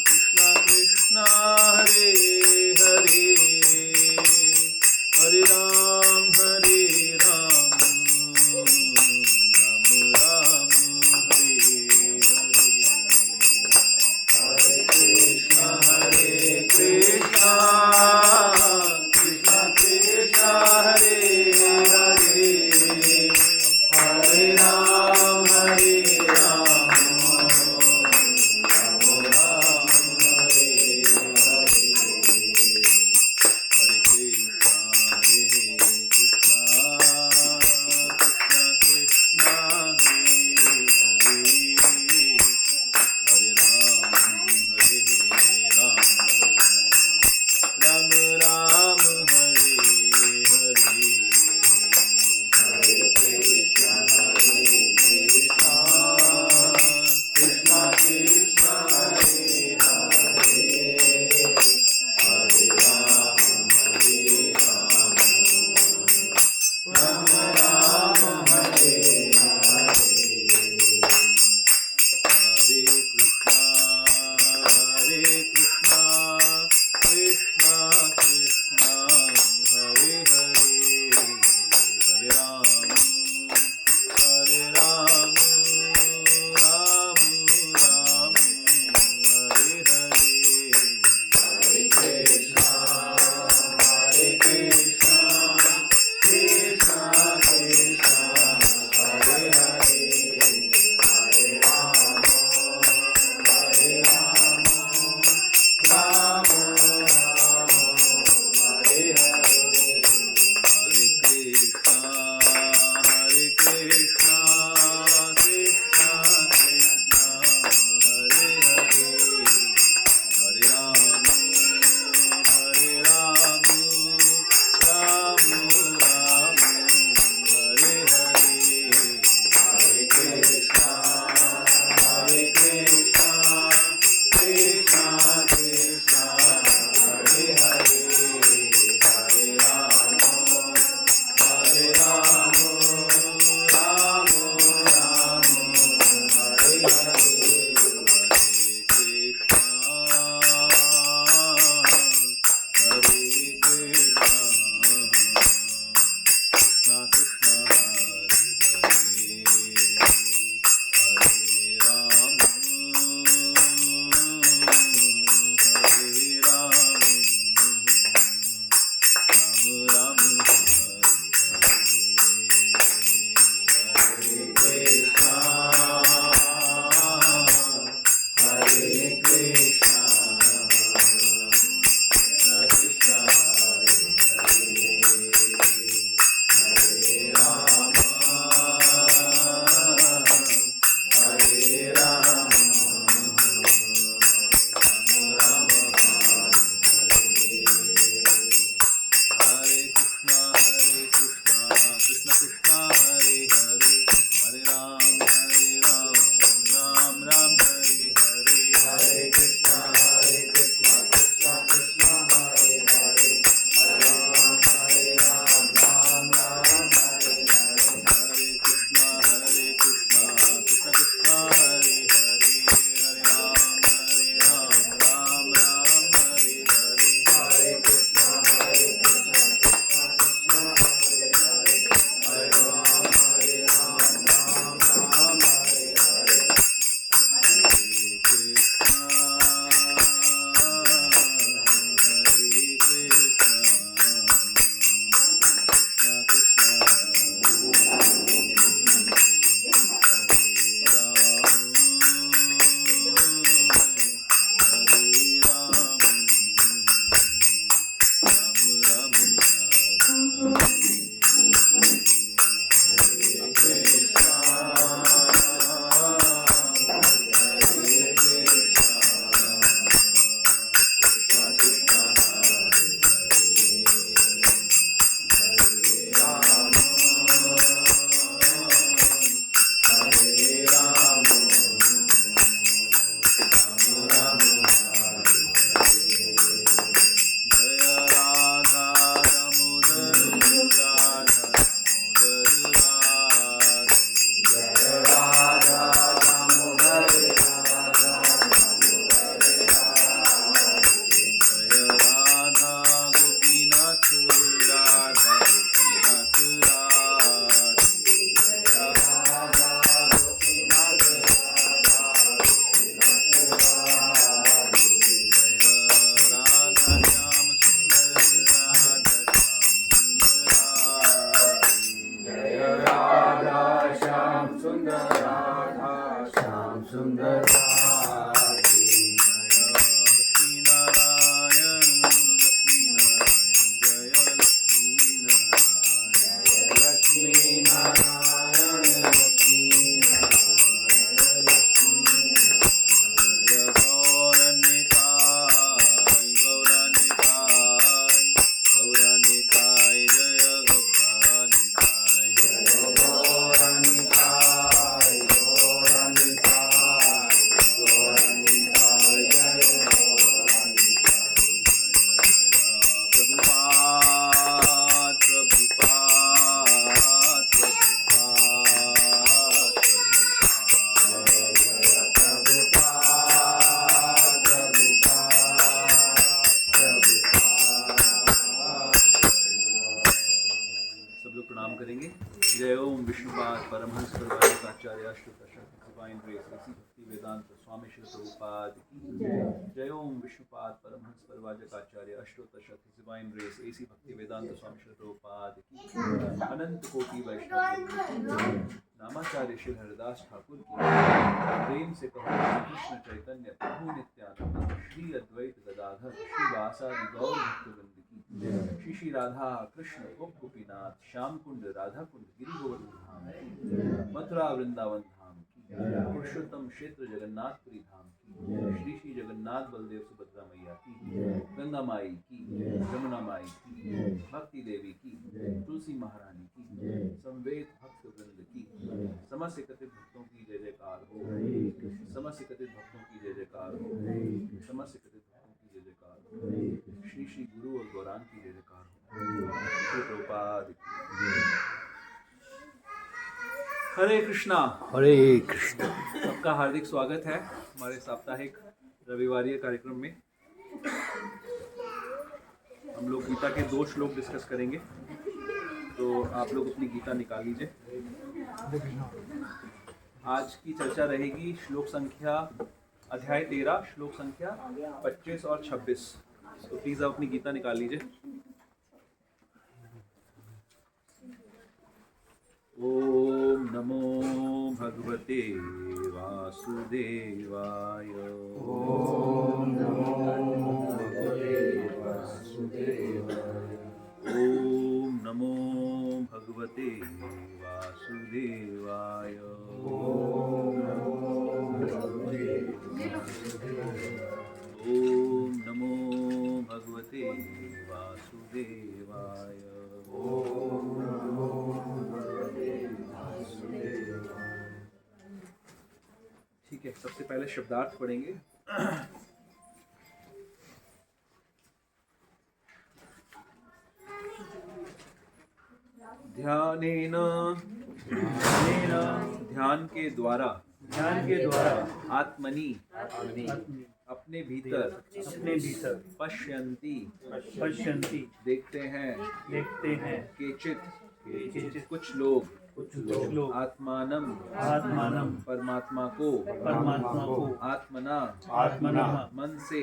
कृष्ण कृष्ण हरे हरे, हरे राम राम राम हरे हरे। हरे कृष्ण कृष्ण कृष्ण हरे हरे, हरे राम राम राम हरे हरे। हरे कृष्ण कृष्ण कृष्ण हरे हरे, हरे राम राम राम हरे हरे। हरे कृष्ण कृष्ण सुंदरादि लक्ष्मी नारायण जय लक्ष्मी नारायण लक्ष्मी नारायण लक्ष्मी नारायण लक्ष्मी जय गौरनिताय गौरनिताय गौरनिताय जय गौरनिताय जय गौरनिताय गौरनिताय गौरनिताय जय गौरनिताय प्रभुपाद प्रभुपाद प्रभुपाद सब लोग प्रणाम करेंगे। जय Om Vishnupada Paramahamsa Parivrajakacharya Ashtottarashata divine grace A C Bhaktivedanta Swami Shri Prabhupada की जय Om Vishnupada Paramahamsa Parivrajakacharya Ashtottarashata divine grace A C Bhaktivedanta Swami Shri Prabhupada की अनंत कोटि वैष्णव नामाचार्य श्री हरिदास ठाकुर की प्रेम से कहो श्री कृष्ण चैतन्य प्रभु नित्यानंद श्री अद्वैत गदाधर श्री वासादि गौर भक्तवृंद की श्री श्री राधा कृष्ण गोपीनाथ श्याम कुंड राधा कुंड गिरि गोवर्धन धाम की मथुरा वृंदावन धाम की पुरुषोत्तम क्षेत्र जगन्नाथपुरी धाम की श्री श्री जगन्नाथ बलदेव सुभद्रा मैया की गंगा माई की यमुना माई की भक्ति देवी की तुलसी महारानी की संवेद भक्त वृंद की समस्त एकत्रित भक्तों की जय जयकार हो समस्त एकत्रित भक्तों की जय जयकार हो समस्त एकत्रित भक्तों की जय जयकार हो श्री श्री गुरु और गौरांग की जय जयकार हो श्री प्रभुपाद की जय। हरे कृष्णा। हरे कृष्ण। सबका हार्दिक स्वागत है हमारे साप्ताहिक रविवारीय कार्यक्रम में। हम लोग गीता के 2 श्लोक डिस्कस करेंगे, तो आप लोग अपनी गीता निकाल लीजिए। आज की चर्चा रहेगी श्लोक संख्या अध्याय 13 श्लोक संख्या 25 और 26। तो प्लीज आप अपनी गीता निकाल लीजिए। ओम नमो भगवते वासुदेवाय। ओम नमो भगवते वासुदेवाय। ओम नमो भगवते वासुदेवाय। ओम नमो भगवते वासुदेवाय। ओम नमो भगवते वासुदेवाय। ओम नमो भगवते वासुदेवाय। ठीक है, सबसे पहले शब्दार्थ पढ़ेंगे। ध्यानेन ध्यान के द्वारा आत्मनि अपने भीतर पश्यन्ति देखते हैं केचित् कुछ लोग आत्मानम परमात्मा को आत्मना मन से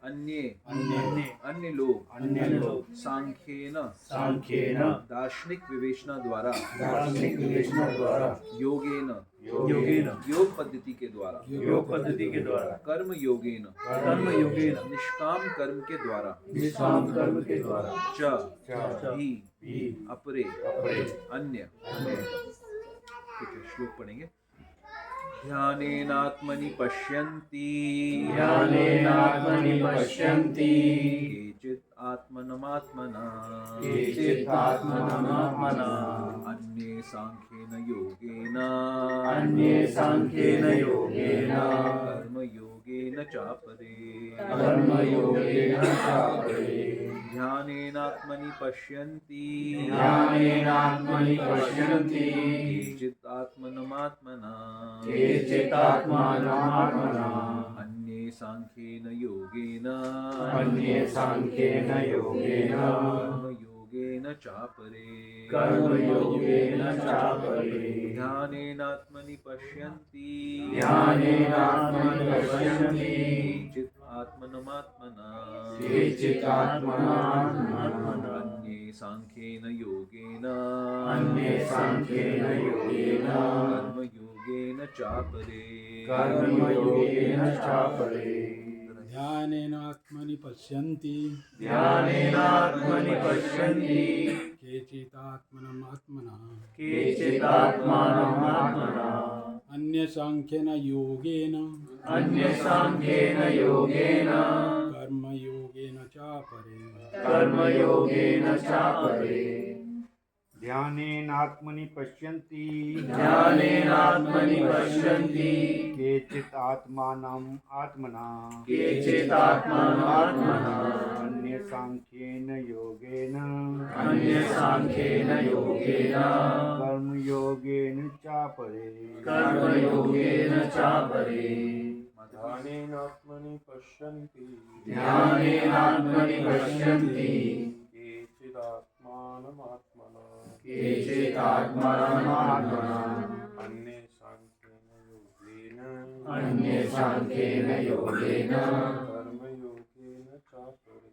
अन्य लोग सांख्येन दार्शनिक विवेचना द्वारा योगेन योग पद्धति के द्वारा कर्म योगेन निष्काम कर्म के द्वारा च भी अपरे अन्य। ठीक है, श्लोक पढ़ेंगे। ध्यानेनात्मनि पश्यन्ति केचित् आत्मनमात्मना अन्ये सांख्येन योगेन कर्म योगेन चापरे। ध्यानेनात्मनि पश्यन्ति केचित् आत्मनमात्मना अन्ये सांख्येन योगेन कर्म योगेन चापरे। ध्यानेनात्मनि पश्यन्ति केचित् आत्मनमात्मना अन्ये सांख्येन योगेन कर्म योगेन चापरे कर्मयोगेन चापरे ध्यानेनात्मनि पश्यन्ति ध्यानेनात्मनि पश्यन्ति केचिदात्मनम् आत्मना केचिदात्मानम् आत्मना अन्यसाङ्ख्येन योगेन अन्यसाङ्ख्येन योगेन कर्मयोगेन चापरे कर्मयोगेन चापरे ध्यानेनात्मनि पश्यन्ति ध्यानेनात्मनि पश्यन्ति केचित् आत्मानम् आत्मना केचिदात्मानम् आत्मना अन्यसाङ्ख्येन योगेन अन्यसाङ्ख्येन योगेन कर्मयोगेन चापरे कर्मयोगेन चापरे ध्यानेनात्मनि पश्यन्ति ध्यानेनात्मनि पश्यन्ति केचिदात्मानमात्मना केचिदात्मानमात्मना अन्ये साङ्ख्येन योगेन अन्यसाङ्ख्येन योगेन कर्मयोगेन चापरे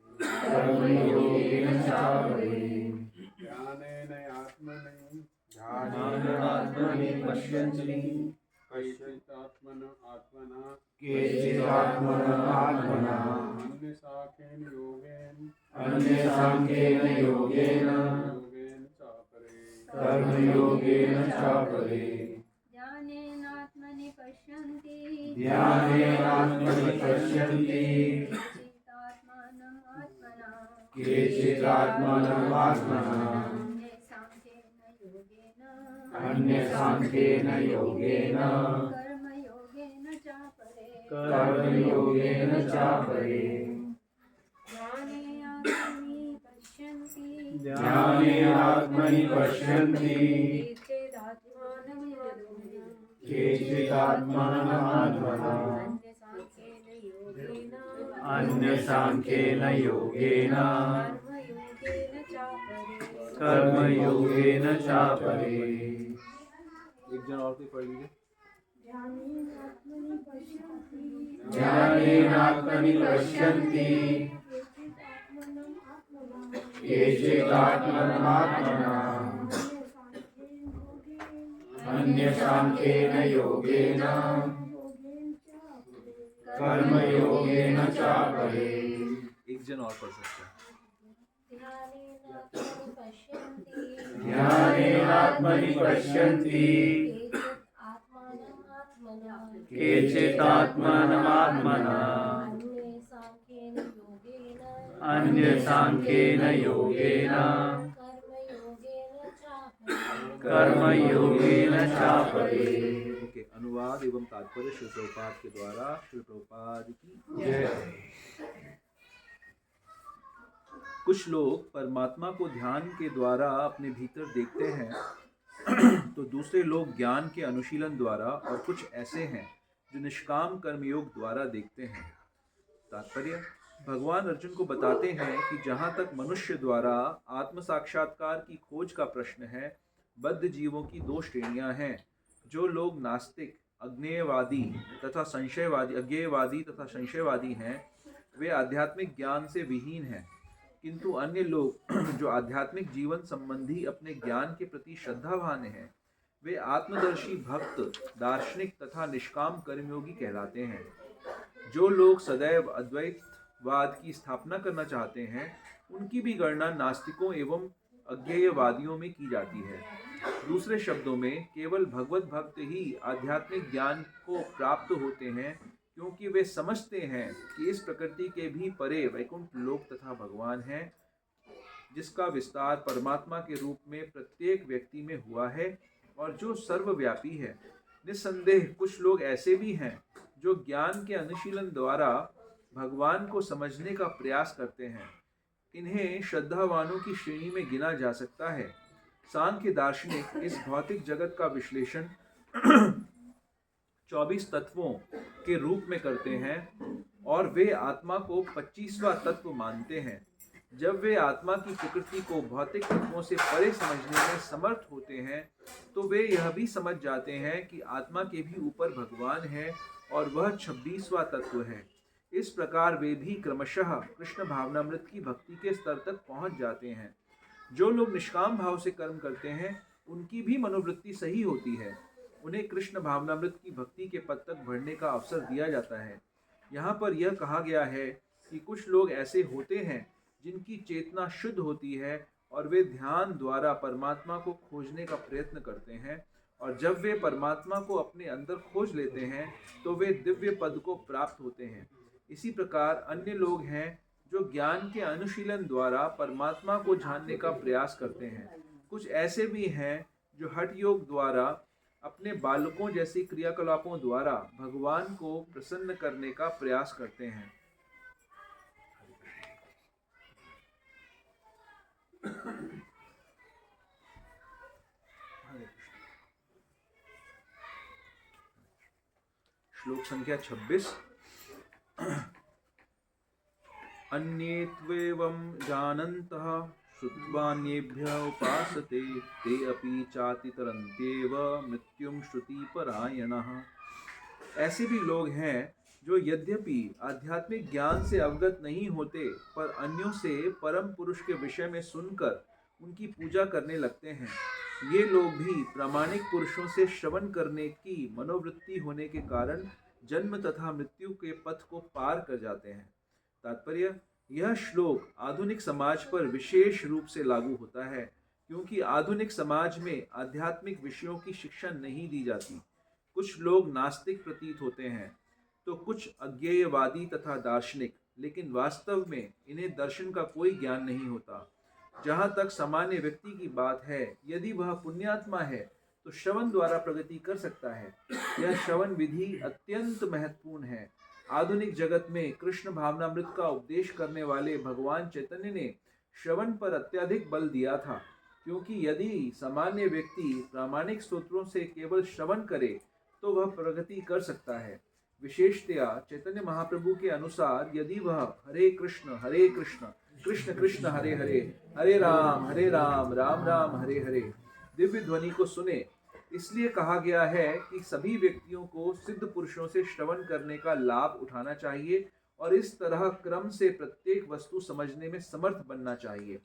कर्मयोगेन चापरे ध्यानेनात्मनि पश्यन्ति आत्मना केचिदात्मानम् आत्मना अन्यसाङ्ख्येन योगेन अन्यसाङ्ख्येन योगेन चापरे कर्मयोगेन चापरे ध्यानेनात्मनि पश्यन्ति ध्यानेनात्मनि पश्यन्ति केचिदात्मानम् आत्मना केचिदात्मानम् आत्मना अन्यसाङ्ख्येन योगेन अन्यसाङ्ख्येन योगेन कर्मयोगेन चापरे कर्मयोगेन चापरे ध्यानेनात्मनि पश्यन्ति ध्यानेनात्मनि पश्यन्ति केचिदात्मानम् केचिदात्मानम् आत्मना अन्यसाङ्ख्येन योगेन अन्यसाङ्ख्येन योगेन कर्मयोगेन चापरे कर्मयोगेन चापरे एक जन और कोई पढ़ लीजिए। ध्यानेनात्मनि पश्यन्ति केचिदात्मानम् आत्मना अन्यसाङ्ख्येन योगेन कर्मयोगेन चापरे एक जन और पढ़ सकता है। ध्यानेनात्मनि पश्यन्ति केचिदात्मानम् आत्मना अन्यसाङ्ख्येन योगेन कर्मयोगेन चापरे ओके, अनुवाद एवं तात्पर्य श्री प्रभुपाद के द्वारा। श्री प्रभुपाद की जय। कुछ लोग परमात्मा को ध्यान के द्वारा अपने भीतर देखते हैं तो दूसरे लोग ज्ञान के अनुशीलन द्वारा, और कुछ ऐसे हैं जो निष्काम कर्मयोग द्वारा देखते हैं। तात्पर्य: भगवान अर्जुन को बताते हैं कि जहाँ तक मनुष्य द्वारा आत्म साक्षात्कार की खोज का प्रश्न है, बद्ध जीवों की दो श्रेणियाँ हैं। जो लोग नास्तिक, अज्ञेयवादी तथा संशयवादी हैं, वे आध्यात्मिक ज्ञान से विहीन हैं। किंतु अन्य लोग जो आध्यात्मिक जीवन संबंधी अपने ज्ञान के प्रति श्रद्धावान हैं, वे आत्मदर्शी भक्त, दार्शनिक तथा निष्काम कर्मयोगी कहलाते हैं। जो लोग सदैव अद्वैतवाद की स्थापना करना चाहते हैं, उनकी भी गणना नास्तिकों एवं अज्ञेयवादियों में की जाती है। दूसरे शब्दों में, केवल भगवत भक्त ही आध्यात्मिक ज्ञान को प्राप्त होते हैं, क्योंकि वे समझते हैं कि इस प्रकृति के भी परे वैकुंठ लोक तथा भगवान है, जिसका विस्तार परमात्मा के रूप में प्रत्येक व्यक्ति में हुआ है और जो सर्वव्यापी है। निस्संदेह कुछ लोग ऐसे भी हैं जो ज्ञान के अनुशीलन द्वारा भगवान को समझने का प्रयास करते हैं। इन्हें श्रद्धावानों की श्रेणी में गिना जा सकता है। सांख्य दार्शनिक इस भौतिक जगत का विश्लेषण 24 तत्वों के रूप में करते हैं और वे आत्मा को 25वां तत्व मानते हैं। जब वे आत्मा की प्रकृति को भौतिक तत्वों से परे समझने में समर्थ होते हैं, तो वे यह भी समझ जाते हैं कि आत्मा के भी ऊपर भगवान है और वह 26वां तत्व है। इस प्रकार वे भी क्रमशः कृष्ण भावनामृत की भक्ति के स्तर तक पहुंच जाते हैं। जो लोग निष्काम भाव से कर्म करते हैं, उनकी भी मनोवृत्ति सही होती है। उन्हें कृष्ण भावनामृत की भक्ति के पद तक बढ़ने का अवसर दिया जाता है। यहाँ पर यह कहा गया है कि कुछ लोग ऐसे होते हैं जिनकी चेतना शुद्ध होती है और वे ध्यान द्वारा परमात्मा को खोजने का प्रयत्न करते हैं, और जब वे परमात्मा को अपने अंदर खोज लेते हैं तो वे दिव्य पद को प्राप्त होते हैं। इसी प्रकार अन्य लोग हैं जो ज्ञान के अनुशीलन द्वारा परमात्मा को जानने का प्रयास करते हैं। कुछ ऐसे भी हैं जो हठ योग द्वारा अपने बालकों जैसी क्रियाकलापों द्वारा भगवान को प्रसन्न करने का प्रयास करते हैं। श्लोक संख्या 26। अन्ये त्वेवं जानन्तः श्रुत्वान्येभ्यः उपासते ते अपि चातितरन्त्येव मृत्युं श्रुतिपरायणः। ऐसे भी लोग हैं जो यद्यपि आध्यात्मिक ज्ञान से अवगत नहीं होते पर अन्यों से परम पुरुष के विषय में सुनकर उनकी पूजा करने लगते हैं। ये लोग भी प्रामाणिक पुरुषों से श्रवण करने की मनोवृत्ति होने के कारण जन्म तथा मृत्यु के पथ को पार कर जाते हैं। तात्पर्य, यह श्लोक आधुनिक समाज पर विशेष रूप से लागू होता है, क्योंकि आधुनिक समाज में आध्यात्मिक विषयों की शिक्षा नहीं दी जाती। कुछ लोग नास्तिक प्रतीत होते हैं तो कुछ अज्ञेयवादी तथा दार्शनिक, लेकिन वास्तव में इन्हें दर्शन का कोई ज्ञान नहीं होता। जहाँ तक सामान्य व्यक्ति की बात है, यदि वह पुण्यात्मा है तो श्रवण द्वारा प्रगति कर सकता है। यह श्रवण विधि अत्यंत महत्वपूर्ण है। आधुनिक जगत में कृष्ण भावनामृत का उपदेश करने वाले भगवान चैतन्य ने श्रवण पर अत्यधिक बल दिया था, क्योंकि यदि सामान्य व्यक्ति प्रामाणिक सूत्रों से केवल श्रवण करे तो वह प्रगति कर सकता है। विशेषतया चैतन्य महाप्रभु के अनुसार यदि वह हरे कृष्ण कृष्ण कृष्ण हरे हरे, हरे राम राम राम हरे हरे दिव्य ध्वनि को सुने। इसलिए कहा गया है कि सभी व्यक्तियों को सिद्ध पुरुषों से श्रवण करने का लाभ उठाना चाहिए और इस तरह क्रम से प्रत्येक वस्तु समझने में समर्थ बनना चाहिए।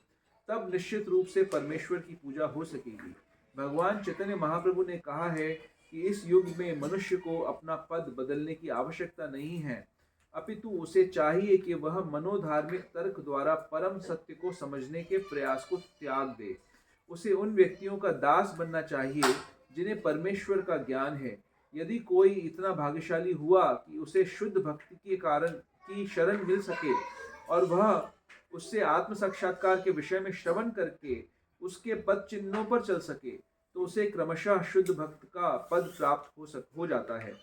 तब निश्चित रूप से परमेश्वर की पूजा हो सकेगी। भगवान चैतन्य महाप्रभु ने कहा है कि इस युग में मनुष्य को अपना पद बदलने की आवश्यकता नहीं है, अपितु उसे चाहिए कि वह मनोधार्मिक तर्क द्वारा परम सत्य को समझने के प्रयास को त्याग दे। उसे उन व्यक्तियों का दास बनना चाहिए जिन्हें परमेश्वर का ज्ञान है। यदि कोई इतना भाग्यशाली हुआ कि उसे शुद्ध भक्ति के कारण की शरण मिल सके और वह उससे आत्म साक्षात्कार के विषय में श्रवण करके उसके पद चिन्हों पर चल सके, तो उसे क्रमशः शुद्ध भक्त का पद प्राप्त हो जाता है।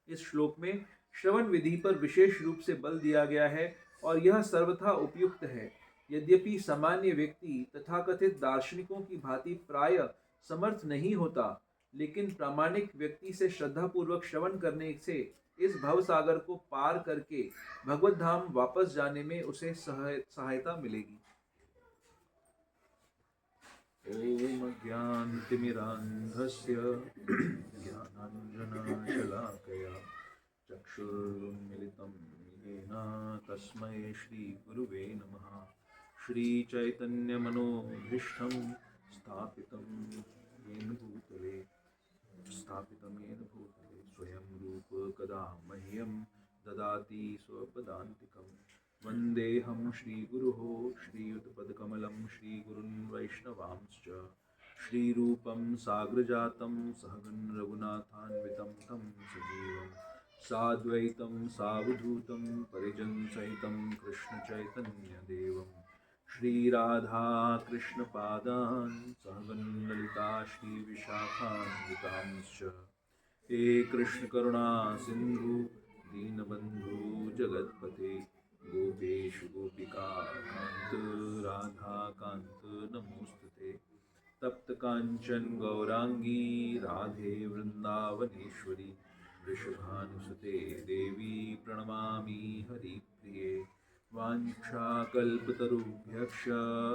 इस श्लोक में श्रवण विधि पर विशेष रूप से बल दिया गया है और यह सर्वथा उपयुक्त है। यद्यपि सामान्य व्यक्ति तथाकथित दार्शनिकों की भांति प्राय समर्थ नहीं होता, लेकिन प्रामाणिक व्यक्ति से श्रद्धापूर्वक श्रवण करने से इस भवसागर को पार करके भगवत धाम वापस जाने में उसे सहायता मिलेगी। ओम ज्ञानतिमिरान्धस्य ज्ञानाञ्जनशलाकया चक्षुरुन्मिलितं येन तस्मै श्रीगुरुवे नमः। श्रीचैतन्यमनोभीष्टं स्थापितं येन भूतले स्वयं रूप कदा मह्यं ददाति स्वपदान्तिकं। वन्देऽहं श्रीगुरुः श्रीयुतपदकमलं श्रीगुरुन् वैष्णवांश्च श्रीरूपं साग्रजातं सहगं रघुनाथान्वितं तं सजीवं साद्वैतं सावधूतं परिजनसहितं कृष्णचैतन्यदेवं श्रीराधा कृष्णपादान् सहगं ललिता श्रीविशाखान्वितांश्च। हे कृष्ण करुणा सिंधु दीनबंधु जगतपते गोपेश गोपिका कांत राधा कांत नमोस्तुते। तप्त कांचन गौरांगी राधे वृंदावनेश्वरी वृषभानुसुते देवी प्रणमामि हरिप्रिये। वाञ्छाकल्पतरुभ्यश्च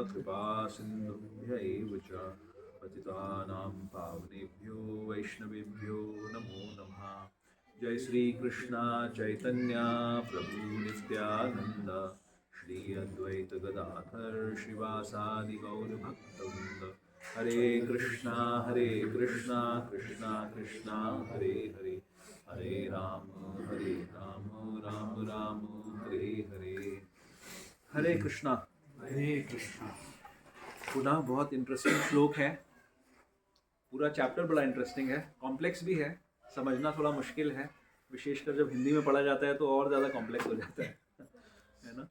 कृपा सिन्धुभ्य एव च पतितानां पावनेभ्यो वैष्णवेभ्यो नमो नमः। जय श्री कृष्णा चैतन्य प्रभु नित्यानंद श्री अद्वैत गदाधर श्रीवासादि गौर भक्तवृंद। हरे कृष्णा कृष्णा कृष्णा हरे हरे, हरे राम राम राम हरे हरे। हरे कृष्णा। हरे कृष्णा। पुनः बहुत इंटरेस्टिंग श्लोक है। पूरा चैप्टर बड़ा इंटरेस्टिंग है, कॉम्प्लेक्स भी है, समझना थोड़ा मुश्किल है, विशेषकर जब हिंदी में पढ़ा जाता है तो और ज़्यादा कॉम्प्लेक्स हो जाता है ना।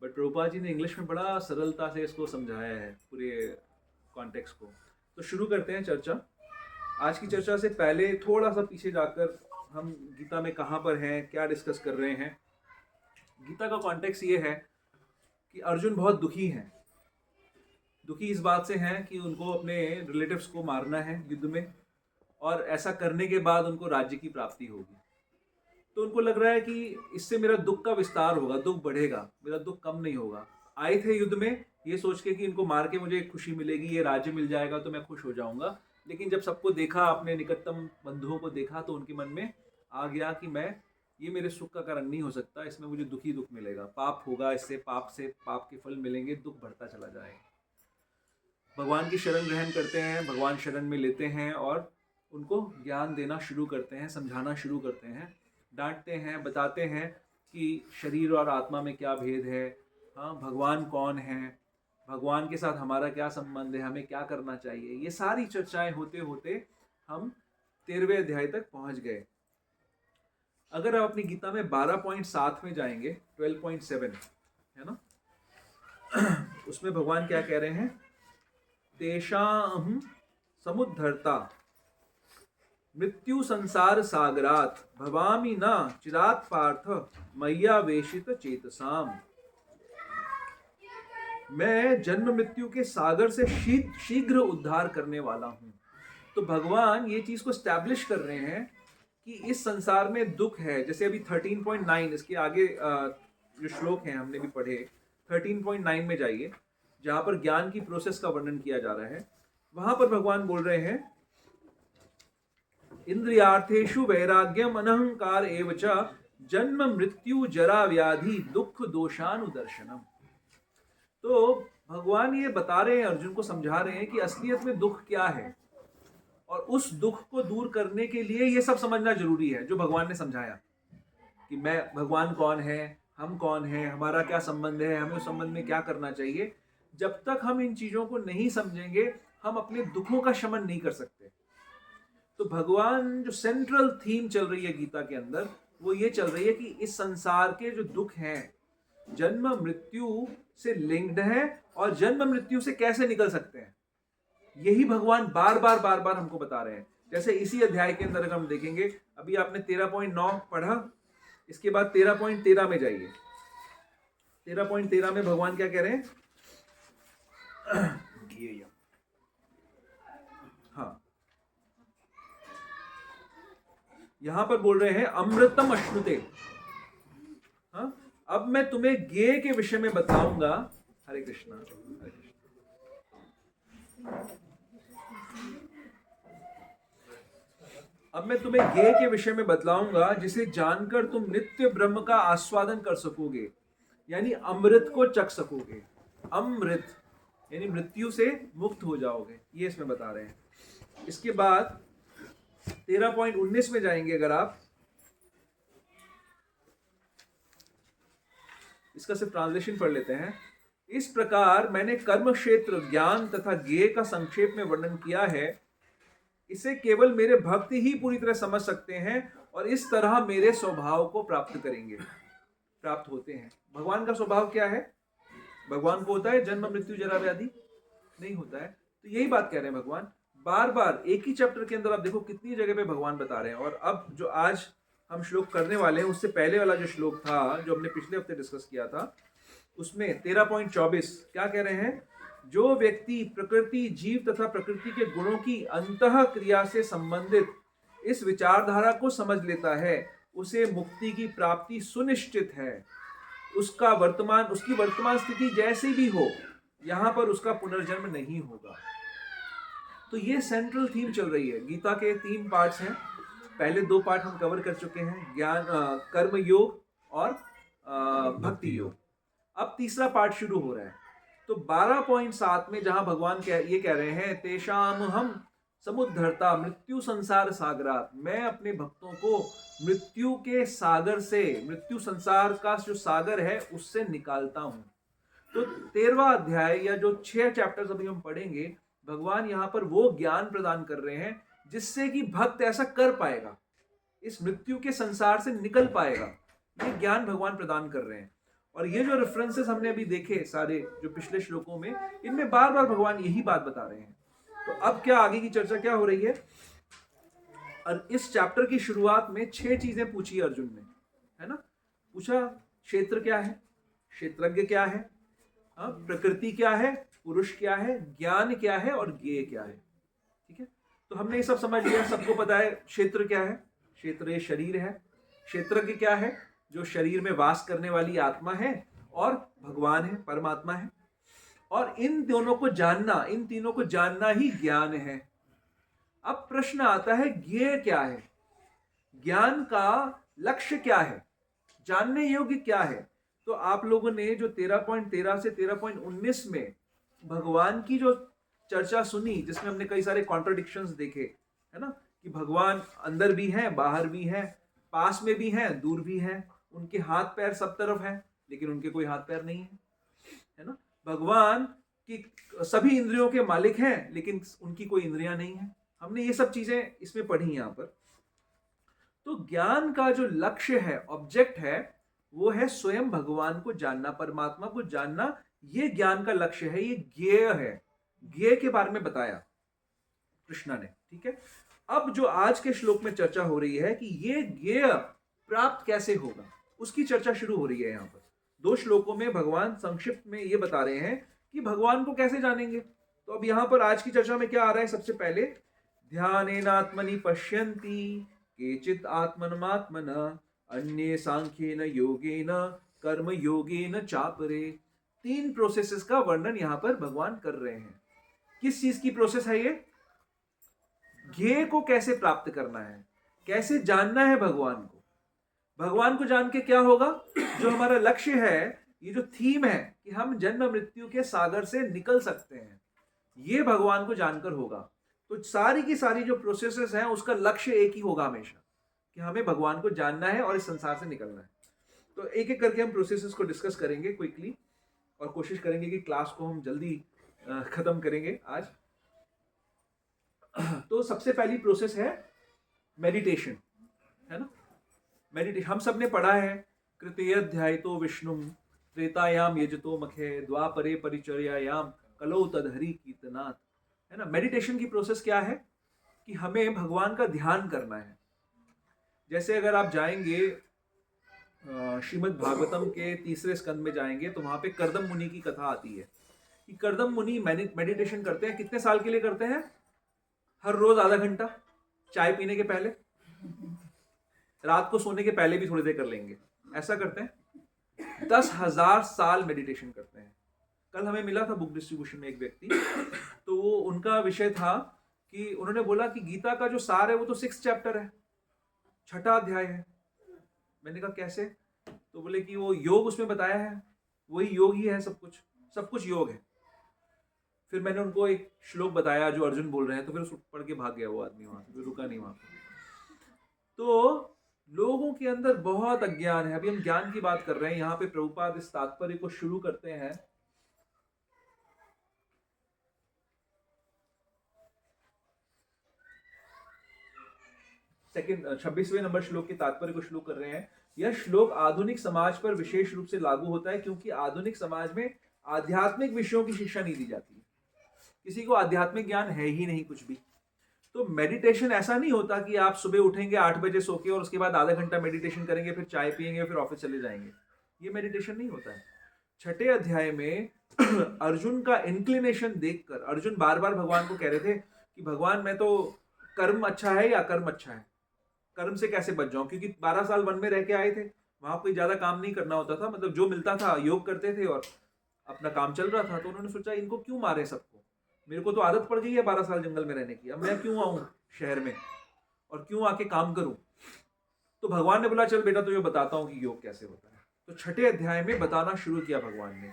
बट प्रभुपाद जी ने इंग्लिश में बड़ा सरलता से इसको समझाया है, पूरे कॉन्टेक्स्ट को। तो शुरू करते हैं चर्चा। आज की चर्चा से पहले थोड़ा सा पीछे जाकर हम गीता में कहाँ पर हैं, क्या डिस्कस कर रहे हैं। गीता का कॉन्टेक्स्ट ये है कि अर्जुन बहुत दुखी हैं। दुखी इस बात से हैं कि उनको अपने रिलेटिव्स को मारना है युद्ध में, और ऐसा करने के बाद उनको राज्य की प्राप्ति होगी। तो उनको लग रहा है कि इससे मेरा दुख का विस्तार होगा, दुख बढ़ेगा, मेरा दुख कम नहीं होगा। आए थे युद्ध में ये सोच के कि इनको मार के मुझे खुशी मिलेगी, ये राज्य मिल जाएगा तो मैं खुश हो जाऊंगा। लेकिन जब सबको देखा, अपने निकटतम बंधुओं को देखा, तो उनके मन में आ गया कि ये मेरे सुख का कारण नहीं हो सकता, इसमें मुझे दुख मिलेगा, पाप होगा, इससे पाप के फल मिलेंगे, दुख बढ़ता चला जाएगा। भगवान की शरण ग्रहण करते हैं, भगवान शरण में लेते हैं और उनको ज्ञान देना शुरू करते हैं, समझाना शुरू करते हैं, डांटते हैं, बताते हैं कि शरीर और आत्मा में क्या भेद है, हाँ, भगवान कौन है, भगवान के साथ हमारा क्या संबंध है, हमें क्या करना चाहिए। ये सारी चर्चाएं होते होते हम 13वें अध्याय तक पहुंच गए। अगर आप अपनी गीता में 12.7 में जाएंगे, 12.7 है ना, उसमें भगवान क्या कह रहे हैं? तेषां समुद्धर्ता मृत्यु संसार सागरात भवामि न चिरात् पार्थ मय्यावेशित चेतसाम। मैं जन्म मृत्यु के सागर से शीघ्र उद्धार करने वाला हूं। तो भगवान ये चीज को स्टैब्लिश कर रहे हैं कि इस संसार में दुख है। जैसे अभी 13.9, इसके आगे जो श्लोक हैं हमने भी पढ़े, 13.9 में जाइए, जहां पर ज्ञान की प्रोसेस का वर्णन किया जा रहा है। वहां पर भगवान बोल रहे हैं, इंद्रियार्थेषु वैराग्यम अनहंकार एव च जन्म मृत्यु जरा व्याधि दुख दोषानुदर्शनम। तो भगवान ये बता रहे हैं, अर्जुन को समझा रहे हैं कि असलियत में दुख क्या है, और उस दुख को दूर करने के लिए ये सब समझना जरूरी है जो भगवान ने समझाया कि भगवान कौन है, हम कौन है, हमारा क्या संबंध है, हमें उस संबंध में क्या करना चाहिए। जब तक हम इन चीजों को नहीं समझेंगे, हम अपने दुखों का शमन नहीं कर सकते। तो भगवान जो सेंट्रल थीम चल रही है गीता के अंदर, वो ये चल रही है कि इस संसार के जो दुख हैं जन्म मृत्यु से लिंक्ड है, और जन्म मृत्यु से कैसे निकल सकते हैं, यही भगवान बार बार हमको बता रहे हैं। जैसे इसी अध्याय के अंदर अगर हम देखेंगे, अभी आपने 13.9 पढ़ा, इसके बाद 13.13 में जाइए। 13.13 में भगवान क्या कह रहे हैं? हाँ, यहां पर बोल रहे हैं अमृतम अश्नुते। हाँ, अब मैं तुम्हें ज्ञेय के विषय में बताऊंगा। हरे कृष्णा, हरे कृष्णा। अब मैं तुम्हें ज्ञेय के विषय में बतलाऊंगा, जिसे जानकर तुम नित्य ब्रह्म का आस्वादन कर सकोगे, यानी अमृत को चख सकोगे। अमृत यानी मृत्यु से मुक्त हो जाओगे, ये इसमें बता रहे हैं। इसके बाद 13.19 में जाएंगे, अगर आप इसका सिर्फ ट्रांसलेशन पढ़ लेते हैं। इस प्रकार मैंने कर्म क्षेत्र, ज्ञान तथा ज्ञेय का संक्षेप में वर्णन किया है। इसे केवल मेरे भक्त ही पूरी तरह समझ सकते हैं, और इस तरह मेरे स्वभाव को प्राप्त होते हैं। भगवान का स्वभाव क्या है? भगवान को होता है जन्म मृत्यु जरा व्याधि? नहीं होता है। तो यही बात कह रहे हैं भगवान बार बार एक ही चैप्टर के अंदर। आप देखो कितनी जगह पे भगवान बता रहे हैं। और अब जो आज हम श्लोक करने वाले हैं, उससे पहले वाला जो श्लोक था, जो हमने पिछले हफ्ते डिस्कस किया था, उसमें 13.24 क्या कह रहे हैं? जो व्यक्ति प्रकृति, जीव तथा प्रकृति के गुणों की अंतः क्रिया से संबंधित इस विचारधारा को समझ लेता है, उसे मुक्ति की प्राप्ति सुनिश्चित है। उसकी वर्तमान स्थिति जैसी भी हो, यहाँ पर उसका पुनर्जन्म नहीं होगा। तो ये सेंट्रल थीम चल रही है। गीता के 3 पार्ट्स हैं। पहले 2 पार्ट हम कवर कर चुके हैं, ज्ञान, कर्म योग और भक्ति योग। अब तीसरा पार्ट शुरू हो रहा है। तो 12.7 में जहां भगवान ये कह रहे हैं, तेषाम हम समुद्धरता मृत्यु संसार सागरात, मैं अपने भक्तों को मृत्यु के सागर से, मृत्यु संसार का जो सागर है उससे निकालता हूं। तो 13वां अध्याय या जो 6 चैप्टर्स अभी हम पढ़ेंगे, भगवान यहाँ पर वो ज्ञान प्रदान कर रहे हैं जिससे कि भक्त ऐसा कर पाएगा, इस मृत्यु के संसार से निकल पाएगा। ये ज्ञान भगवान प्रदान कर रहे हैं। और ये जो रेफरेंसेस हमने अभी देखे सारे जो पिछले श्लोकों में, इनमें बार बार भगवान यही बात बता रहे हैं। तो अब क्या आगे की चर्चा क्या हो रही है? और इस चैप्टर की शुरुआत में 6 चीजें पूछी अर्जुन ने, है ना। पूछा क्षेत्र क्या है, क्षेत्रज्ञ क्या है, प्रकृति क्या है, पुरुष क्या है, ज्ञान क्या है और ज्ञेय क्या है। ठीक है, तो हमने ये सब समझ लिया, सबको पता है क्षेत्र क्या है, क्षेत्र ये शरीर है। क्षेत्रज्ञ क्या है, जो शरीर में वास करने वाली आत्मा है, और भगवान है, परमात्मा है। और इन दोनों को जानना, इन तीनों को जानना ही ज्ञान है। अब प्रश्न आता है ज्ञेय क्या है, ज्ञान का लक्ष्य क्या है, जानने योग्य क्या है। तो आप लोगों ने जो 13.13 से 13.19 में भगवान की जो चर्चा सुनी, जिसमें हमने कई सारे कॉन्ट्रडिक्शंस देखे, है ना, कि भगवान अंदर भी हैं, बाहर भी हैं, पास में भी हैं, दूर भी हैं, उनके हाथ पैर सब तरफ हैं, लेकिन उनके कोई हाथ पैर नहीं है ना। भगवान की सभी इंद्रियों के मालिक हैं, लेकिन उनकी कोई इंद्रियां नहीं है। हमने ये सब चीजें इसमें पढ़ी यहाँ पर। तो ज्ञान का जो लक्ष्य है, ऑब्जेक्ट है, वो है स्वयं भगवान को जानना, परमात्मा को जानना। ये ज्ञान का लक्ष्य है, ये ज्ञेय है। ज्ञेय के बारे में बताया कृष्णा ने। ठीक है, अब जो आज के श्लोक में चर्चा हो रही है कि ये ज्ञेय प्राप्त कैसे होगा, उसकी चर्चा शुरू हो रही है। यहाँ पर 2 श्लोकों में भगवान संक्षिप्त में ये बता रहे हैं कि भगवान को कैसे जानेंगे। तो अब यहाँ पर आज की चर्चा में क्या आ रहा है? सबसे पहले ध्यानेनात्मनि पश्यन्ति केचित् आत्मनमात्मना अन्ये सांख्येन योगेन कर्म योगेन चापरे। 3 प्रोसेसेस का वर्णन यहाँ पर भगवान कर रहे हैं। किस चीज की प्रोसेस है ये? ज्ञेय को कैसे प्राप्त करना है, कैसे जानना है भगवान को। भगवान को जान के क्या होगा? जो हमारा लक्ष्य है, ये जो थीम है कि हम जन्म मृत्यु के सागर से निकल सकते हैं, ये भगवान को जानकर होगा। तो सारी की सारी जो प्रोसेसेस हैं, उसका लक्ष्य एक ही होगा हमेशा, कि हमें भगवान को जानना है और इस संसार से निकलना है। तो एक एक करके हम प्रोसेसेस को डिस्कस करेंगे क्विकली, और कोशिश करेंगे कि क्लास को हम जल्दी खत्म करेंगे आज। तो सबसे पहली प्रोसेस है मेडिटेशन, है ना। मेडिटेशन हम सब ने पढ़ा है, कृतेय ध्यायतो विष्णुम त्रेतायाम यजतो मखे द्वापरे परिचर्यायाम कलौ तदहरि कीर्तनात्, है ना। मेडिटेशन की प्रोसेस क्या है कि हमें भगवान का ध्यान करना है। जैसे अगर आप जाएंगे श्रीमद् भागवतम के 3रे स्कंद में जाएंगे, तो वहां पे कर्दम मुनि की कथा आती है कि कर्दम मुनि मेडिटेशन करते हैं। कितने साल के लिए करते हैं? हर रोज आधा घंटा, चाय पीने के पहले, रात को सोने के पहले भी थोड़ी देर कर लेंगे, ऐसा करते हैं। 10,000 साल मेडिटेशन करते हैं। कल हमें मिला था बुक डिस्ट्रीब्यूशन में एक व्यक्ति, तो वो उनका विषय था कि उन्होंने बोला कि गीता का जो सार है वो तो 6th चैप्टर है, 6ठा अध्याय है। मैंने कहा कैसे? तो बोले कि वो योग उसमें बताया है, वही योग ही है, सब कुछ योग है। फिर मैंने उनको एक श्लोक बताया जो अर्जुन बोल रहे हैं, तो फिर उसको पढ़ के भाग गया वो आदमी, वहां से फिर रुका नहीं वहां पे। तो लोगों के अंदर बहुत अज्ञान है। अभी हम ज्ञान की बात कर रहे हैं। यहाँ पे प्रभुपाद इस तात्पर्य को शुरू करते हैं। सेकंड 26वें नंबर श्लोक के तात्पर्य को शुरू कर रहे हैं। यह श्लोक आधुनिक समाज पर विशेष रूप से लागू होता है, क्योंकि आधुनिक समाज में आध्यात्मिक विषयों की शिक्षा नहीं दी जाती। किसी को आध्यात्मिक ज्ञान है ही नहीं कुछ भी। तो मेडिटेशन ऐसा नहीं होता कि आप सुबह उठेंगे 8 बजे सो के और उसके बाद आधा घंटा मेडिटेशन करेंगे, फिर चाय पियेंगे, फिर ऑफिस चले जाएंगे। ये मेडिटेशन नहीं होता है। 6ठे अध्याय में अर्जुन का इंक्लिनेशन देखकर अर्जुन बार बार भगवान को कह रहे थे कि भगवान, मैं तो कर्म अच्छा है या अकर्म अच्छा है, कर्म से कैसे बच जाऊं, क्योंकि 12 साल वन में रह के आए थे, वहां कोई ज्यादा काम नहीं करना होता था, मतलब जो मिलता था योग करते थे और अपना काम चल रहा था। तो उन्होंने सोचा इनको क्यों मारे सबको, मेरे को तो आदत पड़ गई है 12 साल जंगल में रहने की, अब मैं क्यों आऊं शहर में और क्यों आके काम करूं। तो भगवान ने बोला चल बेटा तुझे बताता हूं कि योग कैसे होता है। तो 6ठे अध्याय में बताना शुरू किया भगवान ने।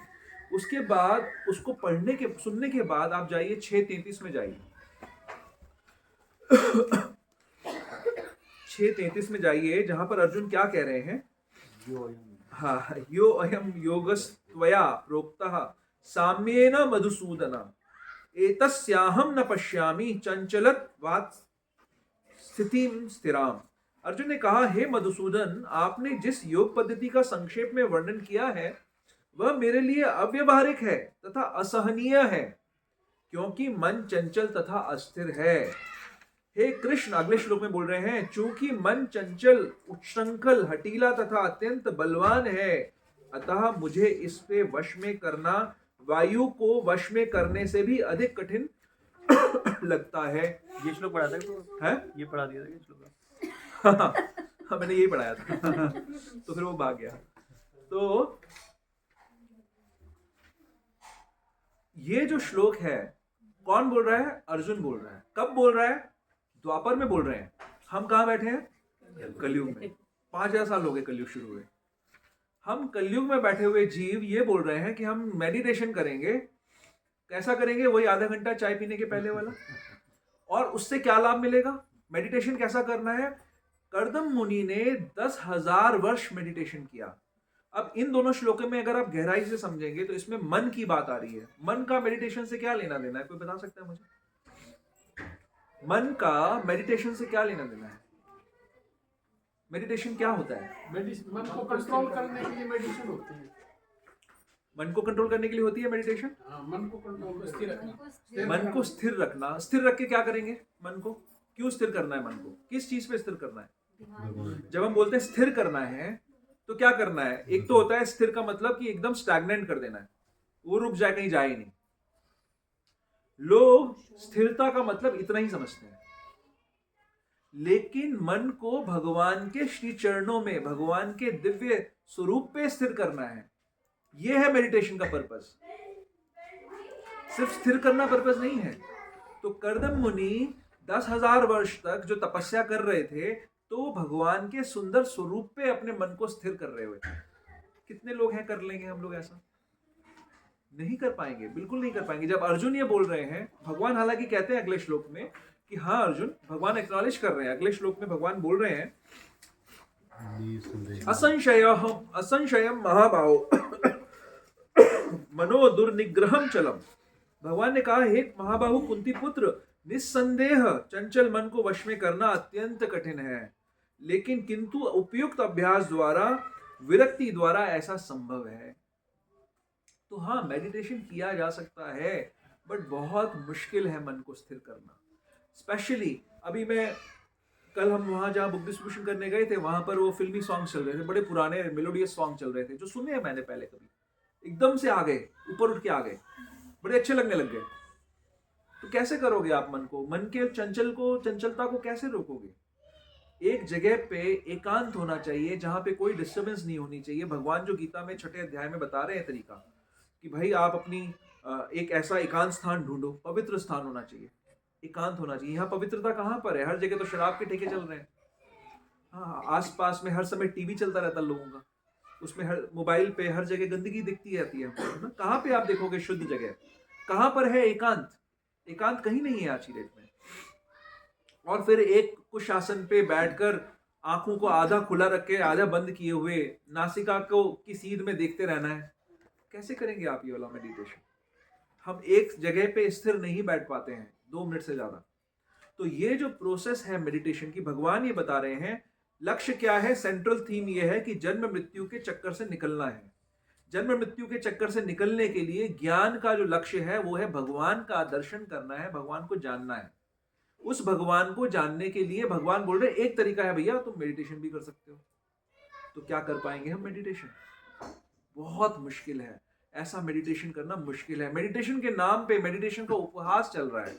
उसके बाद उसको सुनने के बाद आप जाइए 6:33 में जाइए 6:33 में जाइए, जहां पर अर्जुन क्या कह रहे हैं? हाँ, यो अयम योगस्त्वया प्रोक्तः साम्येन मधुसूदन एतस्याहम न पश्यामि चंचलत्वात् स्थितिम स्थिराम। अर्जुन ने कहा, हे मधुसूदन, आपने जिस योग पद्धति का संक्षेप में वर्णन किया है वह मेरे लिए अव्यवहारिक है तथा असहनीय है, क्योंकि मन चंचल तथा अस्थिर है। हे कृष्ण, अगले श्लोक में बोल रहे हैं, चूंकि मन चंचल, उच्छृंखल, हठीला तथा अत्यंत बलवान है, अतः मुझे इस पे वश में करना वायु को वश में करने से भी अधिक कठिन लगता है। ये श्लोक पढ़ा था तो है? ये पढ़ा दिया था ये श्लोक। हाँ, मैंने यही पढ़ाया था तो फिर वो भाग गया। तो ये जो श्लोक है, कौन बोल रहा है? अर्जुन बोल रहा है। कब बोल रहा है? द्वापर में बोल रहे हैं। हम कहाँ बैठे हैं? कलयुग में। 5000 साल हो गए कलयुग शुरू हुए। हम कलयुग में बैठे हुए जीव ये बोल रहे हैं कि हम मेडिटेशन करेंगे। कैसा करेंगे? वही आधा घंटा चाय पीने के पहले वाला। और उससे क्या लाभ मिलेगा? मेडिटेशन कैसा करना है? कर्दम मुनि ने 10,000 वर्ष मेडिटेशन किया। अब इन दोनों श्लोकों में अगर आप गहराई से समझेंगे तो इसमें मन की बात आ रही है। मन का मेडिटेशन से क्या लेना देना है? कोई बता सकता है मुझे? मन का मेडिटेशन से क्या लेना देना है? मेडिटेशन क्या होता है? मन को कंट्रोल करने के लिए मेडिटेशन होती है। मन को कंट्रोल करने के लिए होती है मेडिटेशन। हाँ, मन को कंट्रोल स्थिर रखना। मन को स्थिर रखना। स्थिर रख के क्या करेंगे? मन को क्यों स्थिर करना है? मन को किस चीज पे स्थिर करना है? जब हम बोलते हैं स्थिर करना है तो क्या करना है? एक तो होता है स्थिर का मतलब कि एकदम स्टैग्नेंट कर देना है, वो रुक जाए, कहीं जाए ही नहीं। लोग स्थिरता का मतलब इतना ही समझते हैं, लेकिन मन को भगवान के श्री चरणों में, भगवान के दिव्य स्वरूप पे स्थिर करना है। यह है मेडिटेशन का पर्पस। सिर्फ स्थिर करना पर्पस नहीं है। तो कर्दम मुनि 10,000 वर्ष तक जो तपस्या कर रहे थे, तो भगवान के सुंदर स्वरूप पे अपने मन को स्थिर कर रहे हुए थे। कितने लोग हैं कर लेंगे हम लोग ऐसा? नहीं कर पाएंगे, बिल्कुल नहीं कर पाएंगे। जब अर्जुन ये बोल रहे हैं, भगवान हालांकि कहते हैं अगले श्लोक में कि हाँ अर्जुन, भगवान एक्नॉलेज कर रहे हैं। अगले श्लोक में भगवान बोल रहे हैं, असंशयम महाबाहो मनो दुर्निग्रहम चलम। भगवान ने कहा, हे महाबाहु कुंती पुत्र, निस्संदेह चंचल मन को वश में करना अत्यंत कठिन है, लेकिन किंतु उपयुक्त अभ्यास द्वारा, विरक्ति द्वारा ऐसा संभव है। तो हाँ, मेडिटेशन किया जा सकता है, बट बहुत मुश्किल है मन को स्थिर करना। स्पेशली अभी कल हम वहाँ जहाँ बुक डिस्ट्रीब्यूशन करने गए थे, वहाँ पर वो फिल्मी सॉन्ग चल रहे थे, बड़े पुराने मेलोडियस सॉन्ग चल रहे थे, जो सुने हैं मैंने पहले कभी। एकदम से आ गए, ऊपर उठ के आ गए, बड़े अच्छे लगने लग गए। तो कैसे करोगे आप मन को, मन के चंचलता को कैसे रोकोगे? एक जगह पे एकांत होना चाहिए, जहाँ पे कोई डिस्टर्बेंस नहीं होनी चाहिए। भगवान जो गीता में 6ठे अध्याय में बता रहे हैं तरीका, कि भाई आप अपनी एक ऐसा एकांत स्थान ढूंढो, पवित्र स्थान होना चाहिए, एकांत होना चाहिए। यहाँ पवित्रता कहाँ पर है? हर जगह तो शराब के ठेके चल रहे हैं। हाँ, आसपास में हर समय टीवी चलता रहता है लोगों का, उसमें हर मोबाइल पे हर जगह गंदगी दिखती रहती है ना। कहाँ पे आप देखोगे शुद्ध जगह? कहाँ पर है एकांत? एकांत कहीं नहीं है आज की डेट में। और फिर एक कुछ आसन पे बैठकर आंखों को आधा खुला रख के आधा बंद किए हुए नासिका को की सीध में देखते रहना है। कैसे करेंगे आप ये वाला मेडिटेशन? हम एक जगह पे स्थिर नहीं बैठ पाते हैं 2 मिनट से ज्यादा। तो ये जो प्रोसेस है मेडिटेशन की, भगवान ये बता रहे हैं। लक्ष्य क्या है? सेंट्रल थीम ये है कि जन्म मृत्यु के चक्कर से निकलना है। जन्म मृत्यु के चक्कर से निकलने के लिए ज्ञान का जो लक्ष्य है वो है भगवान का दर्शन करना है, भगवान को जानना है। उस भगवान को जानने के लिए भगवान बोल रहे हैं एक तरीका है भैया, तुम मेडिटेशन भी कर सकते हो। तो क्या कर पाएंगे हम मेडिटेशन? बहुत मुश्किल है। ऐसा मेडिटेशन करना मुश्किल है। मेडिटेशन के नाम पे मेडिटेशन का उपहास चल रहा है,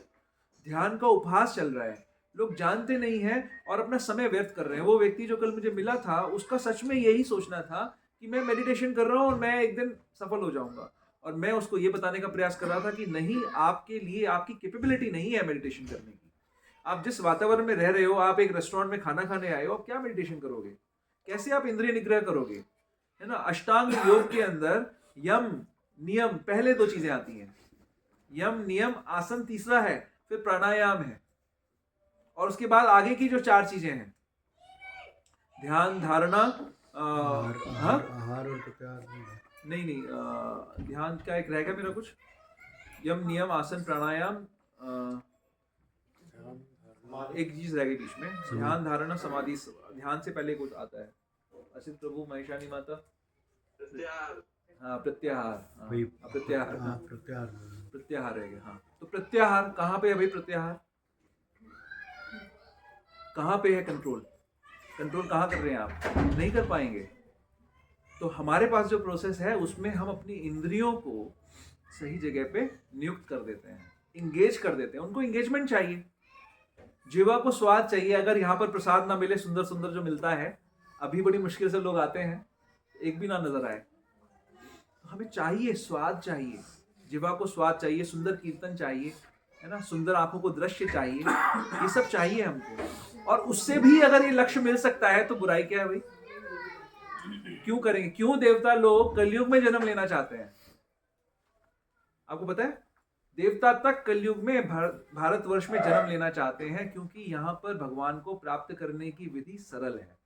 ध्यान का उपहास चल रहा है। लोग जानते नहीं हैं और अपना समय व्यर्थ कर रहे हैं। वो व्यक्ति जो कल मुझे मिला था, उसका सच में यही सोचना था कि मैं मेडिटेशन कर रहा हूँ और मैं एक दिन सफल हो जाऊंगा। और मैं उसको ये बताने का प्रयास कर रहा था कि नहीं, आपके लिए आपकी कैपेबिलिटी नहीं है मेडिटेशन करने की। आप जिस वातावरण में रह रहे हो, आप एक रेस्टोरेंट में खाना खाने आए हो, आप क्या मेडिटेशन करोगे? कैसे आप इंद्रिय निग्रह करोगे? है ना। अष्टांग योग के अंदर यम, नियम, पहले दो चीजें आती हैं, यम नियम आसन तीसरा है, फिर प्राणायाम है, और उसके बाद आगे की जो चार चीजें हैं, ध्यान, धारणा, हाँ आहार और प्रत्याहार नहीं, ध्यान का एक रहेगा मेरा कुछ, यम नियम आसन प्राणायाम, एक चीज रह गई बीच में, ध्यान, धारणा, समाधि। ध्यान से पहले कुछ आता है, असित प्रभु महेशानी माता, हाँ प्रत्याहार, प्रत्याहार, प्रत्याहार प्रत्याहार रहेगा। हाँ, तो प्रत्याहार कहाँ पे है भाई? प्रत्याहार कहाँ पे है? कंट्रोल, कंट्रोल कहाँ कर रहे हैं आप? नहीं कर पाएंगे। तो हमारे पास जो प्रोसेस है उसमें हम अपनी इंद्रियों को सही जगह पे नियुक्त कर देते हैं, इंगेज कर देते हैं। उनको इंगेजमेंट चाहिए, जीवा को स्वाद चाहिए। अगर यहाँ पर प्रसाद ना मिले, सुंदर सुंदर जो मिलता है, अभी बड़ी मुश्किल से लोग आते हैं, एक भी ना नजर आए, तो हमें चाहिए स्वाद, चाहिए जीवा को स्वाद चाहिए, सुंदर कीर्तन चाहिए, है ना, सुंदर आंखों को दृश्य चाहिए, ये सब चाहिए हमको। और उससे भी अगर ये लक्ष्य मिल सकता है तो बुराई क्या है भाई? क्यों करेंगे? क्यों देवता लोग कलयुग में जन्म लेना चाहते हैं? आपको पता है, देवता तक कलयुग में भारतवर्ष में जन्म लेना चाहते हैं, क्योंकि यहां पर भगवान को प्राप्त करने की विधि सरल है।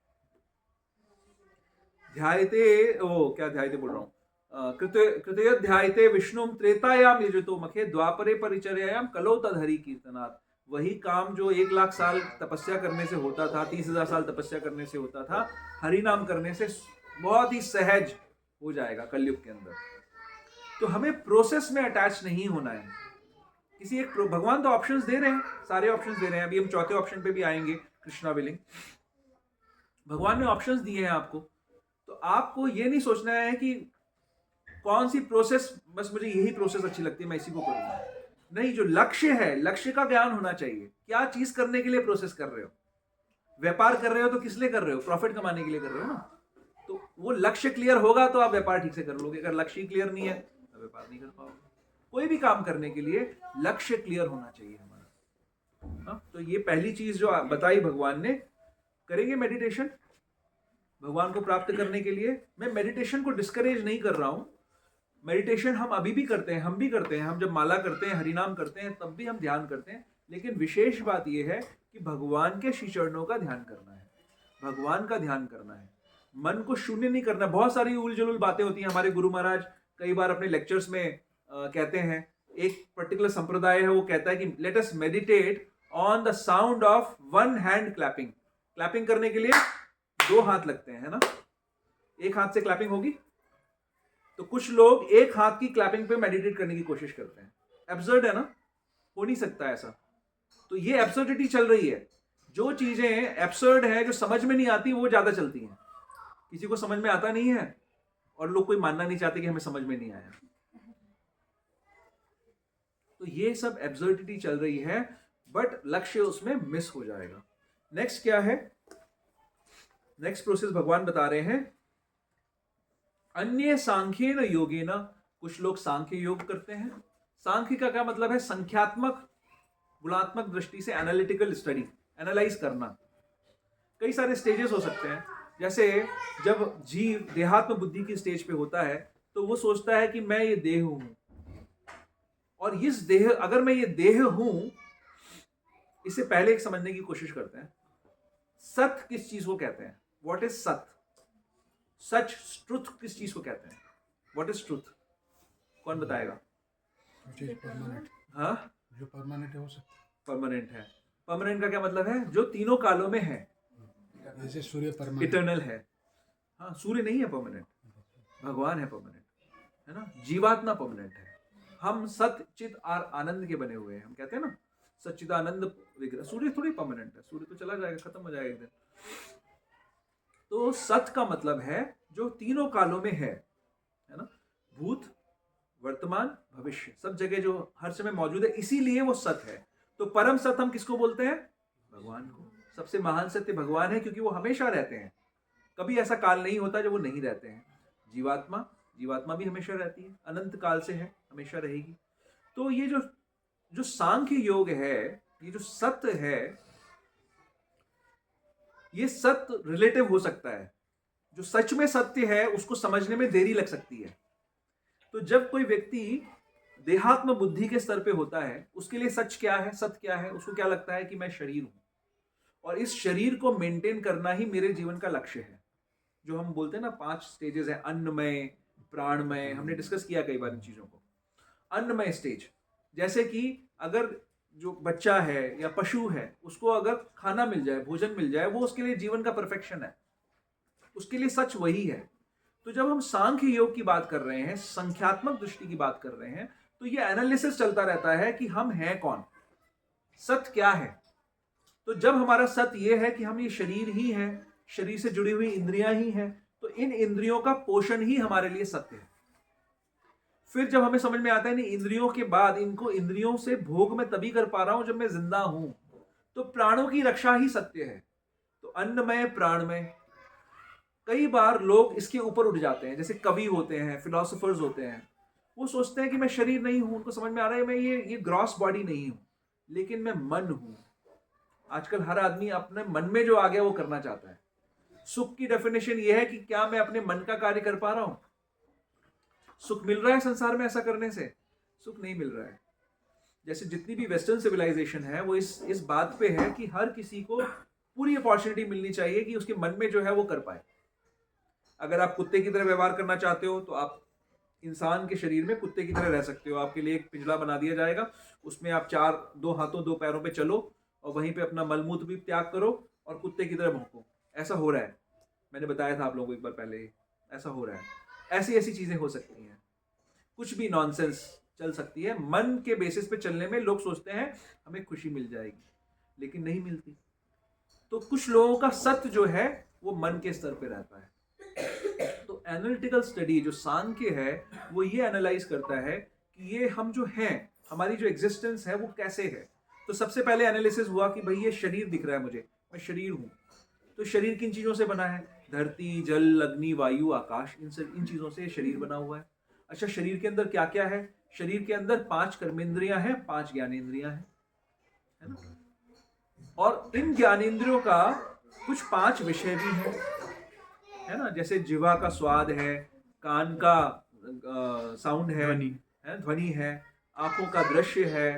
ध्यायते, ओ क्या ध्यायते बोल रहा हूं, कृतय ध्यायते विष्णुम त्रेतायाम यजतो मखे द्वापरे परिचर्यायाम कलो तदहरि कीर्तनात्। वही काम जो 1 लाख साल तपस्या करने से होता था, 30,000 साल तपस्या करने से होता था, हरि नाम करने से बहुत ही सहज हो जाएगा कलयुग के अंदर। तो हमें प्रोसेस में अटैच नहीं होना है किसी एक। भगवान तो ऑप्शंस दे रहे हैं, सारे ऑप्शंस दे रहे हैं। अभी हम चौथे ऑप्शन पे भी आएंगे, कृष्णा विलिंग। भगवान ने ऑप्शंस दिए हैं आपको, तो आपको ये नहीं सोचना है कि कौन सी प्रोसेस, बस मुझे यही प्रोसेस अच्छी लगती है मैं इसी को करूंगा। नहीं, जो लक्ष्य है, लक्ष्य का ज्ञान होना चाहिए। क्या चीज करने के लिए प्रोसेस कर रहे हो? व्यापार कर रहे हो तो किस लिए कर रहे हो? प्रॉफिट कमाने के लिए कर रहे हो ना। तो वो लक्ष्य क्लियर होगा तो आप व्यापार ठीक से कर लोगे। अगर लक्ष्य क्लियर नहीं है तो व्यापार नहीं कर पाओगे। कोई भी काम करने के लिए लक्ष्य क्लियर होना चाहिए हमारा। हाँ, तो ये पहली चीज जो बताई भगवान ने। करेंगे मेडिटेशन भगवान को प्राप्त करने के लिए। मैं मेडिटेशन को डिस्करेज नहीं कर रहा हूं। मेडिटेशन हम अभी भी करते हैं, हम भी करते हैं। हम जब माला करते हैं, हरिनाम करते हैं, तब भी हम ध्यान करते हैं। लेकिन विशेष बात यह है कि भगवान के श्री चरणों का ध्यान करना है, भगवान का ध्यान करना है, मन को शून्य नहीं करना। बहुत सारी उल जुलूल बातें होती हैं। हमारे गुरु महाराज कई बार अपने लेक्चर्स में कहते हैं, एक पर्टिकुलर संप्रदाय है वो कहता है कि let us meditate on the sound of one hand clapping. Clapping करने के लिए 2 हाथ लगते हैं, है ना। एक हाथ से क्लैपिंग होगी। तो कुछ लोग एक हाथ की क्लैपिंग पे मेडिटेट करने की कोशिश करते हैं। एब्सर्ड है ना, हो नहीं सकता ऐसा। तो ये एब्सर्डिटी चल रही है। जो चीजें एब्सर्ड है, जो समझ में नहीं आती, वो ज्यादा चलती हैं। किसी को समझ में आता नहीं है और लोग कोई मानना नहीं चाहते कि हमें समझ में नहीं आया। तो ये सब एब्सर्डिटी चल रही है, बट लक्ष्य उसमें मिस हो जाएगा। नेक्स्ट क्या है? नेक्स्ट प्रोसेस भगवान बता रहे हैं, अन्य सांख्येन योगेन। कुछ लोग सांख्य योग करते हैं। सांख्य का क्या मतलब है? संख्यात्मक गुणात्मक दृष्टि से एनालिटिकल स्टडी, एनालाइज करना। कई सारे स्टेजेस हो सकते हैं। जैसे जब जीव देहात्म बुद्धि की स्टेज पे होता है तो वो सोचता है कि मैं ये देह हूं, और इस देह, अगर मैं ये देह हूं, इससे पहले एक समझने की कोशिश करते हैं, सत किस चीज को कहते हैं? व्हाट इज सत? सच, ट्रुथ किस चीज को कहते हैं? What is truth? कौन बताएगा? हाँ, जो परमानेंट है हो सकता परमानेंट है। परमानेंट का क्या मतलब है? जो तीनों कालों में है। है। जैसे सूर्य परमानेंट, इटर्नल है। हाँ, सूर्य नहीं है परमानेंट, भगवान है परमानेंट, है ना। जीवात्मा परमानेंट है। हम सत चित और आनंद के बने हुए हैं। हम कहते हैं ना सच्चिदानंद विग्रह। सूर्य थोड़ी परमानेंट है, सूर्य तो चला जाएगा, खत्म हो जाएगा एक दिन। तो सत का मतलब है जो तीनों कालों में है ना। भूत, वर्तमान, भविष्य, सब जगह जो हर समय मौजूद है, इसीलिए वो सत है। तो परम सत हम किसको बोलते हैं? भगवान को। सबसे महान सत्य भगवान है, क्योंकि वो हमेशा रहते हैं। कभी ऐसा काल नहीं होता जब वो नहीं रहते हैं। जीवात्मा भी हमेशा रहती है, अनंत काल से है, हमेशा रहेगी। तो ये जो सांख्य योग है, ये जो सत्य है, ये सत्य रिलेटिव हो सकता है। जो सच में सत्य है उसको समझने में देरी लग सकती है। तो जब कोई व्यक्ति देहात्म बुद्धि के स्तर पे होता है, उसके लिए सच क्या है, सत्य क्या है, उसको क्या लगता है कि मैं शरीर हूं और इस शरीर को मेंटेन करना ही मेरे जीवन का लक्ष्य है। जो हम बोलते हैं ना 5 स्टेजेस है, अन्नमय, प्राणमय, हमने डिस्कस किया कई बार इन चीजों को। अन्नमय स्टेज, जैसे कि अगर जो बच्चा है या पशु है, उसको अगर खाना मिल जाए, भोजन मिल जाए, वो उसके लिए जीवन का परफेक्शन है, उसके लिए सच वही है। तो जब हम सांख्य योग की बात कर रहे हैं, संख्यात्मक दृष्टि की बात कर रहे हैं, तो ये एनालिसिस चलता रहता है कि हम हैं कौन, सत्य क्या है। तो जब हमारा सत्य ये है कि हम ये शरीर ही हैं, शरीर से जुड़ी हुई इंद्रियां ही हैं, तो इन इंद्रियों का पोषण ही हमारे लिए सत्य है। फिर जब हमें समझ में आता है नहीं, इंद्रियों के बाद इनको इंद्रियों से भोग मैं तभी कर पा रहा हूं जब मैं जिंदा हूं, तो प्राणों की रक्षा ही सत्य है। तो अन्नमय, प्राणमय। कई बार लोग इसके ऊपर उठ जाते हैं, जैसे कवि होते हैं, फिलोसोफर्स होते हैं, वो सोचते हैं कि मैं शरीर नहीं हूं, उनको समझ में आ रहा है मैं ये ग्रॉस बॉडी नहीं हूं, लेकिन मैं मन हूं। आजकल हर आदमी अपने मन में जो आ गया वो करना चाहता है। सुख की डेफिनेशन ये है कि क्या मैं अपने मन का कार्य कर पा रहा हूं। सुख मिल रहा है संसार में ऐसा करने से? सुख नहीं मिल रहा है। जैसे जितनी भी वेस्टर्न सिविलाइजेशन है वो इस बात पे है कि हर किसी को पूरी अपॉर्चुनिटी मिलनी चाहिए कि उसके मन में जो है वो कर पाए। अगर आप कुत्ते की तरह व्यवहार करना चाहते हो तो आप इंसान के शरीर में कुत्ते की तरह रह सकते हो। आपके लिए एक पिंजरा बना दिया जाएगा, उसमें आप 2 हाथों 2 पैरों पे चलो और वहीं पे अपना मलमूत्र भी त्याग करो और कुत्ते की तरह भौंको। ऐसा हो रहा है, मैंने बताया था आप लोगों को एक बार पहले ही, ऐसा हो रहा है। ऐसी ऐसी चीजें हो सकती हैं, कुछ भी नॉनसेंस चल सकती है। मन के बेसिस पे चलने में लोग सोचते हैं हमें खुशी मिल जाएगी, लेकिन नहीं मिलती। तो कुछ लोगों का सत्य जो है वो मन के स्तर पे रहता है। तो एनालिटिकल स्टडी जो सांख्य है वो ये एनालाइज करता है कि ये हम जो हैं, हमारी जो एग्जिस्टेंस है वो कैसे है। तो सबसे पहले एनालिसिस हुआ कि भाई ये शरीर दिख रहा है मुझे, मैं शरीर हूं। तो शरीर किन चीजों से बना है? धरती, जल, अग्नि, वायु, आकाश, इन चीजों से शरीर बना हुआ है। अच्छा, शरीर के अंदर क्या क्या है? शरीर के अंदर 5 कर्मेंद्रियां हैं, 5 ज्ञानेंद्रियां हैं, है ना? और इन ज्ञानेंद्रियों का कुछ 5 विषय भी हैं, है ना? जैसे जिह्वा का स्वाद है, कान का साउंड है, ध्वनि है, आंखों का दृश्य है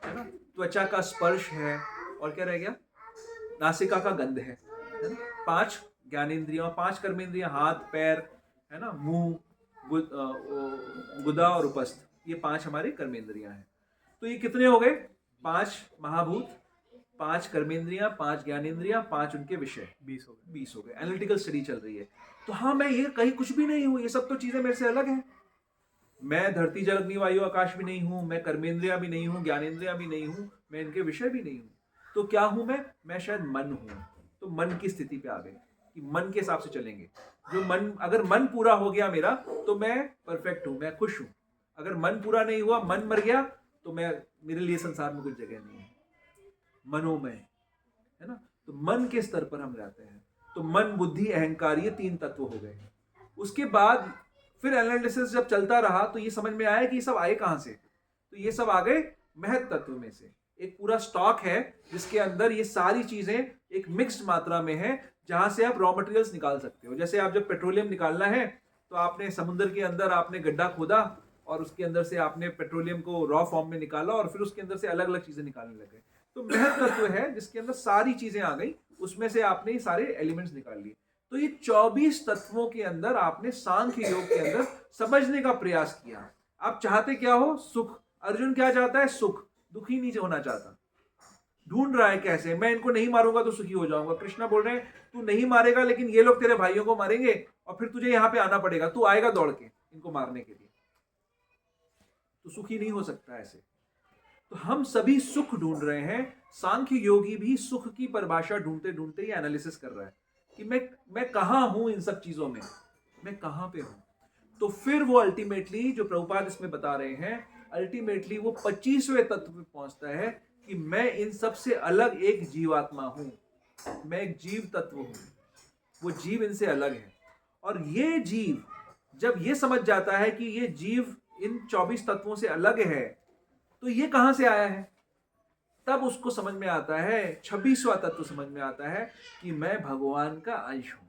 ना? त्वचा का स्पर्श है, और क्या रह गया? नासिका का गंध है ना? 5 ज्ञानेंद्रियां, 5 कर्मेंद्रियां, हाथ, पैर, है ना, मुंह, गुदा और उपस्थ, ये 5 हमारे कर्मेंद्रियां हैं। तो ये कितने हो गए? 5 महाभूत, 5 कर्मेंद्रियां, 5 ज्ञानेंद्रियां, 5 उनके विषय, 20 हो गए। एनालिटिकल स्टडी चल रही है। तो हाँ, मैं ये कहीं कुछ भी नहीं हूं, ये सब तो चीजें मेरे से अलग हैं। मैं धरती, जल, अग्नि, वायु, आकाश भी नहीं हूं, मैं कर्मेंद्रियां भी नहीं हूं, ज्ञानेंद्रियां भी नहीं हूं, मैं इनके विषय भी नहीं हूं। तो क्या हूं मैं शायद मन हूं। तो मन की स्थिति पे आ गए कि मन के हिसाब से चलेंगे। जो मन, अगर मन पूरा हो गया मेरा तो मैं परफेक्ट हूं, मैं खुश हूं। अगर मन पूरा नहीं हुआ, मन मर गया, तो मेरे लिए संसार में कुछ जगह नहीं है। मनोमय, है ना? तो मन के स्तर पर हम रहते हैं। तो मन, बुद्धि, अहंकार, ये 3 तत्व हो गए। उसके बाद फिर एनालिसिस जब चलता रहा तो ये समझ में आया कि ये सब आए कहां से। तो ये सब आ गए महत तत्व में से। एक पूरा स्टॉक है जिसके अंदर ये सारी चीजें एक मिक्स्ड मात्रा में है, जहां से आप रॉ मटेरियल्स निकाल सकते हो। जैसे आप जब पेट्रोलियम निकालना है तो आपने समुद्र के अंदर आपने गड्ढा खोदा और उसके अंदर से आपने पेट्रोलियम को रॉ फॉर्म में निकाला और फिर उसके अंदर से अलग अलग चीजें निकालने लगे। तो महत तत्व है जिसके अंदर सारी चीजें आ गई, उसमें से आपने ये सारे एलिमेंट्स निकाल लिए। तो ये 24 तत्वों के अंदर आपने सांख्य योग के अंदर समझने का प्रयास किया। आप चाहते क्या हो? सुख। अर्जुन क्या चाहता है? सुख। दुखी नहीं होना चाहता, ढूंढ रहा है कैसे मैं इनको नहीं मारूंगा तो सुखी हो जाऊंगा। कृष्णा बोल रहे हैं तू नहीं मारेगा, लेकिन ये लोग तेरे भाइयों को मारेंगे और फिर तुझे यहां पे आना पड़ेगा, तू आएगा दौड़ के इनको मारने के लिए, तो सुखी नहीं हो सकता ऐसे। तो हम सभी सुख ढूंढ रहे हैं। सांख्य योगी भी सुख की परिभाषा ढूंढते ढूंढते ये एनालिसिस कर रहा है कि मैं कहां हूं इन सब चीजों में, मैं कहां पे हूं। तो फिर वो अल्टीमेटली, जो प्रभुपाद इसमें बता रहे हैं, अल्टीमेटली वो 25वें तत्व पे पहुंचता है कि मैं इन सब से अलग एक जीवात्मा हूं, मैं एक जीव तत्व हूं, वो जीव इनसे अलग है। और ये जीव जब ये समझ जाता है कि ये जीव इन 24 तत्वों से अलग है, तो ये कहां से आया है, तब उसको समझ में आता है, 26वां तत्व समझ में आता है कि मैं भगवान का अंश हूं।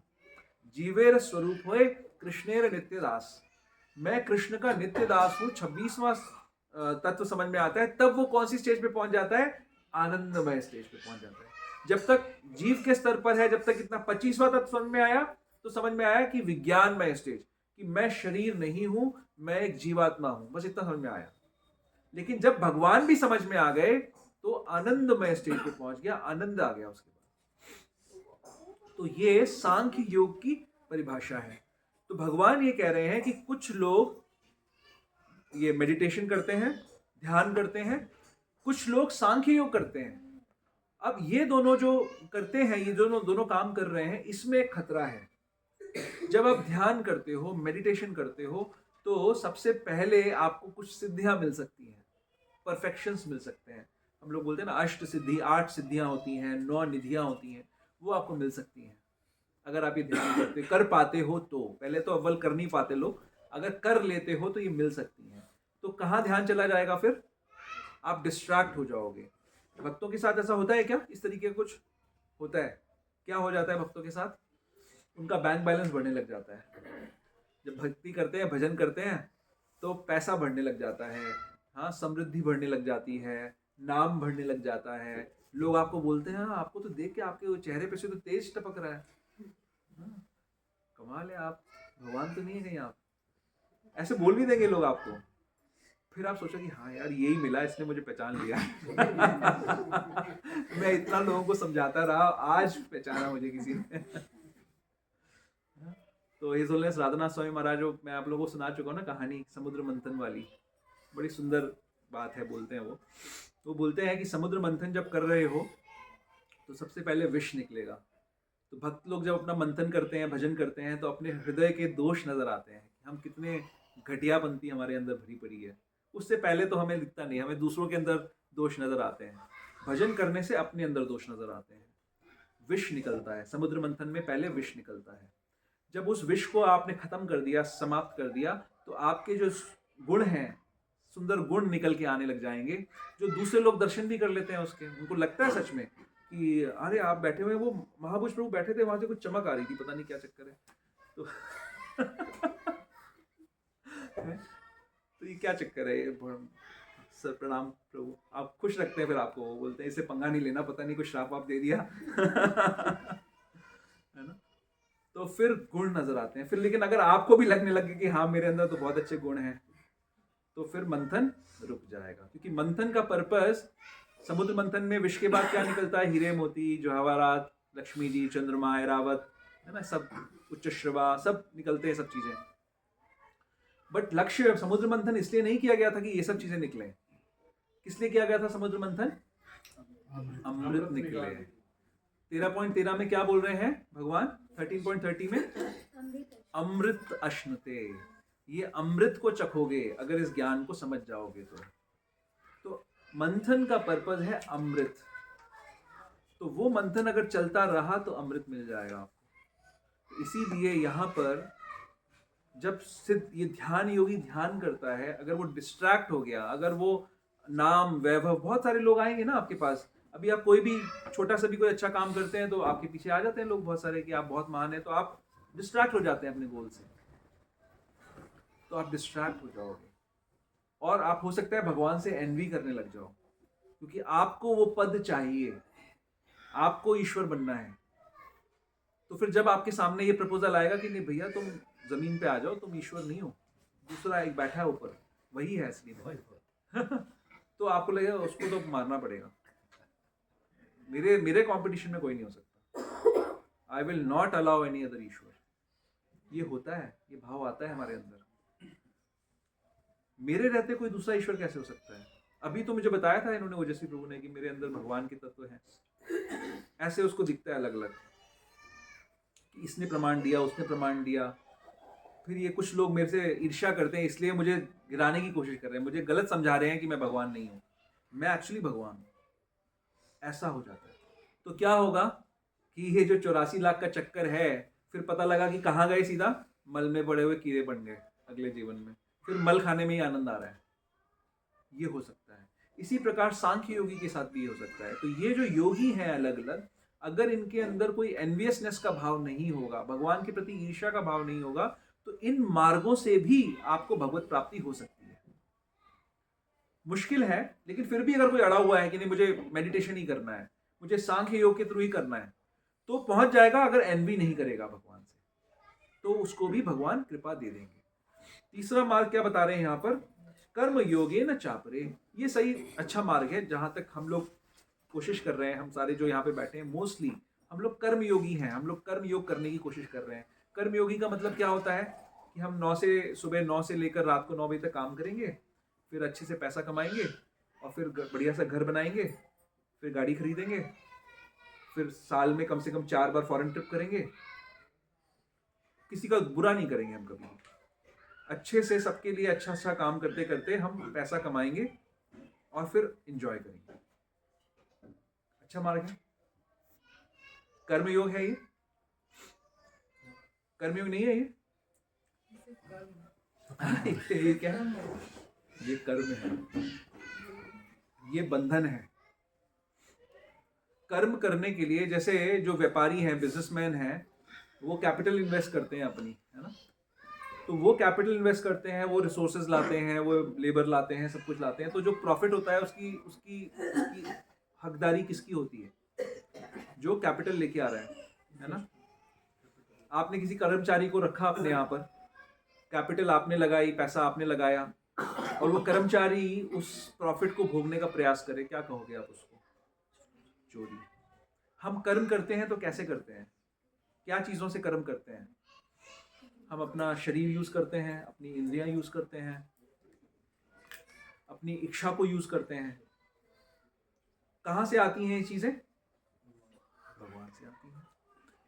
जीवेर स्वरूप होए कृष्णेर नित्य दास, मैं कृष्ण का नित्य दास हूँ, 26वां तत्व समझ में आता है, तब वो कौन सी स्टेज पे पहुंच जाता है? आनंदमय स्टेज पे पहुंच जाता है। जब तक जीव के स्तर पर है, जब तक इतना 25वां तत्व समझ में आया, तो समझ में आया कि विज्ञानमय स्टेज, कि मैं शरीर नहीं हूं, मैं एक जीवात्मा हूं, बस इतना समझ में आया। लेकिन जब भगवान भी समझ में आ गए तो आनंदमय स्टेज पे पहुंच गया, आनंद आ गया उसके बाद। तो ये सांख्य योग की परिभाषा है। तो भगवान ये कह रहे हैं कि कुछ लोग ये मेडिटेशन करते हैं, ध्यान करते हैं, कुछ लोग सांख्य योग करते हैं। अब ये दोनों जो करते हैं, ये दोनों काम कर रहे हैं, इसमें एक खतरा है। जब आप ध्यान करते हो, मेडिटेशन करते हो, तो सबसे पहले आपको कुछ सिद्धियां मिल सकती हैं, परफेक्शंस मिल सकते हैं। हम लोग बोलते हैं ना, अष्ट सिद्धि, 8 सिद्धियां होती हैं, 9 निधियां होती हैं, वो आपको मिल सकती हैं अगर आप ये ध्यान करते कर पाते हो। तो पहले तो अव्वल कर नहीं पाते लोग, अगर कर लेते हो तो ये मिल सकती हैं। तो कहाँ ध्यान चला जाएगा? फिर आप डिस्ट्रैक्ट हो जाओगे। भक्तों के साथ ऐसा होता है क्या? इस तरीके का कुछ होता है? क्या हो जाता है भक्तों के साथ? उनका बैंक बैलेंस बढ़ने लग जाता है। जब भक्ति करते हैं, भजन करते हैं, तो पैसा बढ़ने लग जाता है, हाँ, समृद्धि बढ़ने लग जाती है, नाम बढ़ने लग जाता है। लोग आपको बोलते हैं, हाँ, आपको तो देख के आपके चेहरे पे से तो तेज टपक रहा है, हाँ, कमाल है, आप भगवान तो नहीं है कहीं? आप ऐसे बोल भी देंगे लोग आपको। फिर आप सोचो कि हाँ यार, यही मिला, इसने मुझे पहचान लिया। मैं इतना लोगों को समझाता रहा, आज पहचाना मुझे किसी ने। तो हिज होलीनेस राधानाथ स्वामी महाराज, मैं आप लोगों को सुना चुका हूँ ना कहानी, समुद्र मंथन वाली, बड़ी सुंदर बात है। बोलते हैं वो बोलते हैं कि समुद्र मंथन जब कर रहे हो तो सबसे पहले विष निकलेगा। तो भक्त लोग जब अपना मंथन करते हैं, भजन करते हैं, तो अपने हृदय के दोष नजर आते हैं कि हम कितने घटियापंती हमारे अंदर भरी पड़ी है। उससे पहले तो हमें दिखता नहीं, हमें दूसरों के अंदर दोष नजर आते हैं। भजन करने से अपने अंदर दोष नजर आते हैं, विष निकलता है। समुद्र मंथन में पहले विष निकलता है। जब उस विष को आपने खत्म कर दिया, समाप्त कर दिया, तो आपके जो गुण हैं, सुंदर गुण निकल के आने लग जाएंगे, जो दूसरे लोग दर्शन भी कर लेते हैं उसके। उनको लगता है सच में कि अरे आप बैठे हुए, वो महापुरुष प्रभु बैठे थे, वहां से कुछ चमक आ रही थी, पता नहीं क्या चक्कर है। तो ये क्या चक्कर है? सर प्रणाम प्रभु, आप खुश रखते हैं, फिर आपको वो बोलते हैं इसे पंगा नहीं लेना, पता नहीं कुछ श्राप आप दे दिया। है ना? तो फिर गुण नजर आते हैं। फिर लेकिन अगर आपको भी लगने लगे कि हाँ मेरे अंदर तो बहुत अच्छे गुण हैं, तो फिर मंथन रुक जाएगा। क्योंकि मंथन का पर्पस, समुद्र मंथन में विष के बाद क्या निकलता है? हीरे मोती, जवाहरात, लक्ष्मी जी, चंद्रमा, ऐरावत, है ना, सब उच्च श्रवा, सब निकलते हैं, सब चीजें। बट लक्ष्य समुद्र मंथन इसलिए नहीं किया गया था कि ये सब चीजें निकले। किस लिए किया गया था समुद्र मंथन? अमृत निकले। 13.13 में क्या बोल रहे हैं भगवान? 13.30 में अमृत अश्नुते, ये अमृत को चखोगे अगर इस ज्ञान को समझ जाओगे तो मंथन का पर्पस है अमृत। तो वो मंथन अगर चलता रहा तो अमृत मिल जाएगा आपको। इसीलिए यहाँ पर जब सिद्ध ये ध्यान योगी ध्यान करता है, अगर वो डिस्ट्रैक्ट हो गया, अगर वो नाम वैभव, बहुत सारे लोग आएंगे ना आपके पास। अभी आप कोई भी छोटा सा भी कोई अच्छा काम करते हैं तो आपके पीछे आ जाते हैं लोग बहुत सारे कि आप बहुत महान हैं, तो आप डिस्ट्रैक्ट हो जाते हैं अपने गोल से। तो आप डिस्ट्रैक्ट हो जाओगे और आप हो सकता है भगवान से एनवी करने लग जाओ, क्योंकि आपको वो पद चाहिए, आपको ईश्वर बनना है। तो फिर जब आपके सामने ये प्रपोजल आएगा कि नहीं भैया तुम जमीन पे आ जाओ, तुम ईश्वर नहीं हो, दूसरा एक बैठा है ऊपर, वही है असली में। तो आपको लगेगा उसको तो मारना पड़ेगा, मेरे कंपटीशन में कोई नहीं हो सकता। I will not allow any other ईश्वर। ये होता है, ये भाव आता है हमारे अंदर। मेरे रहते कोई दूसरा ईश्वर कैसे हो सकता है? अभी तो मुझे बताया था इन्होंने, ओजस्वी प्रभु ने, कि मेरे अंदर भगवान के तत्व हैं। ऐसे उसको दिखता है अलग अलग, कि इसने प्रमाण दिया, उसने प्रमाण दिया। फिर ये कुछ लोग मेरे से ईर्ष्या करते हैं, इसलिए मुझे गिराने की कोशिश कर रहे हैं, मुझे गलत समझा रहे हैं कि मैं भगवान नहीं हूँ, मैं एक्चुअली भगवान हूँ। ऐसा हो जाता है। तो क्या होगा कि ये जो 84 लाख का चक्कर है, फिर पता लगा कि कहाँ गए, सीधा मल में पड़े हुए कीड़े बन गए अगले जीवन में, फिर मल खाने में ही आनंद आ रहा है। ये हो सकता है। इसी प्रकार सांख्य योगी के साथ भी हो सकता है। तो ये जो योगी हैं अलग अलग, अगर इनके अंदर कोई एनवियसनेस का भाव नहीं होगा, भगवान के प्रति ईर्ष्या का भाव नहीं होगा, तो इन मार्गों से भी आपको भगवत प्राप्ति हो सकती है। मुश्किल है, लेकिन फिर भी अगर कोई अड़ा हुआ है कि नहीं मुझे मेडिटेशन ही करना है, मुझे सांख्य योग के थ्रू ही करना है, तो पहुंच जाएगा अगर एनवी नहीं करेगा भगवान से, तो उसको भी भगवान कृपा दे देंगे। तीसरा मार्ग क्या बता रहे हैं यहाँ पर, कर्म योगे न चापरे। ये सही अच्छा मार्ग है, जहां तक हम लोग कोशिश कर रहे हैं, हम सारे जो यहाँ पे बैठे हैं मोस्टली हम लोग कर्म योगी हैं, हम लोग कर्म योग करने की कोशिश कर रहे हैं। कर्म योगी का मतलब क्या होता है कि हम सुबह 9 से लेकर रात को 9 बजे तक काम करेंगे, फिर अच्छे से पैसा कमाएंगे और फिर बढ़िया सा घर बनाएंगे, फिर गाड़ी खरीदेंगे, फिर साल में कम से कम 4 बार फॉरेन ट्रिप करेंगे। किसी का बुरा नहीं करेंगे हम कभी, अच्छे से सबके लिए अच्छा अच्छा काम करते करते हम पैसा कमाएंगे और फिर एंजॉय करेंगे। अच्छा मार्ग है, कर्मयोग है ये, कर्मयोग नहीं है ये। ये क्या है? ये कर्म है, ये बंधन है। कर्म करने के लिए जैसे जो व्यापारी हैं, बिजनेसमैन हैं, वो कैपिटल इन्वेस्ट करते हैं अपनी, है ना, तो वो कैपिटल इन्वेस्ट करते हैं, वो रिसोर्सेज लाते हैं, वो लेबर लाते हैं, सब कुछ लाते हैं, तो जो प्रॉफिट होता है उसकी उसकी उसकी हकदारी किसकी होती है? जो कैपिटल लेके आ रहा है ना। आपने किसी कर्मचारी को रखा अपने यहाँ पर, कैपिटल आपने लगाई, पैसा आपने लगाया, और वो कर्मचारी उस प्रॉफिट को भोगने का प्रयास करे, क्या कहोगे आप उसको? चोरी। हम कर्म करते हैं तो कैसे करते हैं? क्या चीज़ों से कर्म करते हैं? हम अपना शरीर यूज़ करते हैं, अपनी इंद्रियां यूज़ करते हैं, अपनी इच्छा को यूज़ करते हैं। कहाँ से आती हैं ये चीज़ें? भगवान से आती हैं।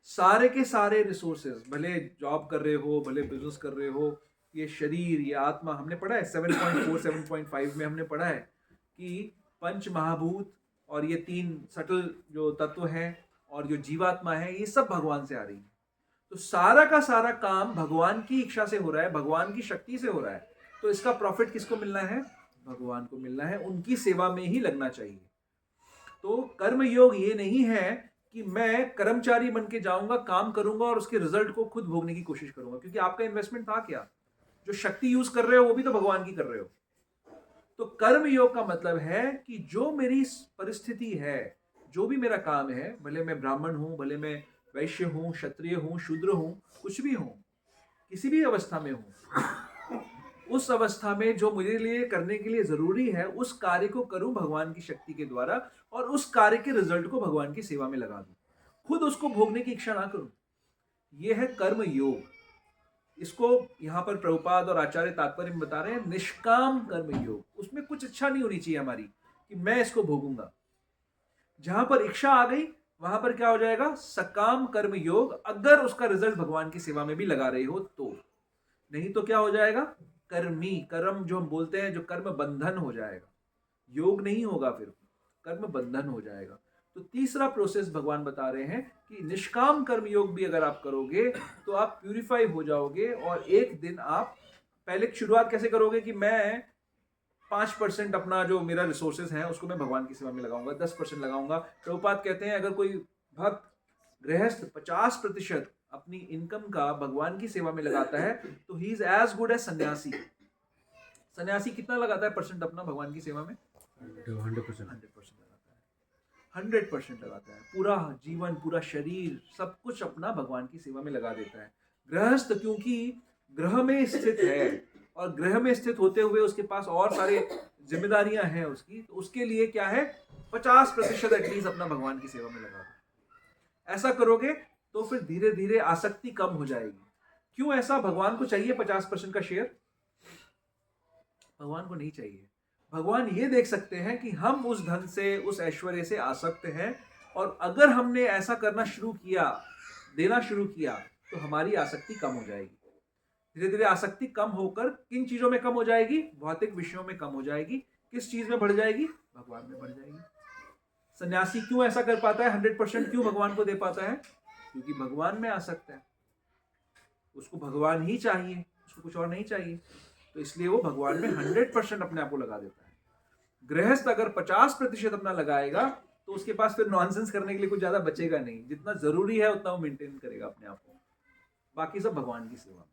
सारे के सारे रिसोर्सेज, भले जॉब कर रहे हो, भले बिजनेस कर रहे हो, ये शरीर, ये आत्मा, हमने पढ़ा है 7.4 7.5 में हमने पढ़ा है कि पंच महाभूत और ये 3 सटल जो तत्व हैं और जो जीवात्मा है, ये सब भगवान से आ रही है। तो सारा का सारा काम भगवान की इच्छा से हो रहा है, भगवान की शक्ति से हो रहा है, तो इसका प्रॉफिट किसको मिलना है? भगवान को मिलना है, उनकी सेवा में ही लगना चाहिए। तो कर्म योग ये नहीं है कि मैं कर्मचारी बन के जाऊंगा, काम करूंगा और उसके रिजल्ट को खुद भोगने की कोशिश करूंगा, क्योंकि आपका इन्वेस्टमेंट था क्या? जो शक्ति यूज कर रहे हो वो भी तो भगवान की कर रहे हो। तो कर्म योग का मतलब है कि जो मेरी परिस्थिति है, जो भी मेरा काम है, भले मैं ब्राह्मण हूं, भले मैं वैश्य हूं, क्षत्रिय हूं, शूद्र हूं, कुछ भी हूं, किसी भी अवस्था में हूं, उस अवस्था में जो मुझे लिए करने के लिए जरूरी है, उस कार्य को करूं भगवान की शक्ति के द्वारा, और उस कार्य के रिजल्ट को भगवान की सेवा में लगा दूं, खुद उसको भोगने की इच्छा ना करूं। यह है कर्म योग। इसको यहाँ पर प्रभुपाद और आचार्य तात्पर्य में बता रहे हैं निष्काम कर्म योग। उसमें कुछ इच्छा नहीं होनी चाहिए हमारी कि मैं इसको भोगूंगा। जहां पर इच्छा आ गई वहां पर क्या हो जाएगा? सकाम कर्म योग, अगर उसका रिजल्ट भगवान की सेवा में भी लगा रहे हो तो। नहीं तो क्या हो जाएगा? कर्मी, कर्म जो हम बोलते हैं, जो कर्म बंधन हो जाएगा, योग नहीं होगा, फिर कर्म बंधन हो जाएगा। तो तीसरा प्रोसेस भगवान बता रहे हैं कि निष्काम कर्म योग भी अगर आप करोगे तो आप प्यूरिफाई हो जाओगे, और एक दिन आप पहले शुरुआत कैसे करोगे कि मैं 5% अपना जो मेरा रिसोर्सेज है उसको मैं भगवान की सेवा में लगाऊंगा, 10% लगाऊंगा। प्रभुपाद कहते हैं अगर कोई भक्त गृहस्थ 50% अपनी इनकम का भगवान की सेवा में लगाता है तो ही इज एज गुड एज सन्यासी। सन्यासी कितना लगाता है परसेंट अपना भगवान की सेवा में? 100% लगाता है, 100% लगाता है। पूरा जीवन, पूरा शरीर, सब कुछ अपना भगवान की सेवा में लगा देता है। गृहस्थ क्योंकि ग्रह में स्थित है, और ग्रह में स्थित होते हुए उसके पास और सारे जिम्मेदारियां हैं उसकी, तो उसके लिए क्या है? 50% एटलीस्ट अपना भगवान की सेवा में लगा दो। ऐसा करोगे तो फिर धीरे धीरे आसक्ति कम हो जाएगी। क्यों ऐसा? भगवान को चाहिए 50% का शेयर? भगवान को नहीं चाहिए। भगवान ये देख सकते हैं कि हम उस धन से, उस ऐश्वर्य से आसक्त हैं, और अगर हमने ऐसा करना शुरू किया, देना शुरू किया, तो हमारी आसक्ति कम हो जाएगी। धीरे धीरे आसक्ति कम होकर किन चीजों में कम हो जाएगी? भौतिक विषयों में कम हो जाएगी। किस चीज में बढ़ जाएगी? भगवान में बढ़ जाएगी। सन्यासी क्यों ऐसा कर पाता है? 100% क्यों भगवान को दे पाता है? क्योंकि भगवान में आसक्त है, उसको भगवान ही चाहिए, उसको कुछ और नहीं चाहिए, तो इसलिए वो भगवान में 100% अपने आप को लगा देता है। गृहस्थ अगर 50% अपना लगाएगा तो उसके पास फिर नॉनसेंस करने के लिए कुछ ज्यादा बचेगा नहीं। जितना जरूरी है उतना वो मेंटेन करेगा अपने आप को, बाकी सब भगवान की सेवा में।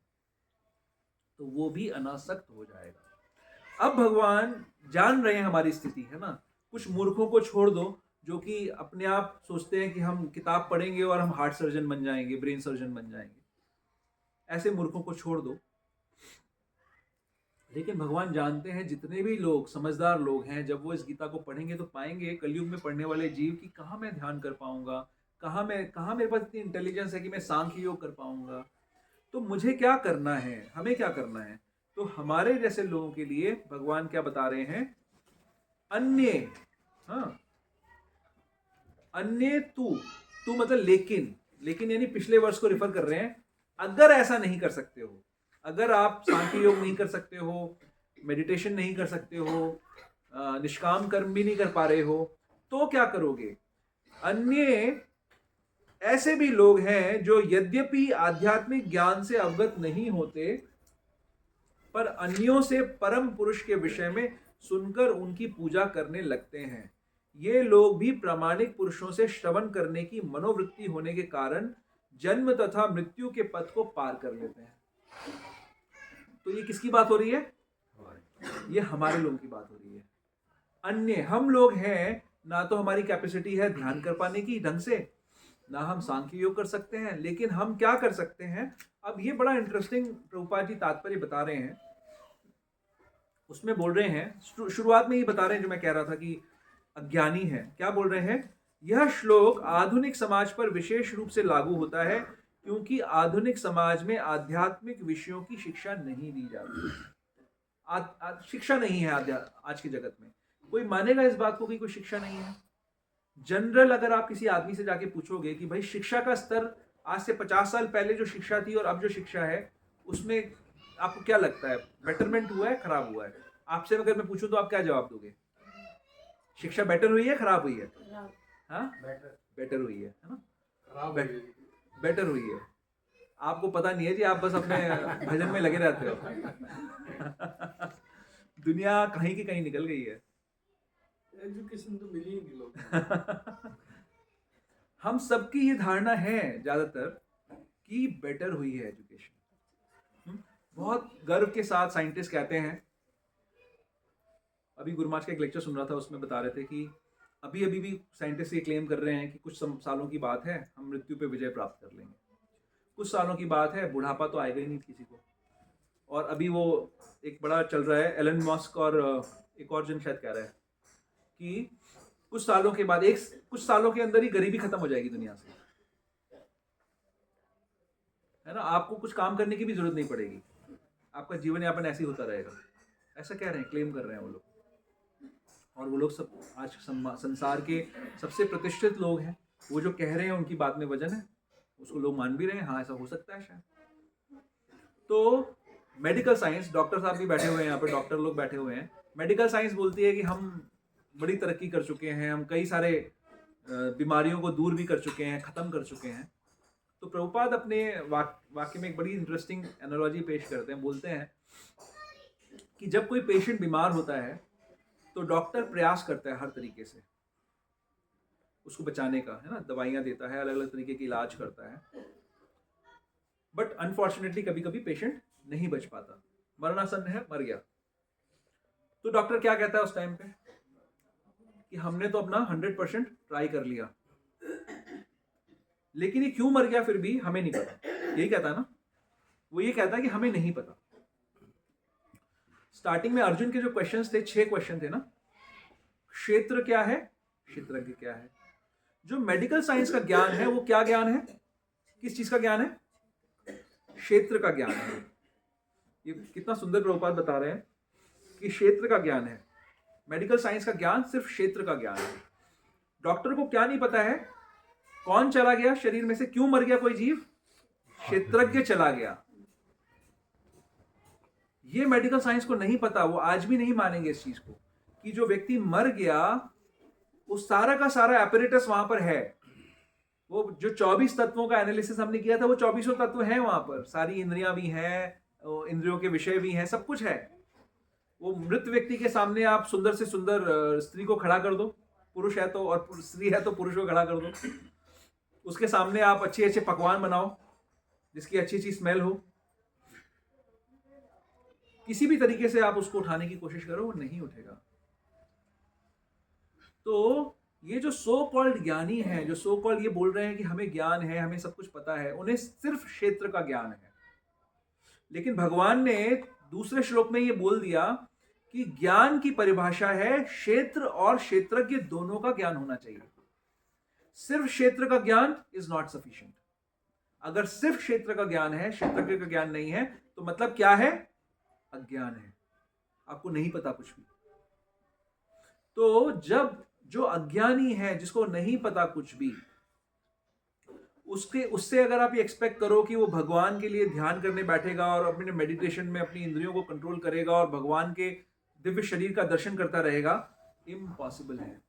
तो वो भी अनासक्त हो जाएगा। अब भगवान जान रहे हैं हमारी स्थिति, है ना। कुछ मूर्खों को छोड़ दो जो कि अपने आप सोचते हैं कि हम किताब पढ़ेंगे और हम हार्ट सर्जन बन जाएंगे, ब्रेन सर्जन बन जाएंगे। ऐसे मूर्खों को छोड़ दो। लेकिन भगवान जानते हैं जितने भी लोग समझदार लोग हैं, जब वो इस गीता को पढ़ेंगे तो पाएंगे कलयुग में पढ़ने वाले जीव कि कहाँ मैं ध्यान कर पाऊंगा, कहाँ मेरे पास इतनी इंटेलिजेंस है कि मैं सांख्य योग कर पाऊंगा। तो मुझे क्या करना है, हमें क्या करना है। तो हमारे जैसे लोगों के लिए भगवान क्या बता रहे हैं, अन्य, हाँ, अन्य तू मतलब लेकिन यानी पिछले वर्ष को रिफर कर रहे हैं। अगर ऐसा नहीं कर सकते हो, अगर आप सांख्य योग नहीं कर सकते हो, मेडिटेशन नहीं कर सकते हो, निष्काम कर्म भी नहीं कर पा रहे हो, तो क्या करोगे। अन्य ऐसे भी लोग हैं जो यद्यपि आध्यात्मिक ज्ञान से अवगत नहीं होते, पर अन्यों से परम पुरुष के विषय में सुनकर उनकी पूजा करने लगते हैं। ये लोग भी प्रामाणिक पुरुषों से श्रवण करने की मनोवृत्ति होने के कारण जन्म तथा मृत्यु के पथ को पार कर लेते हैं। तो ये किसकी बात हो रही है, ये हमारे लोगों की बात हो रही है। अन्य हम लोग हैं, ना तो हमारी कैपेसिटी है ध्यान कर पाने की ढंग से, ना हम सांख्य योग कर सकते हैं, लेकिन हम क्या कर सकते हैं। अब ये बड़ा इंटरेस्टिंग प्रभुपाद जी तात्पर्य बता रहे हैं। उसमें बोल रहे हैं, शुरुआत में ये बता रहे हैं जो मैं कह रहा था कि अज्ञानी है। क्या बोल रहे हैं, यह श्लोक आधुनिक समाज पर विशेष रूप से लागू होता है क्योंकि आधुनिक समाज में आध्यात्मिक विषयों की शिक्षा नहीं दी जाती। शिक्षा नहीं है आज के जगत में। कोई मानेगा इस बात को कि कोई शिक्षा नहीं है। जनरल अगर आप किसी आदमी से जाके पूछोगे कि भाई शिक्षा का स्तर आज से 50 साल पहले जो शिक्षा थी और अब जो शिक्षा है उसमें आपको क्या लगता है, बेटरमेंट हुआ है, खराब हुआ है। आपसे अगर मैं पूछूं तो आप क्या जवाब दोगे, शिक्षा बेटर हुई है, खराब हुई है। हाँ, बेटर हुई है ना, बेटर हुई है। आपको पता नहीं है जी, आप बस अपने भजन में लगे रहते हो। दुनिया कहीं की कहीं निकल गई है। एजुकेशन तो मिली ही नहीं लोग। हम सबकी ये धारणा है ज्यादातर कि बेटर हुई है एजुकेशन। बहुत गर्व के साथ साइंटिस्ट कहते हैं, अभी गुरुमाज का एक लेक्चर सुन रहा था, उसमें बता रहे थे कि अभी भी साइंटिस्ट ये क्लेम कर रहे हैं कि कुछ सालों की बात है हम मृत्यु पे विजय प्राप्त कर लेंगे। कुछ सालों की बात है, बुढ़ापा तो आएगा ही नहीं किसी को। और अभी वो एक बड़ा चल रहा है, एलन मस्क और एक और जन शायद कह रहा है कि कुछ सालों के बाद, कुछ सालों के अंदर ही गरीबी खत्म हो जाएगी दुनिया से, है ना। आपको कुछ काम करने की भी जरूरत नहीं पड़ेगी, आपका जीवन यापन ऐसे ही होता रहेगा। ऐसा कह रहे हैं, क्लेम कर रहे हैं वो लोग। और वो लोग सब आज संसार के सबसे प्रतिष्ठित लोग हैं। वो जो कह रहे हैं उनकी बात में वजन है, उसको लोग मान भी रहे हैं। हाँ, ऐसा हो सकता है शायद। तो मेडिकल साइंस, डॉक्टर साहब भी बैठे हुए हैं यहाँ पर, डॉक्टर लोग बैठे हुए हैं। मेडिकल साइंस बोलती है कि हम बड़ी तरक्की कर चुके हैं, हम कई सारे बीमारियों को दूर भी कर चुके हैं, ख़त्म कर चुके हैं। तो प्रभुपाद अपने वाक्य में एक बड़ी इंटरेस्टिंग एनालॉजी पेश करते हैं। बोलते हैं कि जब कोई पेशेंट बीमार होता है तो डॉक्टर प्रयास करता है हर तरीके से उसको बचाने का, है ना। दवाइयाँ देता है, अलग अलग तरीके के इलाज करता है, बट अनफॉर्चुनेटली कभी कभी पेशेंट नहीं बच पाता, मरणासन्न है, मर गया। तो डॉक्टर क्या कहता है उस टाइम पे कि हमने तो अपना 100% ट्राई कर लिया, लेकिन ये क्यों मर गया फिर भी हमें नहीं पता। यही कहता है ना, वो ये कहता है कि हमें नहीं पता। स्टार्टिंग में अर्जुन के जो क्वेश्चंस थे, 6 क्वेश्चन थे ना, क्षेत्र क्या है, क्षेत्रज्ञ क्या है। जो मेडिकल साइंस का ज्ञान है वो क्या ज्ञान है, किस चीज का ज्ञान है, क्षेत्र का ज्ञान है। ये कितना सुंदर प्रभुपाद बता रहे हैं कि क्षेत्र का ज्ञान है। मेडिकल साइंस का ज्ञान सिर्फ क्षेत्र का ज्ञान है। डॉक्टर को क्या नहीं पता है, कौन चला गया शरीर में से, क्यों मर गया कोई जीव, क्षेत्रज्ञ चला गया। ये मेडिकल साइंस को नहीं पता, वो आज भी नहीं मानेंगे इस चीज को कि जो व्यक्ति मर गया उस सारा का सारा एपरेटस वहां पर है। वो जो 24 तत्वों का एनालिसिस हमने किया था, वो 24 तत्व हैं वहां पर, सारी इंद्रियां भी हैं, इंद्रियों के विषय भी हैं, सब कुछ है। वो मृत व्यक्ति के सामने आप सुंदर से सुंदर स्त्री को खड़ा कर दो, पुरुष है तो, और स्त्री है तो पुरुष को खड़ा कर दो। उसके सामने आप अच्छे अच्छे पकवान बनाओ जिसकी अच्छी अच्छी स्मेल हो, किसी भी तरीके से आप उसको उठाने की कोशिश करो, वो नहीं उठेगा। तो ये जो सो कॉल्ड ज्ञानी हैं, जो सो कॉल्ड ये बोल रहे हैं कि हमें ज्ञान है, हमें सब कुछ पता है, उन्हें सिर्फ क्षेत्र का ज्ञान है। लेकिन भगवान ने दूसरे श्लोक में ये बोल दिया कि ज्ञान की परिभाषा है क्षेत्र और क्षेत्रज्ञ दोनों का ज्ञान होना चाहिए। सिर्फ क्षेत्र का ज्ञान इज नॉट सफिशिएंट। अगर सिर्फ क्षेत्र का ज्ञान है, क्षेत्रज्ञ का ज्ञान नहीं है, तो मतलब क्या है? अज्ञान है, आपको नहीं पता कुछ भी। तो जब जो अज्ञानी है, जिसको नहीं पता कुछ भी, उससे अगर आप ये एक्सपेक्ट करो कि वो भगवान के लिए ध्यान करने बैठेगा और अपने मेडिटेशन में अपनी इंद्रियों को कंट्रोल करेगा और भगवान के दिव्य शरीर का दर्शन करता रहेगा, इम्पॉसिबल है।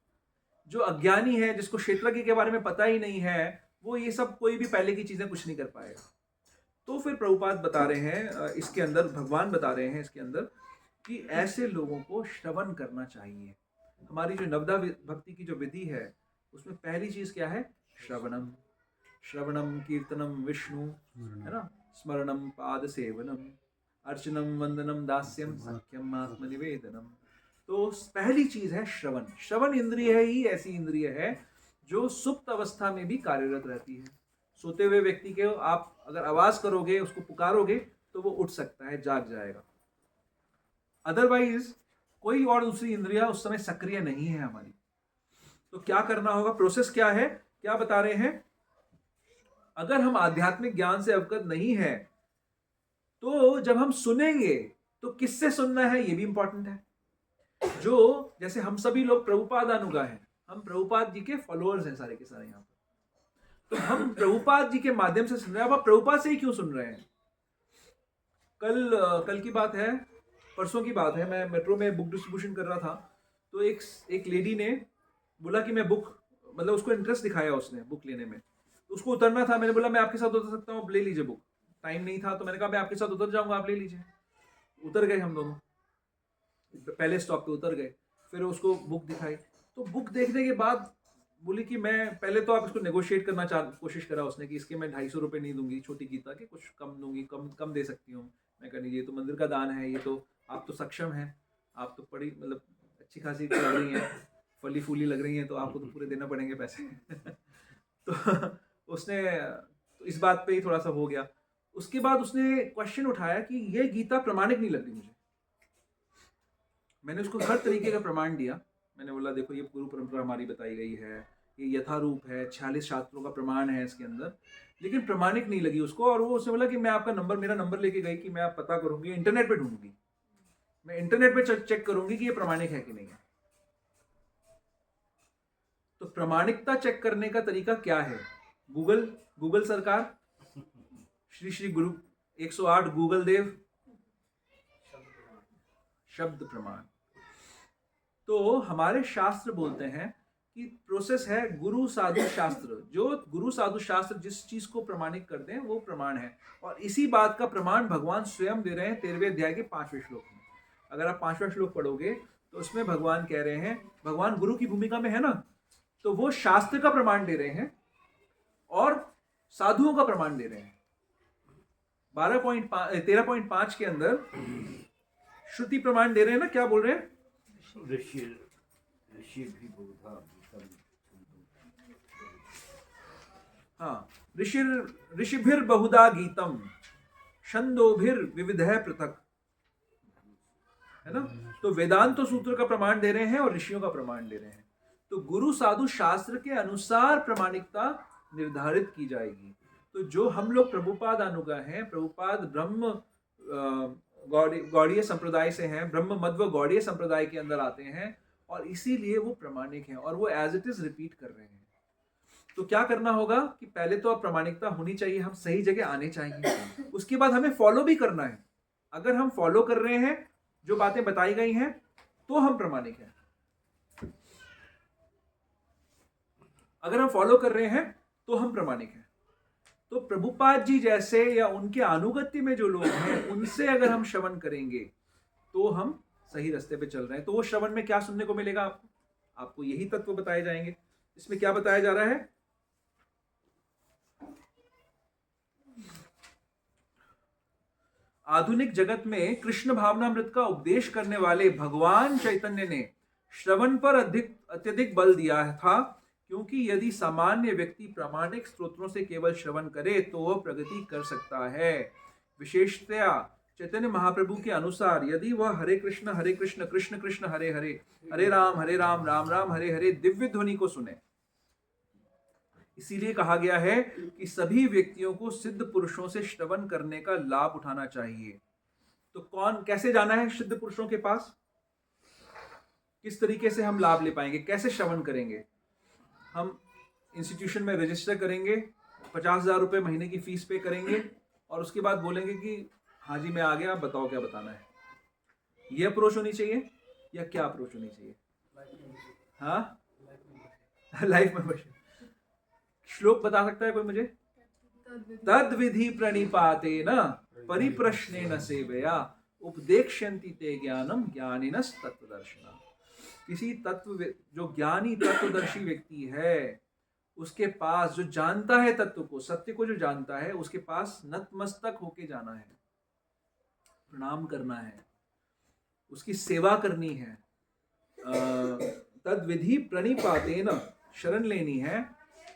जो अज्ञानी है, जिसको क्षेत्रज्ञ के बारे में पता ही नहीं है, वो ये सब कोई भी पहले की चीजें कुछ नहीं कर पाएगा। तो फिर प्रभुपाद बता रहे हैं इसके अंदर, भगवान बता रहे हैं इसके अंदर कि ऐसे लोगों को श्रवण करना चाहिए। हमारी जो नवदा भक्ति की जो विधि है, उसमें पहली चीज क्या है? श्रवणम। श्रवणम कीर्तनम विष्णु, है ना, स्मरणम पाद सेवनम, अर्चनम वंदनम दास्यम सख्यम आत्मनिवेदनम। तो पहली चीज है श्रवण। श्रवण इंद्रिय ही ऐसी इंद्रिय है जो सुप्त अवस्था में भी कार्यरत रहती है। सोते हुए व्यक्ति के आप अगर आवाज करोगे, उसको पुकारोगे, तो वो उठ सकता है, जाग जाएगा। अदरवाइज कोई और दूसरी इंद्रिया उस समय सक्रिय नहीं है हमारी। तो क्या करना होगा? प्रोसेस क्या है? क्या बता रहे हैं? अगर हम आध्यात्मिक ज्ञान से अवगत नहीं है, तो जब हम सुनेंगे तो किससे सुनना है, ये भी इंपॉर्टेंट है। जो जैसे हम सभी लोग प्रभुपाद अनुगा हैं, हम प्रभुपाद जी के फॉलोअर्स हैं सारे के सारे यहाँ पर, तो हम प्रभुपाद जी के माध्यम से सुन रहे हैं। अब आप प्रभुपाद से ही क्यों सुन रहे हैं? कल की बात है, परसों की बात है, मैं मेट्रो में बुक डिस्ट्रीब्यूशन कर रहा था, तो एक लेडी ने बोला कि मैं बुक, मतलब उसको इंटरेस्ट दिखाया उसने बुक लेने में, उसको उतरना था। मैंने बोला मैं आपके साथ उतर सकता हूँ, आप ले लीजिए बुक। टाइम नहीं था तो मैंने कहा मैं आपके साथ उतर जाऊंगा, आप ले लीजिए। उतर गए हम दोनों, पहले स्टॉप पे उतर गए, फिर उसको बुक दिखाई। तो बुक देखने के बाद बोली कि मैं पहले तो आप इसको नेगोशिएट करना कोशिश करा उसने कि इसके मैं 250 रुपये नहीं दूंगी, छोटी गीता के कुछ कम दूंगी, कम दे सकती हूँ। मैं कहा नहीं, ये तो मंदिर का दान है, ये तो आप तो सक्षम हैं, आप तो बड़ी मतलब अच्छी खासी लग रही हैं, फली फूली लग रही हैं, तो आपको तो पूरे देना पड़ेंगे पैसे। तो उसने तो इस बात पे ही थोड़ा सा हो गया। उसके बाद उसने क्वेश्चन उठाया कि ये गीता प्रमाणिक नहीं लग रही मुझे। मैंने उसको हर तरीके का प्रमाण दिया। मैंने बोला देखो ये गुरु परंपरा हमारी बताई गई है, ये यथारूप है, 46 शास्त्रों का प्रमाण है इसके अंदर, लेकिन प्रमाणिक नहीं लगी उसको। और वो उसने बोला कि मैं आपका नंबर, मेरा नंबर लेके गई कि मैं आप पता करूंगी, इंटरनेट पे ढूंढूंगी, मैं इंटरनेट पे चेक करूंगी कि ये प्रमाणिक है कि नहीं है। तो प्रामाणिकता चेक करने का तरीका क्या है? गूगल सरकार, श्री श्री गुरु 108 गूगल देव, शब्द प्रमाण। तो हमारे शास्त्र बोलते हैं कि प्रोसेस है गुरु साधु शास्त्र। जो गुरु साधु शास्त्र जिस चीज को प्रमाणित कर दें वो प्रमाण है। और इसी बात का प्रमाण भगवान स्वयं दे रहे हैं 13वें अध्याय के 5वें श्लोक में। अगर आप 5वां श्लोक पढ़ोगे तो उसमें भगवान कह रहे हैं, भगवान गुरु की भूमिका में है ना, तो वो शास्त्र का प्रमाण दे रहे हैं और साधुओं का प्रमाण दे रहे हैं। 13.5 के अंदर श्रुति प्रमाण दे रहे हैं ना, क्या बोल रहे हैं? हाँ, ऋषिभिर बहुधा गीतम छंदोभिर विविधः पृथक, है ना। तो वेदांत सूत्र का प्रमाण दे रहे हैं और ऋषियों का प्रमाण दे रहे हैं। तो गुरु साधु शास्त्र के अनुसार प्रामाणिकता निर्धारित की जाएगी। तो जो हम लोग प्रभुपाद अनुगा हैं, प्रभुपाद ब्रह्म गौड़ीय संप्रदाय से हैं, ब्रह्म मध्व गौड़ीय संप्रदाय के अंदर आते हैं और इसीलिए वो प्रामाणिक हैं और वो एज इट इज रिपीट कर रहे हैं। तो क्या करना होगा कि पहले तो अब प्रामाणिकता होनी चाहिए, हम सही जगह आने चाहिए, उसके बाद हमें फॉलो भी करना है। अगर हम फॉलो कर रहे हैं जो बातें बताई गई हैं तो हम प्रामाणिक हैं। अगर हम फॉलो कर रहे हैं तो हम प्रामाणिक हैं। तो प्रभुपाद जी जैसे या उनके अनुगत्य में जो लोग हैं उनसे अगर हम श्रवण करेंगे तो हम सही रास्ते पे चल रहे हैं। तो वो श्रवण में क्या सुनने को मिलेगा आपको यही तत्व बताए जाएंगे। इसमें क्या बताया जा रहा है? आधुनिक जगत में कृष्ण भावनामृत का उपदेश करने वाले भगवान चैतन्य ने श्रवण पर अत्यधिक बल दिया था, क्योंकि यदि सामान्य व्यक्ति प्रामाणिक स्रोतों से केवल श्रवण करे तो वह प्रगति कर सकता है। विशेषतया चैतन्य महाप्रभु के अनुसार यदि वह हरे कृष्ण कृष्ण कृष्ण हरे हरे, हरे राम राम राम हरे हरे दिव्य ध्वनि को सुने। इसीलिए कहा गया है कि सभी व्यक्तियों को सिद्ध पुरुषों से श्रवण करने का लाभ उठाना चाहिए। तो कैसे जाना है सिद्ध पुरुषों के पास? किस तरीके से हम लाभ ले पाएंगे? कैसे श्रवण करेंगे? हम इंस्टीट्यूशन में रजिस्टर करेंगे, 50,000 रुपये महीने की फीस पे करेंगे और उसके बाद बोलेंगे कि हाँ जी मैं आ गया, बताओ क्या बताना है। ये अप्रोच होनी चाहिए या क्या अप्रोच होनी चाहिए? हाँ, लाइफ मेंबरशिप। श्लोक बता सकता है कोई मुझे? तद विधि प्रणिपातेन परिप्रश्नेन सेवया उपदेक्ष्यन्ति ते ज्ञानम ज्ञानिनस् तत्वदर्शिनः। किसी जो ज्ञानी तत्वदर्शी व्यक्ति है, उसके पास जो जानता है तत्व को, सत्य को जो जानता है, उसके पास नतमस्तक होके जाना है, प्रणाम करना है, उसकी सेवा करनी है। तद विधि प्रणिपातेन, शरण लेनी है,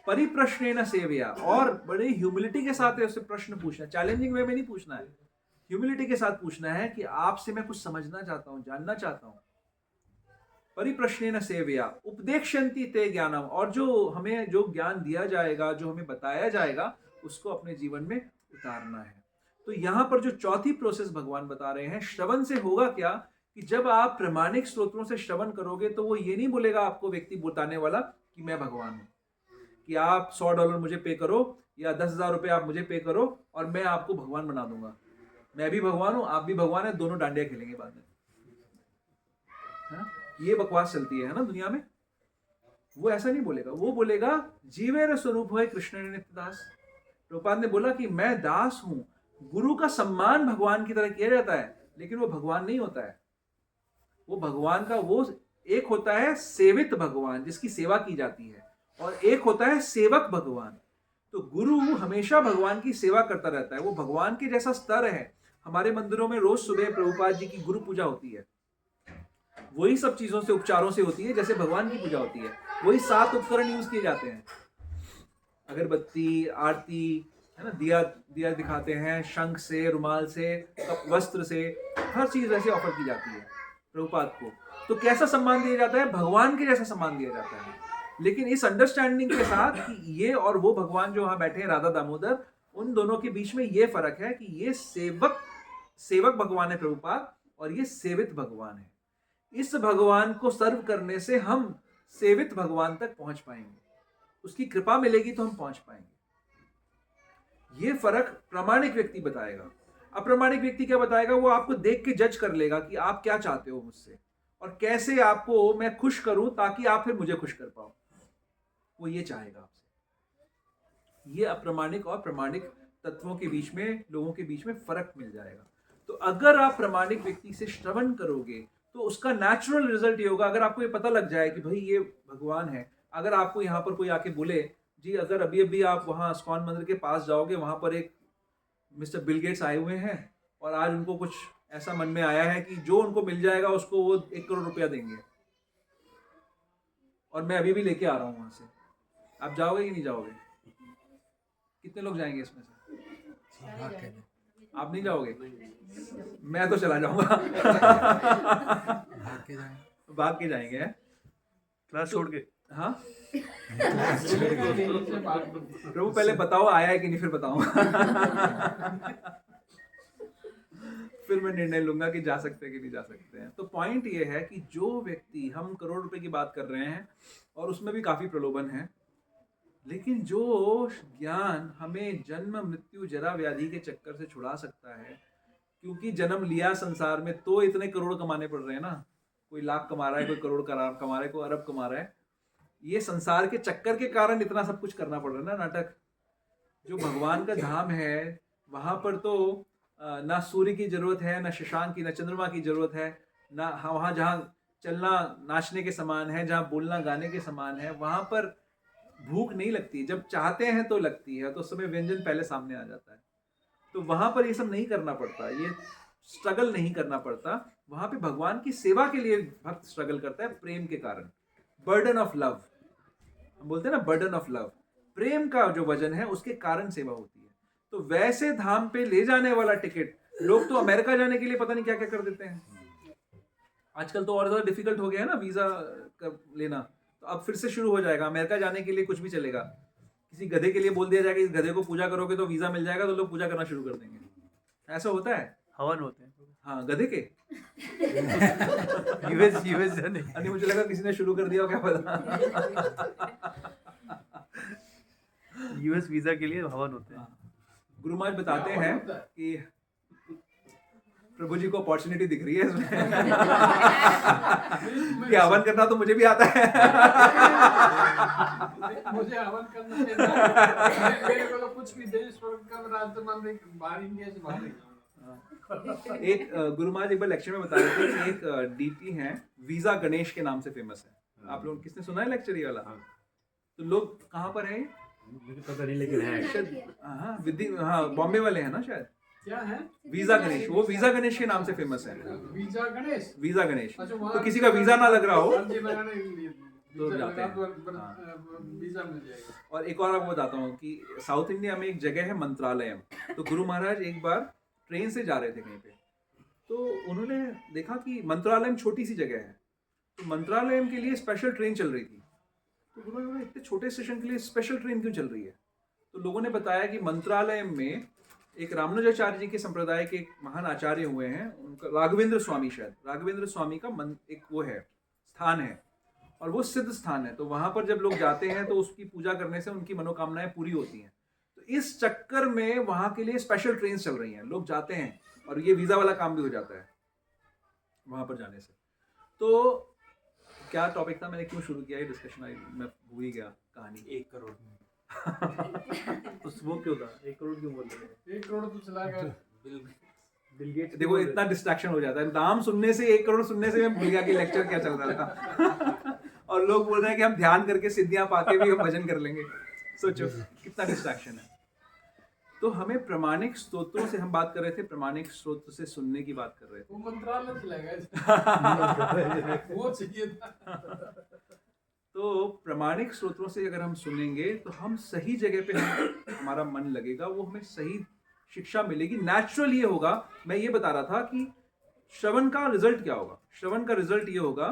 परिप्रश्नेन सेवया, और बड़े ह्यूमिलिटी के साथ उससे प्रश्न पूछना। चैलेंजिंग वे में नहीं पूछना है, ह्यूमिलिटी के साथ पूछना है कि आपसे मैं कुछ समझना चाहता हूँ, जानना चाहता हूँ। परिप्रश्नेन सेवया उपदेक्ष्यन्ति ते ज्ञानम, और जो हमें जो ज्ञान दिया जाएगा, जो हमें बताया जाएगा, उसको अपने जीवन में उतारना है। तो यहाँ पर जो चौथी प्रोसेस भगवान बता रहे हैं, श्रवण से होगा क्या कि जब आप प्रामाणिक स्रोतों से श्रवण करोगे तो वो ये नहीं बोलेगा आपको व्यक्ति बताने वाला कि मैं भगवान हूँ, कि आप $100 मुझे पे करो या 10,000 रुपये आप मुझे पे करो और मैं आपको भगवान बना दूंगा। मैं भी भगवान हूँ, आप भी भगवान है, दोनों डांडिया खेलेंगे बाद में। है? ये बकवास चलती है ना दुनिया में। वो ऐसा नहीं बोलेगा, वो बोलेगा जीवेर स्वरूप है कृष्ण नित्य दास। प्रभुपाद ने बोला कि मैं दास हूं। गुरु का सम्मान भगवान की तरह किया जाता है, लेकिन वो भगवान नहीं होता है। वो भगवान का वो एक होता है सेवित भगवान, जिसकी सेवा की जाती है, और एक होता है सेवक भगवान। तो गुरु हमेशा भगवान की सेवा करता रहता है, वो भगवान के जैसा स्तर है। हमारे मंदिरों में रोज सुबह प्रभुपाद जी की गुरु पूजा होती है, वही सब चीजों से, उपचारों से होती है जैसे भगवान की पूजा होती है। वही 7 उपकरण यूज किए जाते हैं, अगरबत्ती, आरती, है ना, दिया दिखाते हैं, शंख से, रुमाल से, वस्त्र से, हर चीज ऐसे ऑफर की जाती है प्रभुपाद को। तो कैसा सम्मान दिया जाता है? भगवान के जैसा सम्मान दिया जाता है, लेकिन इस अंडरस्टैंडिंग के साथ कि ये और वो भगवान जो वहां बैठे हैं, राधा दामोदर, उन दोनों के बीच में ये फर्क है कि ये सेवक भगवान है प्रभुपाद, और ये सेवित भगवान है। इस भगवान को सर्व करने से हम सेवित भगवान तक पहुंच पाएंगे, उसकी कृपा मिलेगी तो हम पहुंच पाएंगे। ये फर्क प्रामाणिक व्यक्ति बताएगा। अप्रामाणिक व्यक्ति क्या बताएगा? वो आपको देख के जज कर लेगा कि आप क्या चाहते हो मुझसे और कैसे आपको मैं खुश करूं ताकि आप फिर मुझे खुश कर पाओ। वो ये चाहेगा आपसे। ये अप्रामाणिक और प्रामाणिक तत्वों के बीच में, लोगों के बीच में फर्क मिल जाएगा। तो अगर आप प्रामाणिक व्यक्ति से श्रवण करोगे तो उसका नेचुरल रिजल्ट ये होगा। अगर आपको ये पता लग जाए कि भाई ये भगवान है, अगर आपको यहाँ पर कोई आके बोले जी अगर अभी अभी आप वहाँ इस्कॉन मंदिर के पास जाओगे, वहाँ पर एक मिस्टर बिल गेट्स आए हुए हैं और आज उनको कुछ ऐसा मन में आया है कि जो उनको मिल जाएगा उसको वो 1 करोड़ रुपया देंगे, और मैं अभी भी लेके आ रहा हूँ वहाँ से, आप जाओगे कि नहीं जाओगे? कितने लोग जाएंगे इसमें से? आप नहीं जाओगे? मैं तो चला जाऊंगा। भाग के जाएंगे। क्लास छोड़ के। हाँ प्रभु पहले बताओ आया है कि नहीं, फिर बताऊंगा। फिर मैं निर्णय लूंगा कि जा सकते हैं कि नहीं जा सकते हैं। तो पॉइंट ये है कि जो व्यक्ति, हम करोड़ रुपए की बात कर रहे हैं और उसमें भी काफी प्रलोभन है, लेकिन जो ज्ञान हमें जन्म मृत्यु जरा व्याधि के चक्कर से छुड़ा सकता है, क्योंकि जन्म लिया संसार में तो इतने करोड़ कमाने पड़ रहे हैं ना, कोई लाख कमा रहा है, कोई करोड़ कमा रहा है, कोई अरब कमा रहा है। ये संसार के चक्कर के कारण इतना सब कुछ करना पड़ रहा है ना, नाटक। जो भगवान का धाम है वहां पर तो ना सूर्य की जरूरत है, ना शशांक की, ना चंद्रमा की जरूरत है, ना वहां जहाँ चलना नाचने के समान है, जहाँ बोलना गाने के समान है, वहां पर भूख नहीं लगती। जब चाहते हैं तो लगती है, तो उस समय व्यंजन पहले सामने आ जाता है। तो वहां पर ये सब नहीं करना पड़ता, ये स्ट्रगल नहीं करना पड़ता। वहां पे भगवान की सेवा के लिए भक्त स्ट्रगल करता है प्रेम के कारण। बर्डन ऑफ लव, हम बोलते हैं ना, बर्डन ऑफ लव, प्रेम का जो वजन है उसके कारण सेवा होती है। तो वैसे धाम पे ले जाने वाला टिकट, लोग तो अमेरिका जाने के लिए पता नहीं क्या क्या कर देते हैं। आजकल तो और ज्यादा डिफिकल्ट हो गया है ना वीजा लेना, तो अब फिर से शुरू हो जाएगा। अमेरिका जाने के लिए कुछ भी चलेगा। किसी गधे के लिए बोल दिया जाएगा इस गधे को पूजा करोगे तो वीजा मिल जाएगा, तो लोग पूजा करना शुरू कर देंगे। ऐसा होता है। हवन होते हैं हाँ, गधे के। यूएस जाने। अरे मुझे लगा किसी ने शुरू कर दिया हो, क्या पता। यूएस वीजा के लिए हवन होते हैं। गुरु महाराज बताते हैं कि प्रभु जी को अपॉर्चुनिटी दिख रही है इसमें कि हवन करना तो मुझे भी आता है। मुझे हवन करना है, मेरे को तो कुछ भी देश स्वर्ग का राजमान नहीं, बाहर इंडिया से बाहर नहीं जाऊंगा। एक गुरु महाराज एक बार लेक्चर में बता रहे थे कि एक डीटी है वीजा गणेश के नाम से फेमस है। आप लोग किसने सुना है लेक्चर ये वाला? तो लोग कहाँ पर है? मुझे पता नहीं लेकिन है। हाँ, बॉम्बे वाले हैं ना शायद। क्या है? वीजा गणेश, वो वीजा गणेश के नाम से फेमस है। वीजा गणेश। वीजा गणेश। अच्छा, वहाँ तो किसी का वीजा ना लग रहा हो अर्जी लगाने के लिए तो वीजा जाते लगा हैं। तो वीजा मिल जाएगा। और एक और आपको बताता हूँ कि साउथ इंडिया में एक जगह है मंत्रालयम। तो गुरु महाराज एक बार ट्रेन से जा रहे थे कहीं पे, तो उन्होंने देखा कि मंत्रालयम छोटी सी जगह है, तो मंत्रालयम के लिए स्पेशल ट्रेन चल रही थी। तो गुरु महाराज, इतने छोटे स्टेशन के लिए स्पेशल ट्रेन क्यों चल रही है? तो लोगों ने बताया कि मंत्रालयम में एक रामानुजाचार्य जी के संप्रदाय के एक महान आचार्य हुए हैं, उनका राघवेंद्र स्वामी, शायद राघवेंद्र स्वामी का एक वो है, स्थान है, और वो सिद्ध स्थान है। तो वहां पर जब लोग जाते हैं तो उसकी पूजा करने से उनकी मनोकामनाएं पूरी होती हैं। तो इस चक्कर में वहां के लिए स्पेशल ट्रेन चल रही हैं, लोग जाते हैं, और ये वीजा वाला काम भी हो जाता है वहां पर जाने से। तो क्या टॉपिक था, मैंने क्यों शुरू किया ये डिस्कशन? मैं भूल ही गया कहानी। 1 करोड़। उस वो क्यों था? 1 करोड़ क्यों बोल रहे हैं? 1 करोड़ तो चला गया। बिल गेट्स देखो इतना डिस्ट्रैक्शन हो जाता है, नाम सुनने से 1 करोड़ सुनने से मैं भूल गया कि लेक्चर क्या चल रहा था। और लोग बोल रहे हैं कि हम ध्यान करके सिद्धियां पाके भी हम भजन कर लेंगे। सोचो कितना डिस्ट्रैक्शन है। तो हमें प्रामाणिक स्रोतों से, हम बात कर रहे थे, प्रामाणिक स्रोत से सुनने की बात कर रहे थे। वो मंत्रालय चला गया। वो चाहिए था। तो प्रामाणिक स्रोतों से अगर हम सुनेंगे तो हम सही जगह पे हमारा मन लगेगा, वो हमें सही शिक्षा मिलेगी। नेचुरल ये होगा। मैं ये बता रहा था कि श्रवण का रिजल्ट क्या होगा। श्रवण का रिजल्ट ये होगा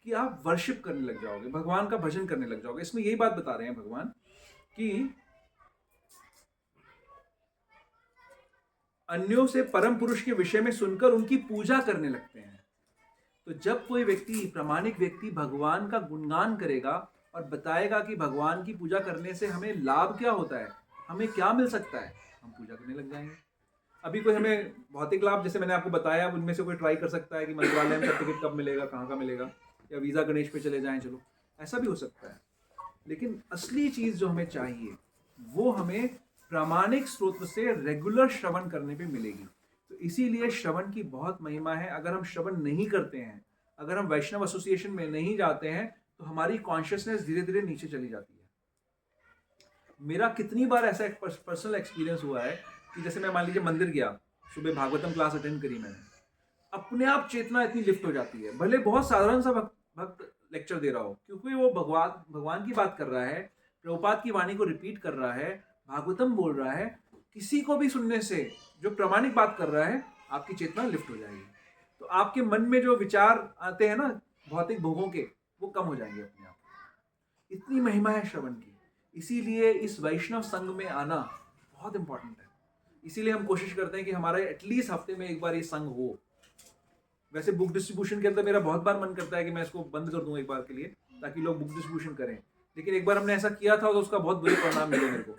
कि आप वर्शिप करने लग जाओगे, भगवान का भजन करने लग जाओगे। इसमें यही बात बता रहे हैं भगवान कि अन्यों से परम पुरुष के विषय में सुनकर उनकी पूजा करने लगते हैं। तो जब कोई व्यक्ति, प्रामाणिक व्यक्ति, भगवान का गुणगान करेगा और बताएगा कि भगवान की पूजा करने से हमें लाभ क्या होता है, हमें क्या मिल सकता है, हम पूजा करने लग जाएंगे। अभी कोई हमें भौतिक लाभ, जैसे मैंने आपको बताया, अब उनमें से कोई ट्राई कर सकता है कि मंत्रालय में सर्टिफिकेट कब मिलेगा, कहाँ का मिलेगा, या वीज़ा गणेश पे चले जाएं, चलो ऐसा भी हो सकता है। लेकिन असली चीज़ जो हमें चाहिए वो हमें प्रामाणिक स्रोत से रेगुलर श्रवण करने पे मिलेगी। तो इसीलिए श्रवण की बहुत महिमा है। अगर हम श्रवण नहीं करते हैं, अगर हम वैष्णव एसोसिएशन में नहीं जाते हैं, तो हमारी कॉन्शियसनेस धीरे धीरे नीचे चली जाती है। मेरा कितनी बार ऐसा एक पर्सनल एक्सपीरियंस हुआ है कि जैसे मैं मान लीजिए मंदिर गया, सुबह भागवतम क्लास अटेंड करी मैंने, अपने आप चेतना इतनी लिफ्ट हो जाती है, भले बहुत साधारण सा भक्त लेक्चर दे रहा हो, क्योंकि वो भगवान की बात कर रहा है, प्रभुपाद की वाणी को रिपीट कर रहा है, भागवतम बोल रहा है। किसी को भी सुनने से जो प्रामाणिक बात कर रहा है, आपकी चेतना लिफ्ट हो जाएगी। तो आपके मन में जो विचार आते हैं ना भौतिक भोगों के, वो कम हो जाएंगे अपने आप। इतनी महिमा है श्रवण की। इसीलिए इस वैष्णव संघ में आना बहुत इंपॉर्टेंट है। इसीलिए हम कोशिश करते हैं कि हमारा एटलीस्ट हफ्ते में एक बार ये संघ हो। वैसे बुक डिस्ट्रीब्यूशन के अंदर मेरा बहुत बार मन करता है कि मैं इसको बंद कर दूं एक बार के लिए, ताकि लोग बुक डिस्ट्रीब्यूशन करें। लेकिन एक बार हमने ऐसा किया था तो उसका बहुत बुरे परिणाम मिले मेरे को।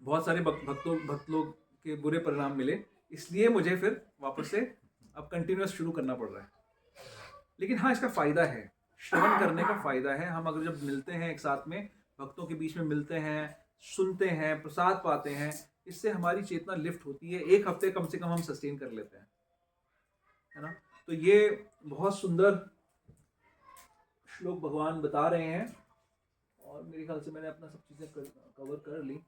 बहुत सारे भक्त लोग के बुरे परिणाम मिले, इसलिए मुझे फिर वापस से अब कंटिन्यूअस शुरू करना पड़ रहा है। लेकिन हाँ, इसका फ़ायदा है, श्रवण करने का फ़ायदा है। हम अगर जब मिलते हैं एक साथ में, भक्तों के बीच में मिलते हैं, सुनते हैं, प्रसाद पाते हैं, इससे हमारी चेतना लिफ्ट होती है। एक हफ्ते कम से कम हम सस्टेन कर लेते हैं, है ना। तो ये बहुत सुंदर श्लोक भगवान बता रहे हैं, और मेरे ख्याल से मैंने अपना सब चीज़ें कवर कर ली।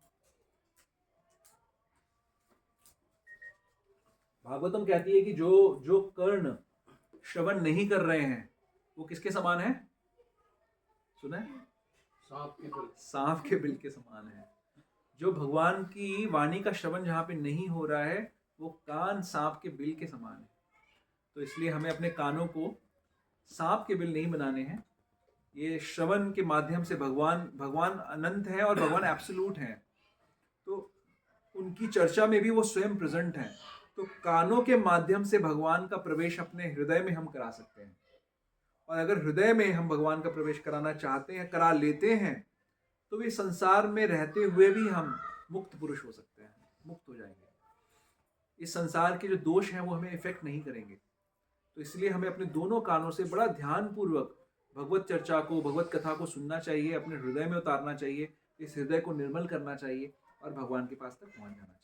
भागवतम कहती है कि जो जो कर्ण श्रवण नहीं कर रहे हैं वो किसके समान है? सुना है? सांप के बिल। सांप के बिल के समान है। जो भगवान की वाणी का श्रवण जहाँ पे नहीं हो रहा है वो कान सांप के बिल के समान है। तो इसलिए हमें अपने कानों को सांप के बिल नहीं बनाने हैं। ये श्रवण के माध्यम से भगवान अनंत है और भगवान एब्सोल्यूट हैं, तो उनकी चर्चा में भी वो स्वयं प्रेजेंट हैं। तो कानों के माध्यम से भगवान का प्रवेश अपने हृदय में हम करा सकते हैं। और अगर हृदय में हम भगवान का प्रवेश कराना चाहते हैं, करा लेते हैं, तो भी संसार में रहते हुए भी हम मुक्त पुरुष हो सकते हैं, मुक्त हो जाएंगे। इस संसार के जो दोष हैं वो हमें इफेक्ट नहीं करेंगे। तो इसलिए हमें अपने दोनों कानों से बड़ा ध्यानपूर्वक भगवत चर्चा को, भगवत कथा को सुनना चाहिए, अपने हृदय में उतारना चाहिए, इस हृदय को निर्मल करना चाहिए और भगवान के पास तक पहुंच जाना चाहिए।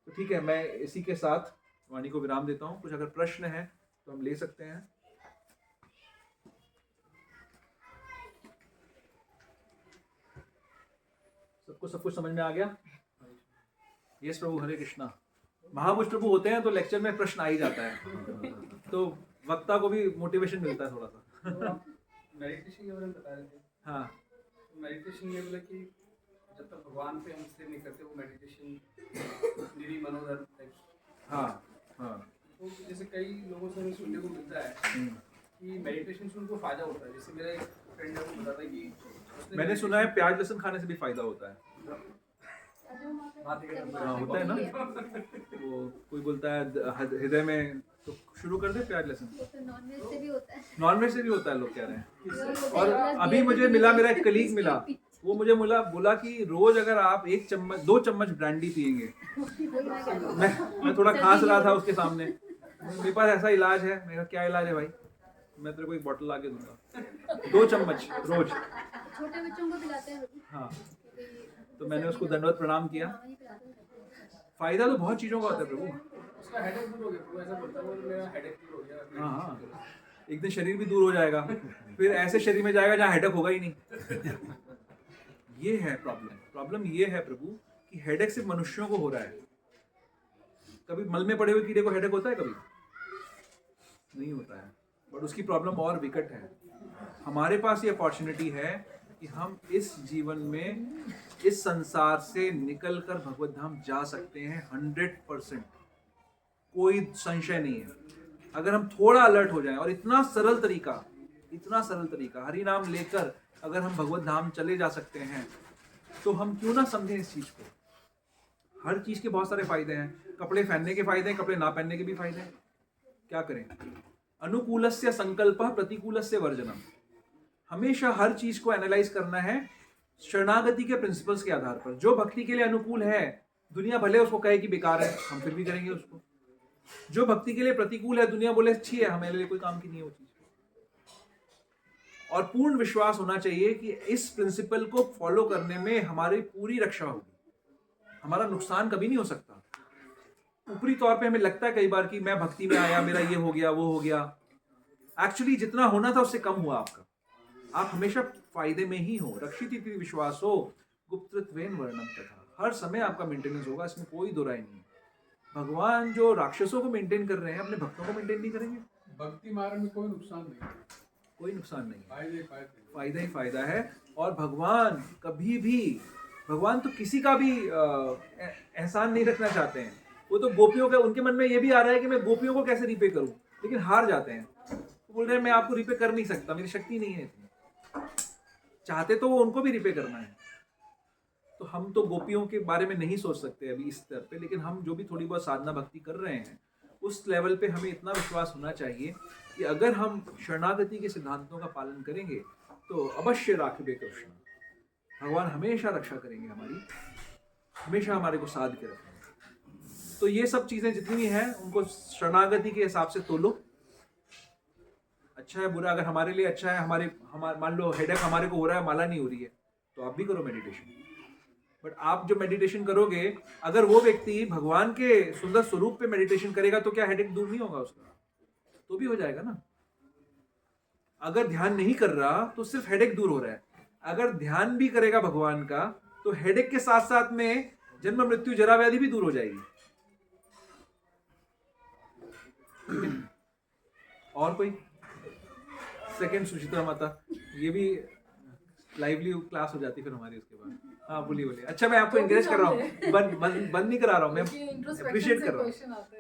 तो ठीक है, मैं इसी के साथ वाणी को विराम देता हूँ। कुछ अगर प्रश्न है तो हम ले सकते हैं। सबको सब कुछ समझ में आ गया? यस प्रभु, हरे कृष्णा। महापुरुष प्रभु होते हैं तो लेक्चर में प्रश्न आ ही जाता है, तो वक्ता को भी मोटिवेशन मिलता है थोड़ा सा। मेडिटेशन के बारे में बता रहे थे। हाँ, तो मेडिटेशन ये बोला कि जब तक भगवान पे हम स्थिर नहीं करते वो मेडिटेशन निरी मनोधर्म टाइप। हाँ, हाँ। तो जैसे कई लोगों से हमें सुनने को मिलता है कि मेडिटेशन से उनको फायदा होता है। जैसे मेरा एक फ्रेंड है, वो बताता है कि मैंने सुना है प्याज लहसुन खाने से भी फायदा होता है। हाँ, होता है ना। वो कोई बोलता है हृदय में, तो शुरू कर दे प्याज लहसुन। नॉनवेज से भी होता है। नॉनवेज से भी होता है, लोग कह रहे हैं। और अभी मुझे मिला, मेरा एक कलीग मिला, वो मुझे बोला कि रोज अगर आप 2 चम्मच ब्रांडी पियेंगे। मैं थोड़ा खांस रहा था उसके सामने, मेरे पास ऐसा इलाज है। मेरा क्या इलाज है भाई? मैं तेरे को एक बोतल ला के दूंगा, 2 चम्मच रोज। छोटे बच्चों को पिलाते हैं। हाँ, तो मैंने उसको दंडवत प्रणाम किया। फायदा तो बहुत चीज़ों का होता है प्रभु। उसका हेडेक दूर हो गया। वो ऐसा बोलता है, वो मेरा हेडेक दूर हो गया। हाँ हाँ, एक दिन शरीर भी दूर हो जाएगा, फिर ऐसे शरीर में जाएगा जहाँ हेडेक होगा ही नहीं। ये है प्रॉब्लम ये है प्रभु कि हेडेक सिर्फ मनुष्यों को हो रहा है। कभी मल में पड़े हुए कीड़े को हेडेक होता है? कभी नहीं होता है। बट उसकी प्रॉब्लम और विकट है। हमारे पास ये अपॉर्चुनिटी है कि हम इस जीवन में, इस संसार से निकलकर भगवत धाम जा सकते हैं 100%। कोई संशय नहीं है। अगर हम थोड़ा अलर्ट हो जाएं और इतना सरल तरीका हरि नाम लेकर अगर हम भगवत धाम चले जा सकते हैं, तो हम क्यों ना समझें इस चीज को। हर चीज के बहुत सारे फायदे हैं। कपड़े पहनने के फायदे हैं, कपड़े ना पहनने के भी फायदे हैं। क्या करें? अनुकूलस्य संकल्पः प्रतिकूलस्य वर्जनम। हमेशा हर चीज को एनालाइज करना है शरणागति के प्रिंसिपल्स के आधार पर। जो भक्ति के लिए अनुकूल है, दुनिया भले उसको कहे कि बेकार है, हम फिर भी करेंगे उसको। जो भक्ति के लिए प्रतिकूल है, दुनिया बोले अच्छी है, हमारे लिए कोई काम की नहीं है वो चीज। और पूर्ण विश्वास होना चाहिए कि इस प्रिंसिपल को फॉलो करने में हमारी पूरी रक्षा होगी, हमारा नुकसान कभी नहीं हो सकता। ऊपरी तौर पे हमें लगता है कई बार कि मैं भक्ति में आया, मेरा ये हो गया, वो हो गया। एक्चुअली जितना होना था उससे कम हुआ आपका। आप हमेशा फायदे में ही हो। रक्षित इति विश्वासो गुप्तत्वेन वर्णम तथा। हर समय आपका मेंटेनेंस होगा, इसमें कोई दो राय नहीं है। भगवान जो राक्षसों को मेंटेन कर रहे हैं, अपने भक्तों को मेंटेन नहीं करेंगे? भक्ति मार्ग में कोई नुकसान नहीं, कोई नुकसान नहीं, फायदा ही फायदा है। और भगवान कभी भी, भगवान तो किसी का भी एहसान नहीं रखना चाहते हैं। वो तो गोपियों का, उनके मन में ये भी आ रहा है कि मैं गोपियों को कैसे रिपे करूं, लेकिन हार जाते हैं। वो बोल रहे हैं मैं आपको रिपे कर नहीं सकता, मेरी शक्ति नहीं है इतनी। चाहते तो वो उनको भी रिपे करना है। तो हम तो गोपियों के बारे में नहीं सोच सकते अभी इस स्तर पे, लेकिन हम जो भी थोड़ी बहुत साधना भक्ति कर रहे हैं उस लेवल पे हमें इतना विश्वास होना चाहिए कि अगर हम शरणागति के सिद्धांतों का पालन करेंगे तो अवश्य राखिबे कृष्ण, भगवान हमेशा रक्षा करेंगे हमारी, हमेशा हमारे को साध के रखेंगे। तो ये सब चीज़ें जितनी भी हैं उनको शरणागति के हिसाब से तोलो। अच्छा है बुरा, अगर हमारे लिए अच्छा है, हमारे मान लो हेडेक हमारे को हो रहा है, माला नहीं हो रही है, तो आप भी करो मेडिटेशन। बट आप जो मेडिटेशन करोगे, अगर वो व्यक्ति भगवान के सुंदर स्वरूप पे मेडिटेशन करेगा तो क्या हेडेक दूर नहीं होगा उसका? तो भी हो जाएगा ना। अगर ध्यान नहीं कर रहा तो सिर्फ हेडेक दूर हो रहा है। अगर ध्यान भी करेगा भगवान का तो हेडेक के साथ साथ में जन्म मृत्यु जरा व्याधि भी दूर हो जाएगी। ठीक है? और कोई? सेकंड सुचित्रा माता, ये भी लाइवली क्लास हो जाती फिर हमारी उसके बाद। हाँ बोलिए बोलिए। अच्छा मैं आपको इंकरेज कर रहा हूँ, बंद नहीं करा रहा हूँ, मैं अप्रिशिएट कर रहा हूँ।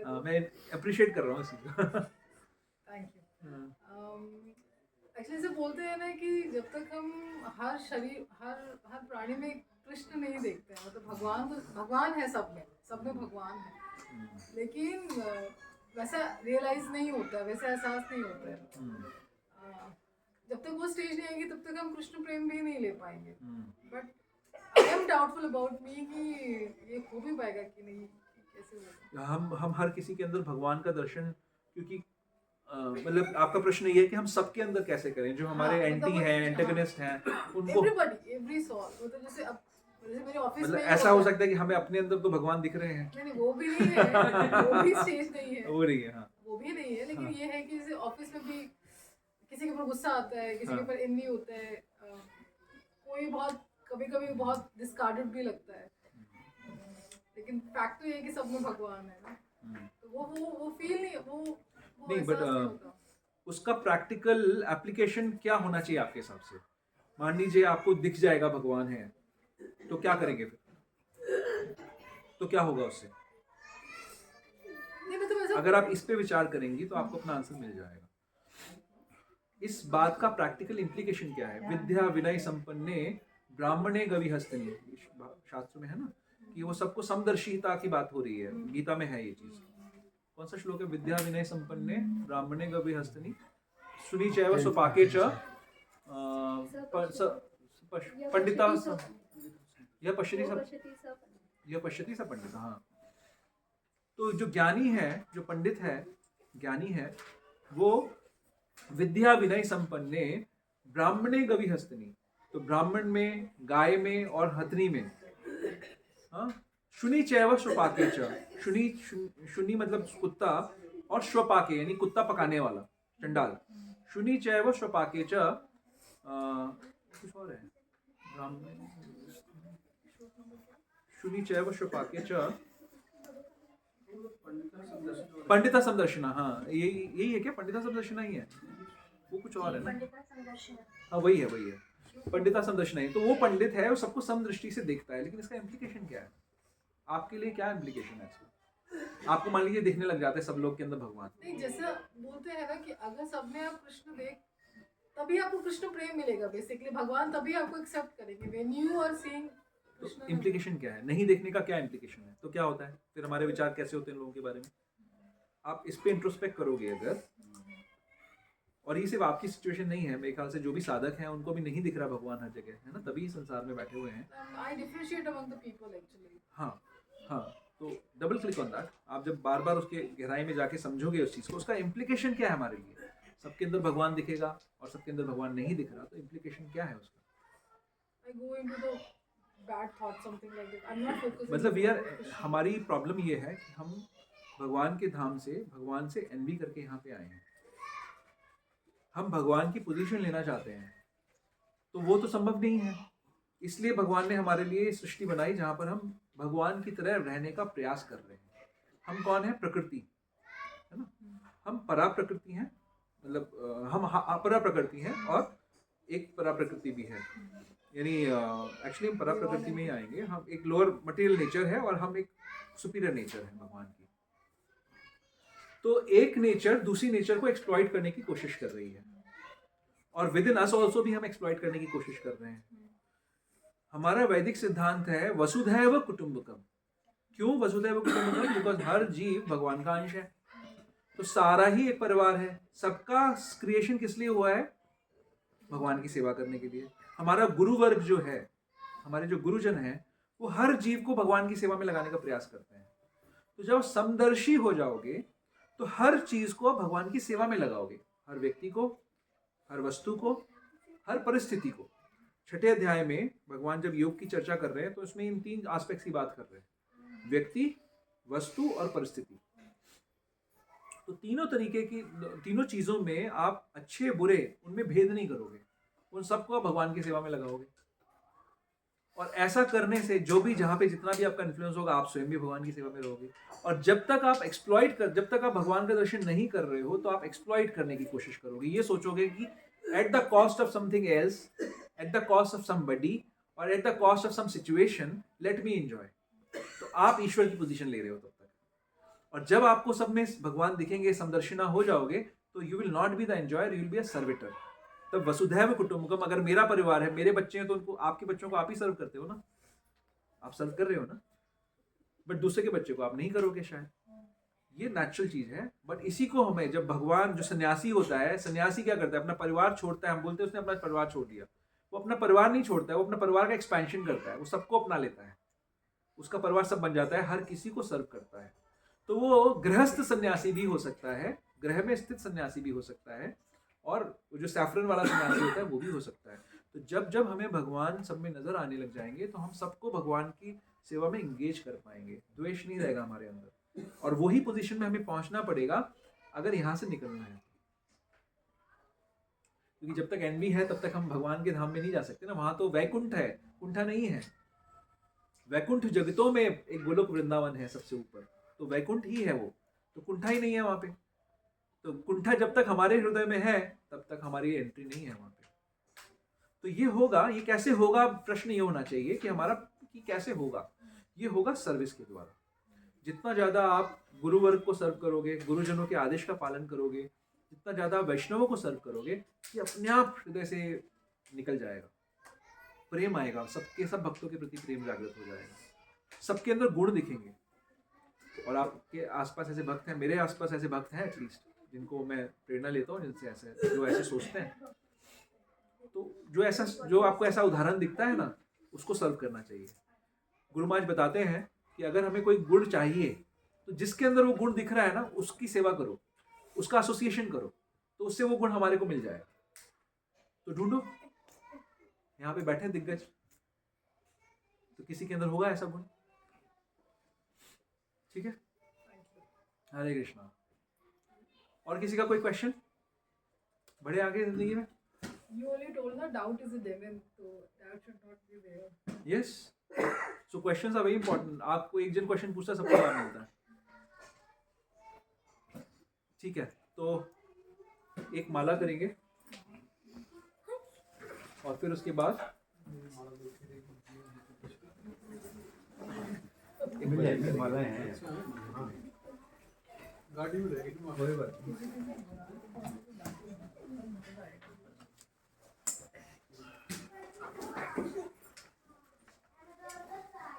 हाँ, मैं अप्रिशिएट कर रहा हूँ इस चीज़ को। Thank you. एक्चुअली से बोलते हैं ना कि जब तक हम हर शरीर हर प्राणी में कृष्ण नहीं देखते हैं, मतलब भगवान है सब में भगवान है, लेकिन वैसा रियलाइज नहीं होता है, वैसा एहसास नहीं होता है। जब तक वो स्टेज नहीं आएगी तब तक हम कृष्ण प्रेम भी नहीं ले पाएंगे। But I am doubtful about me कि ये हो भी पाएगा कि नहीं, कैसे होगा। हम हर किसी के अंदर भगवान का दर्शन, क्योंकि मतलब आपका प्रश्न ये है कि हम सबके अंदर कैसे करें, जो हमारे एंटी हैं, एंटेगनिस्ट हैं, उनको एवरीबॉडी एवरी सोल, मतलब जैसे मेरे ऑफिस मतलब में ऐसा हो सकता है कि हमें अपने अंदर तो भगवान दिख रहे हैं। नहीं वो भी नहीं है, वो भी स्टेज नहीं है, हो रही है। हाँ वो भी नहीं है, लेकिन हाँ। ये है कि जैसे ऑफिस में भी किसी के ऊपर गुस्सा आता है, किसी के ऊपर एनवी होता है, कोई कभी बहुत डिस्कार्डेड भी लगता है, लेकिन फैक्ट तो ये है कि सब में भगवान है ना, तो वो फील नहीं, वो नहीं, एहसास but, नहीं होता। उसका प्रैक्टिकल एप्लीकेशन क्या होना चाहिए आपके हिसाब से? मान लीजिए आपको दिख जाएगा भगवान है, तो क्या करेंगे फिर? तो क्या होगा उससे? नहीं मतलब ऐसा अगर आप इस पे विचार करेंगी तो आपको अपना आंसर मिल जाएगा। इस बात का प्रैक्टिकल इम्प्लीकेशन क्या है? विद्या विनय संपन्ने ब्राह्मणे गविहस्तनि, शास्त्र में है ना कि वो सबको समदर्शिता की बात हो रही है, गीता में है ये चीज। कौन सा श्लोक है? विद्या विनय संपन्ने ब्राह्मणे गविहस्तनि सुनी चैव स्वपाके च पंडिता यह पश्यति स पंडित। हाँ, तो जो ज्ञानी है, जो पंडित है, ज्ञानी है, वो विद्या विनय संपन्ने ब्राह्मणे गविहस्तनि, तो ब्राह्मण में, गाय में और हथनी में, हाँ, शुनि चैव स्वपाके च, शुनि मतलब कुत्ता, और स्वपाके यानी कुत्ता पकाने वाला चंडाल, शुनि चैव स्वपाके च, कुछ और है ब्राह्मण, शुनि चैव स्वपाके च पंडिता समदर्शना। हाँ यही है क्या? पंडिता समदर्शना ही है, वो कुछ और है ना? हाँ वही है पंडिता समदर्शना ही। तो वो पंडित है, वो सबको समदृष्टि से देखता है, लेकिन इसका इम्प्लीकेशन क्या है आपके लिए? क्या इम्प्लीकेशन है इसका? आपको मान लीजिए दिखने लग जाते हैं सब लोग के अंदर भगवान। नहीं, जैसा बोलते हैं ना कि अगर सब में आप कृष्ण देख, तभी आपको कृष्ण प्रेम मिलेगा, बेसिकली भगवान तभी आपको एक्सेप्ट करेंगे व्हेन यू आर सीइंग तो कृष्ण। इम्प्लीकेशन क्या है? नहीं देखने का क्या इम्प्लीकेशन है? तो क्या होता है फिर? हमारे विचार कैसे होते हैं लोगों के बारे में? आप इस पे इंट्रोस्पेक्ट करोगे अगर, और ये सिर्फ आपकी सिचुएशन नहीं है, मेरे ख्याल से जो भी साधक हैं उनको भी नहीं दिख रहा भगवान हर जगह, है ना, तभी संसार में बैठे हुए हैं। I differentiate among the people actually. हाँ, तो डबल क्लिक ऑन दैट। आप जब बार बार उसके गहराई में जाके समझोगे उस चीज़ को, उसका इम्प्लीकेशन क्या है हमारे लिए? सबके अंदर भगवान दिखेगा और सबके अंदर भगवान नहीं दिख रहा, तो इम्प्लीकेशन क्या है उसका? I go into the bad thought something like that. I am not focusing, मतलब हमारी प्रॉब्लम ये है कि हम भगवान के धाम से, भगवान से एनवी करके यहाँ पे आए हैं। हम भगवान की पोजीशन लेना चाहते हैं, तो वो तो संभव नहीं है। इसलिए भगवान ने हमारे लिए सृष्टि बनाई जहाँ पर हम भगवान की तरह रहने का प्रयास कर रहे हैं। हम कौन है? प्रकृति, है ना? हम परा प्रकृति हैं, मतलब हम अपरा प्रकृति हैं और एक परा प्रकृति भी है। यानी एक्चुअली हम परा प्रकृति में ही आएंगे। हम एक लोअर मटेरियल नेचर है और हम एक सुपीरियर नेचर है भगवान की। तो एक नेचर दूसरी नेचर को एक्सप्लॉइट करने की कोशिश कर रही है, और विद इन अस ऑल्सो भी हम एक्सप्लॉइट करने की कोशिश कर रहे हैं। हमारा वैदिक सिद्धांत है वसुधैव कुटुंबकम। क्यों वसुधैव कुटुंबकम? बिकॉज हर जीव भगवान का अंश है, तो सारा ही एक परिवार है। सबका क्रिएशन किस लिए हुआ है? भगवान की सेवा करने के लिए। हमारा गुरु वर्ग जो है, हमारे जो गुरुजन हैं, वो हर जीव को भगवान की सेवा में लगाने का प्रयास करते हैं। तो जब समदर्शी हो जाओगे तो हर चीज को भगवान की सेवा में लगाओगे, हर व्यक्ति को, हर वस्तु को, हर परिस्थिति को। छठे अध्याय में भगवान जब योग की चर्चा कर रहे हैं तो इसमें इन तीन एस्पेक्ट्स की बात कर रहे हैं, व्यक्ति, वस्तु और परिस्थिति। तो तीनों तरीके की, तीनों चीजों में आप अच्छे बुरे उनमें भेद नहीं करोगे, उन सबको भगवान की सेवा में लगाओगे। और ऐसा करने से जो भी जहाँ पे जितना भी आपका इन्फ्लुएंस होगा, आप स्वयं भी भगवान की सेवा में रहोगे। और जब तक आप जब तक आप भगवान का दर्शन नहीं कर रहे हो, तो आप एक्सप्लॉइट करने की कोशिश करोगे। ये सोचोगे कि at the cost of something else, at the cost of somebody और at the cost of some situation, let me enjoy. तो आप ईश्वर की पोजीशन ले रहे हो तब तक। और जब आपको सब में भगवान दिखेंगे, समदर्शिना हो जाओगे, तो you will not be the enjoyer, you will be a servitor. तब वसुधैव कुटुंबकम, अगर मेरा परिवार है, मेरे बच्चे हैं, तो उनको, आपके बच्चों को आप ही सर्व करते हो ना, आप सर्व कर रहे हो ना, बट दूसरे के बच्चे को आप नहीं करोगे शायद। ये नेचुरल चीज है। बट इसी को हमें, जब भगवान, जो सन्यासी होता है, सन्यासी क्या करता है, अपना परिवार छोड़ता है। हम बोलते हैं उसने अपना परिवार छोड़ दिया, वो अपना परिवार नहीं छोड़ता है, वो अपना परिवार का एक्सपेंशन करता है, वो सबको अपना लेता है, उसका परिवार सब बन जाता है, हर किसी को सर्व करता है। तो वो गृहस्थ सन्यासी भी हो सकता है, ग्रह में स्थित सन्यासी भी हो सकता है, और जो सैफरन वाला सन्यासी होता है वो भी हो सकता है। तो जब जब हमें भगवान सब में नजर आने लग जाएंगे, तो हम सबको भगवान की सेवा में इंगेज कर पाएंगे, द्वेष नहीं रहेगा हमारे अंदर। और वही पोजीशन में हमें पहुंचना पड़ेगा अगर यहाँ से निकलना है, क्योंकि जब तक एनवी है तब तक हम भगवान के धाम में नहीं जा सकते ना। वहां तो वैकुंठ है, कुंठा नहीं है। वैकुंठ जगतों में एक गोलोक वृंदावन है सबसे ऊपर, तो वैकुंठ ही है वो, तो कुंठा ही नहीं है वहां पे। तो कुंठा जब तक हमारे हृदय में है तब तक हमारी एंट्री नहीं है वहां पे। तो ये होगा, ये कैसे होगा, प्रश्न ये होना चाहिए कि हमारा कि कैसे होगा। ये होगा सर्विस के द्वारा। जितना ज़्यादा आप गुरुवर्ग को सर्व करोगे, गुरुजनों के आदेश का पालन करोगे, जितना ज़्यादा वैष्णवों को सर्व करोगे, ये अपने आप हृदय से निकल जाएगा, प्रेम आएगा, सबके सब भक्तों के प्रति प्रेम जागृत हो जाएगा, सबके अंदर गुण दिखेंगे। और आपके आसपास ऐसे भक्त हैं, मेरे आसपास ऐसे भक्त हैं एटलीस्ट, जिनको मैं प्रेरणा लेता हूँ, जिनसे ऐसे, जो ऐसे सोचते हैं। तो जो आपको ऐसा उदाहरण दिखता है ना, उसको सर्व करना चाहिए। गुरु महाराज बताते हैं कि अगर हमें कोई गुण चाहिए, तो जिसके अंदर वो गुण दिख रहा है ना, उसकी सेवा करो, उसका एसोसिएशन करो, तो उससे वो गुण हमारे को मिल जाएगा। तो ढूंढो, यहाँ पे बैठे दिग्गज, तो किसी के अंदर होगा ऐसा गुण। ठीक है, हरे कृष्णा। और किसी का कोई क्वेश्चन? बड़े आगे जिंदगी में। You only told that doubt is a demon, so that should not be there. Yes. So questions are very important. आपको एक जन क्वेश्चन पूछता, सबको जवाब मिलता है। ठीक है, तो एक माला करेंगे और फिर उसके बाद माला है। गाड़ी में रहेगी।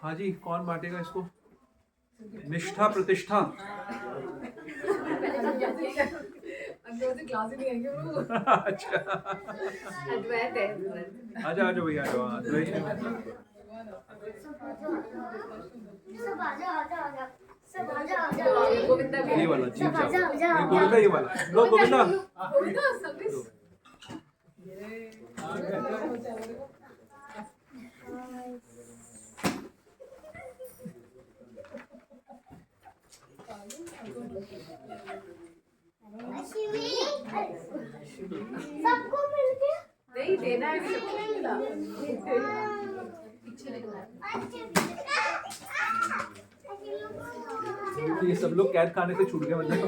हाँ जी, कौन बांटेगा इसको? निष्ठा प्रतिष्ठा। क्लास ही नहीं आएंगे वो। अच्छा, अद्वैत है। आ जाओ भैया, आ जाओ। सब आजा आजा आजा सब आजा आजा गोविंदा भी ये वाला जी, सब आजा आजा नहीं, गोविंदा ये वाला लो, गोविंदा। गोविंदा सर्विस। सबको मिलके नहीं देना है, तो ये सब लोग कैद खाने से छूट गए मतलब।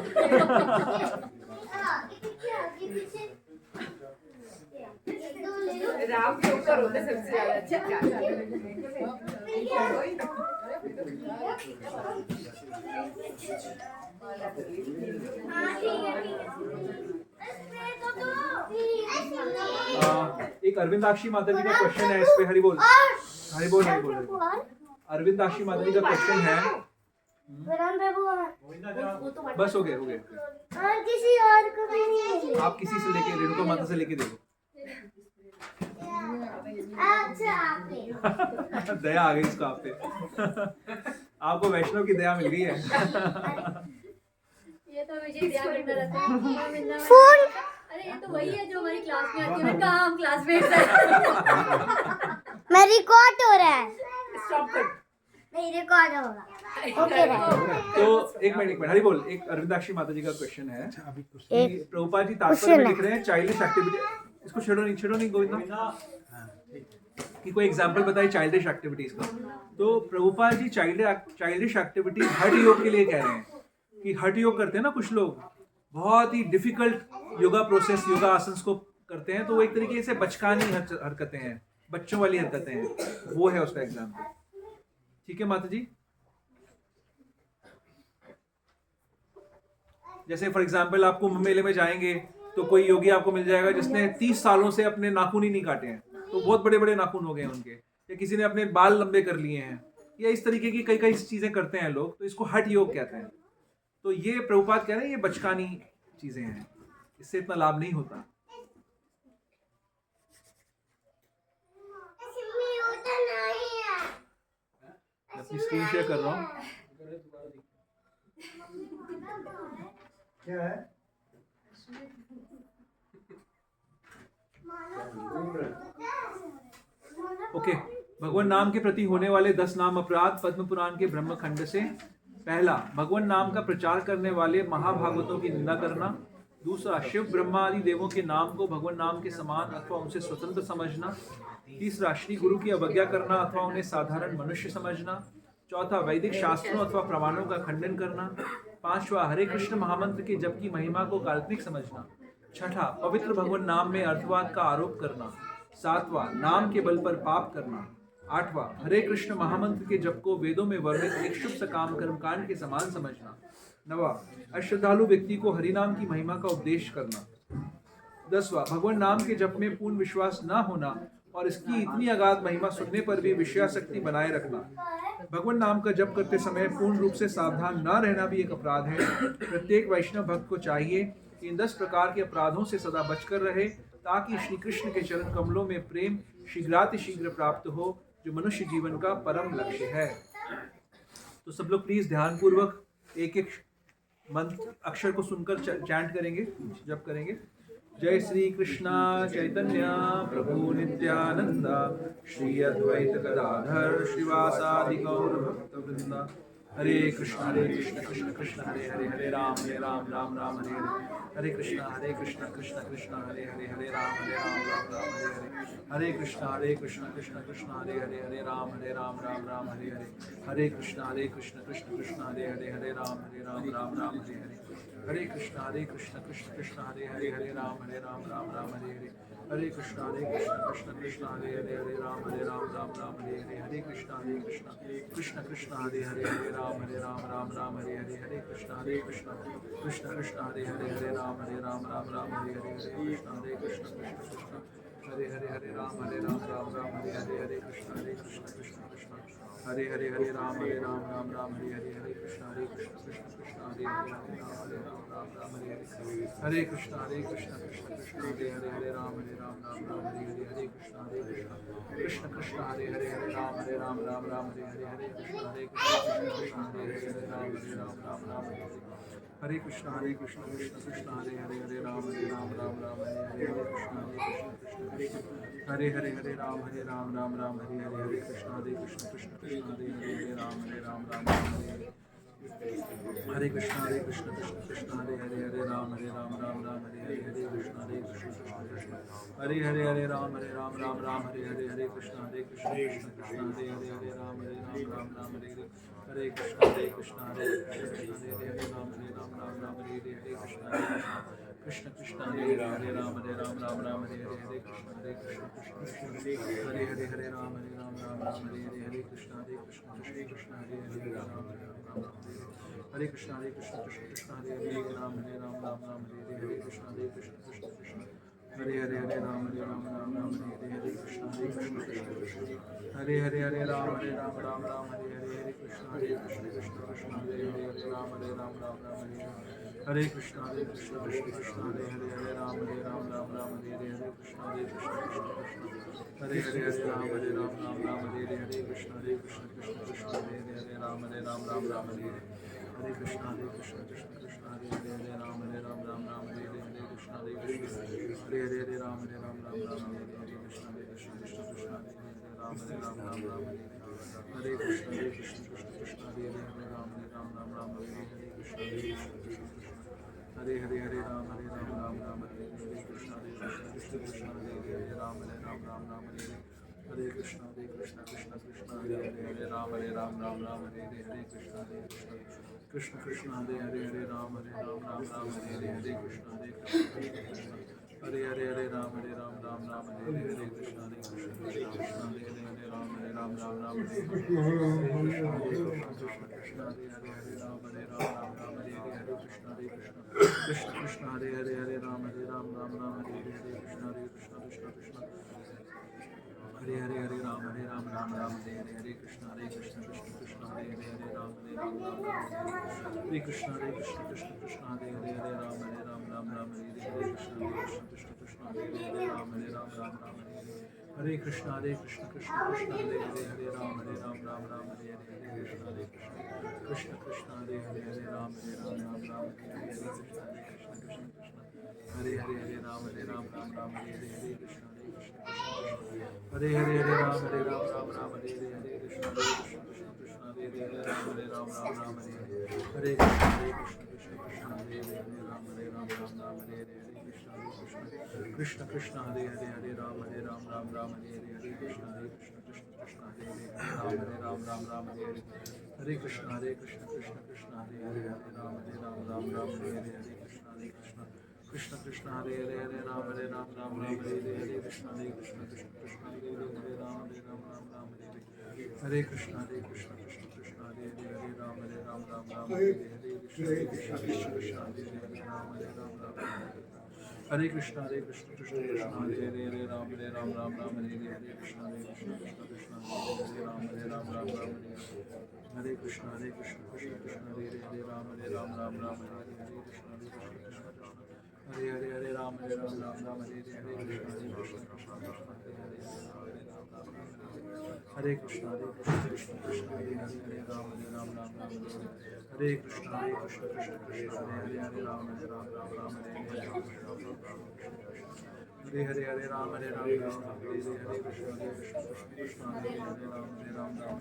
राम के ऊपर होते सबसे ज्यादा अच्छा। एक अरविंदाक्षी माता जी का क्वेश्चन है, इस पे हरि बोल, हरि बोल, हरि बोल। अरविंदाक्षी माता जी का क्वेश्चन है, बस हो गए, और किसी और को भी नहीं। आप किसी से लेके, रेणुका माता से लेके देखो। अच्छा आपने दया आ गई इसको आप पे। आपको वैष्णव की दया मिल गई है। ये तो मुझे ध्यान रखना रहता है। फोन, अरे ये तो वही है जो हमारी क्लास में आती है। मैं कहा हम क्लासमेट्स हैं। मैं रिकॉर्ड हो रहा है। स्टॉप कर। नहीं रिकॉर्ड होगा। ओके रहा। तो एक मिनट हरि बोल। एक अरविंदाक्षी माता जी का क्वेश्चन है, अभी कुछ कि प्रभुपाद जी तात्पर्य में लिख रहे हैं चाइल्डिश एक्टिविटी। इसको छेड़ो नहीं गोविंदा। कि कोई एग्जाम्पल बताइए चाइल्डिश एक्टिविटीज का। तो प्रभुपाद जी चाइल्डिश एक्टिविटीज हठ योग के लिए कह रहे हैं कि हठ योग करते हैं ना कुछ लोग, बहुत ही डिफिकल्ट योगा प्रोसेस, योगा आसन्स को करते हैं, तो वो एक तरीके से बचकानी हरकतें हैं, बच्चों वाली हरकतें हैं, वो है उसका एग्जाम्पल। ठीक है माता जी। जैसे फॉर एग्जाम्पल आप कुंभ मेले में जाएंगे तो कोई योगी आपको मिल जाएगा जिसने 30 सालों से अपने नाखून ही नहीं काटे हैं, तो बहुत बड़े बड़े नाखून हो गए हैं उनके, या किसी ने अपने बाल लंबे कर लिए हैं, या इस तरीके की कई कई चीजें करते हैं लोग, तो इसको हठ योग कहते हैं। तो ये प्रभुपाद कह रहे हैं ये बचकानी चीजें हैं, इससे इतना लाभ नहीं होता। मैं अपनी स्क्रीन शेयर कर रहा हूँ। क्या है? ओके, भगवान नाम के प्रति होने वाले 10 नाम अपराध पद्म पुराण के ब्रह्म खंड से। पहला, भगवान नाम का प्रचार करने वाले महाभागवतों की निंदा करना। दूसरा, शिव ब्रह्मा आदि देवों के नाम को भगवान नाम के समान अथवा उनसे स्वतंत्र समझना। तीसरा, श्री गुरु की अवज्ञा करना अथवा उन्हें साधारण मनुष्य समझना। चौथा, वैदिक शास्त्रों अथवा प्रमाणों का खंडन करना। पांचवा, हरे कृष्ण महामंत्र के जप की महिमा को काल्पनिक समझना। छठा, पवित्र भगवान नाम में अर्थवाद का आरोप करना। सातवां, नाम के बल पर पाप करना। आठवां, हरे कृष्ण महामंत्र के जप को वेदों में वर्णित एक शुभ सकाम कर्मकांड के समान समझना। नवा, अश्रद्धालु व्यक्ति को हरिनाम की महिमा का उपदेश करना। 10वां, भगवान नाम के जप में पूर्ण विश्वास न होना और इसकी इतनी अगाध महिमा सुनने पर भी विषयासक्ति बनाए रखना। भगवान नाम का जप करते समय पूर्ण रूप से सावधान न रहना भी एक अपराध है। प्रत्येक वैष्णव भक्त को चाहिए कि इन 10 प्रकार के अपराधों से सदा बचकर रहे, ताकि श्री कृष्ण के चरण कमलों में प्रेम शीघ्रातिशीघ्र प्राप्त हो, जो मनुष्य जीवन का परम लक्ष्य है। तो सब लोग प्लीज ध्यान पूर्वक एक एक मंत्र अक्षर को सुनकर चैंट करेंगे, जप करेंगे। जय श्री कृष्णा चैतन्य प्रभु नित्यानंद, श्री अद्वैत गदाधर श्रीवासादि गौर भक्तवृंद। हरे कृष्ण कृष्ण कृष्ण हरे हरे, हरे राम राम राम हरे हरे, हरे कृष्ण कृष्ण कृष्ण हरे हरे, हरे राम राम राम हरे हरे, हरे कृष्ण कृष्ण कृष्ण हरे हरे, हरे राम राम हरे हरे, हरे कृष्ण कृष्ण कृष्ण हरे हरे, हरे राम राम हरे हरे, हरे कृष्ण कृष्ण कृष्ण हरे हरे, हरे राम राम हरे हरे, हरे कृष्ण कृष्ण कृष्ण हरे हरे, हरे राम राम हरे हरे, हरे कृष्ण कृष्ण कृष्ण हरे हरे, हरे राम राम हरे हरे, हरे कृष्ण कृष्ण कृष्ण हरे हरे, हरे राम राम हरे हरे, हरे कृष्ण कृष्ण हरे हरे, हरे राम राम हरे हरे, हरे कृष्ण कृष्ण कृष्ण हरे हरे, हरे राम राम हरे हरे, हरे कृष्ण कृष्ण कृष्ण हरे हरे, हरे राम राम हरे हरे, हरे कृष्ण कृष्ण कृष्ण हरे हरे, हरे राम राम हरे हरे, हरे कृष्ण कृष्ण हरे हरे, हरे राम राम हरे हरे, हरे कृष्ण कृष्ण हरे हरे, हरे राम राम हरे हरे, हरे कृष्ण कृष्ण कृष्ण हरे हरे, हरे राम राम हरे हरे, हरे कृष्ण कृष्ण हरे हरे, हरे राम राम हरे हरे, हरे कृष्ण कृष्ण कृष्ण हरे हरे, हरे राम राम हरे हरे, हरे कृष्ण कृष्ण कृष्ण हरे हरे, हरे राम राम हरे हरे, हरे कृष्ण कृष्ण कृष्ण हरे हरे, हरे राम राम हरे हरे, हरे कृष्ण कृष्ण कृष्ण हरे हरे, हरे राम राम हरे हरे, हरे कृष्ण कृष्ण हरे हरे, हरे राम राम हरे हरे, हरे कृष्ण कृष्ण हरे हरे, राम राम हरे हरे, हरे कृष्ण कृष्ण हरे हरे, हरे राम राम हरे हरे, हरे कृष्ण कृष्ण कृष्ण हरे हरे, हरे कृष्ण कृष्ण कृष्ण हरे हरे, राम राम हरे हरे, हरे कृष्ण कृष्ण कृष्ण हरे हरे, हरे राम राम हरे हरे, हरे कृष्ण कृष्ण कृष्ण हरे हरे, हरे राम राम हरे हरे, हरे कृष्ण कृष्ण कृष्ण हरे हरे, हरे राम राम हरे हरे, हरे कृष्ण कृष्ण कृष्ण हरे हरे, हरे राम राम हरे हरे, हरे कृष्ण कृष्ण कृष्ण हरे हरे, हरे राम राम हरे हरे, हरे कृष्ण कृष्ण कृष्ण हरे हरे, हरे राम राम हरे हरे, हरे कृष्ण कृष्ण कृष्ण हरे हरे, हरे राम राम हरे हरे, हरे कृष्ण हरे हरे, हरे राम राम हरे हरे, हरे कृष्ण कृष्ण कृष्ण हरे हरे, हरे राम राम हरे हरे, हरे कृष्ण कृष्ण कृष्ण हरे हरे, हरे राम राम हरे हरे, हरे कृष्ण हरे हरे, हरे राम हरे हरे, हरे कृष्ण कृष्ण कृष्ण हरे हरे, हरे राम राम हरे हरे, हरे कृष्णा कृष्ण कृष्ण हरे हरे राम राम राम हरे हरे कृष्ण कृष्ण हरे राम राम राम हरे हरे कृष्ण हरे हरे राम राम राम हरे हरे कृष्ण कृष्ण हरे राम राम राम हरे हरे कृष्ण कृष्ण हरे राम राम राम हरे हरे कृष्ण कृष्ण हरे राम राम राम हरे हरे कृष्ण कृष्ण कृष्ण हरे राम राम राम हरे हरे कृष्ण कृष्ण कृष्ण हरे राम हरे कृष्ण कृष्ण कृष्ण हरे राम राम राम हरे हरे कृष्ण कृष्ण कृष्ण हरे राम राम राम हरे हरे कृष्ण कृष्ण कृष्ण हरे राम राम राम हरे हरे कृष्ण कृष्ण हरे राम राम राम हरे हरे कृष्ण कृष्ण कृष्ण हरे राम राम राम हरे हरे कृष्ण हरे राम राम हरे हरे कृष्ण कृष्ण कृष्ण हरे राम राम राम हरे हरे कृष्ण कृष्ण हरे राम राम राम हरे हरे कृष्ण कृष्ण हरे राम राम राम हरे हरे कृष्ण कृष्ण हरे राम राम राम हरे हरे कृष्ण कृष्ण कृष्ण हरे राम राम राम हरे हरे कृष्ण कृष्ण हरे राम राम राम हरे हरे कृष्ण कृष्ण कृष्ण हरे राम राम राम हरे कृष्ण कृष्ण कृष्ण हरे राम राम राम हरे हरे कृष्ण कृष्ण कृष्ण हरे राम राम राम हरे कृष्ण कृष्ण कृष्ण हरे राम राम राम हरे हरे कृष्ण कृष्ण कृष्ण हरे राम राम राम हरे कृष्ण कृष्ण कृष्ण हरे राम राम राम हरे हरे कृष्ण हरे राम राम हरे हरे कृष्ण कृष्ण हरे कृष्ण कृष्ण कृष्ण हरे राम राम हरे कृष्ण कृष्ण कृष्ण हरे राम राम राम हरे हरे राम राम हरे हरे कृष्ण कृष्ण हरे राम राम राम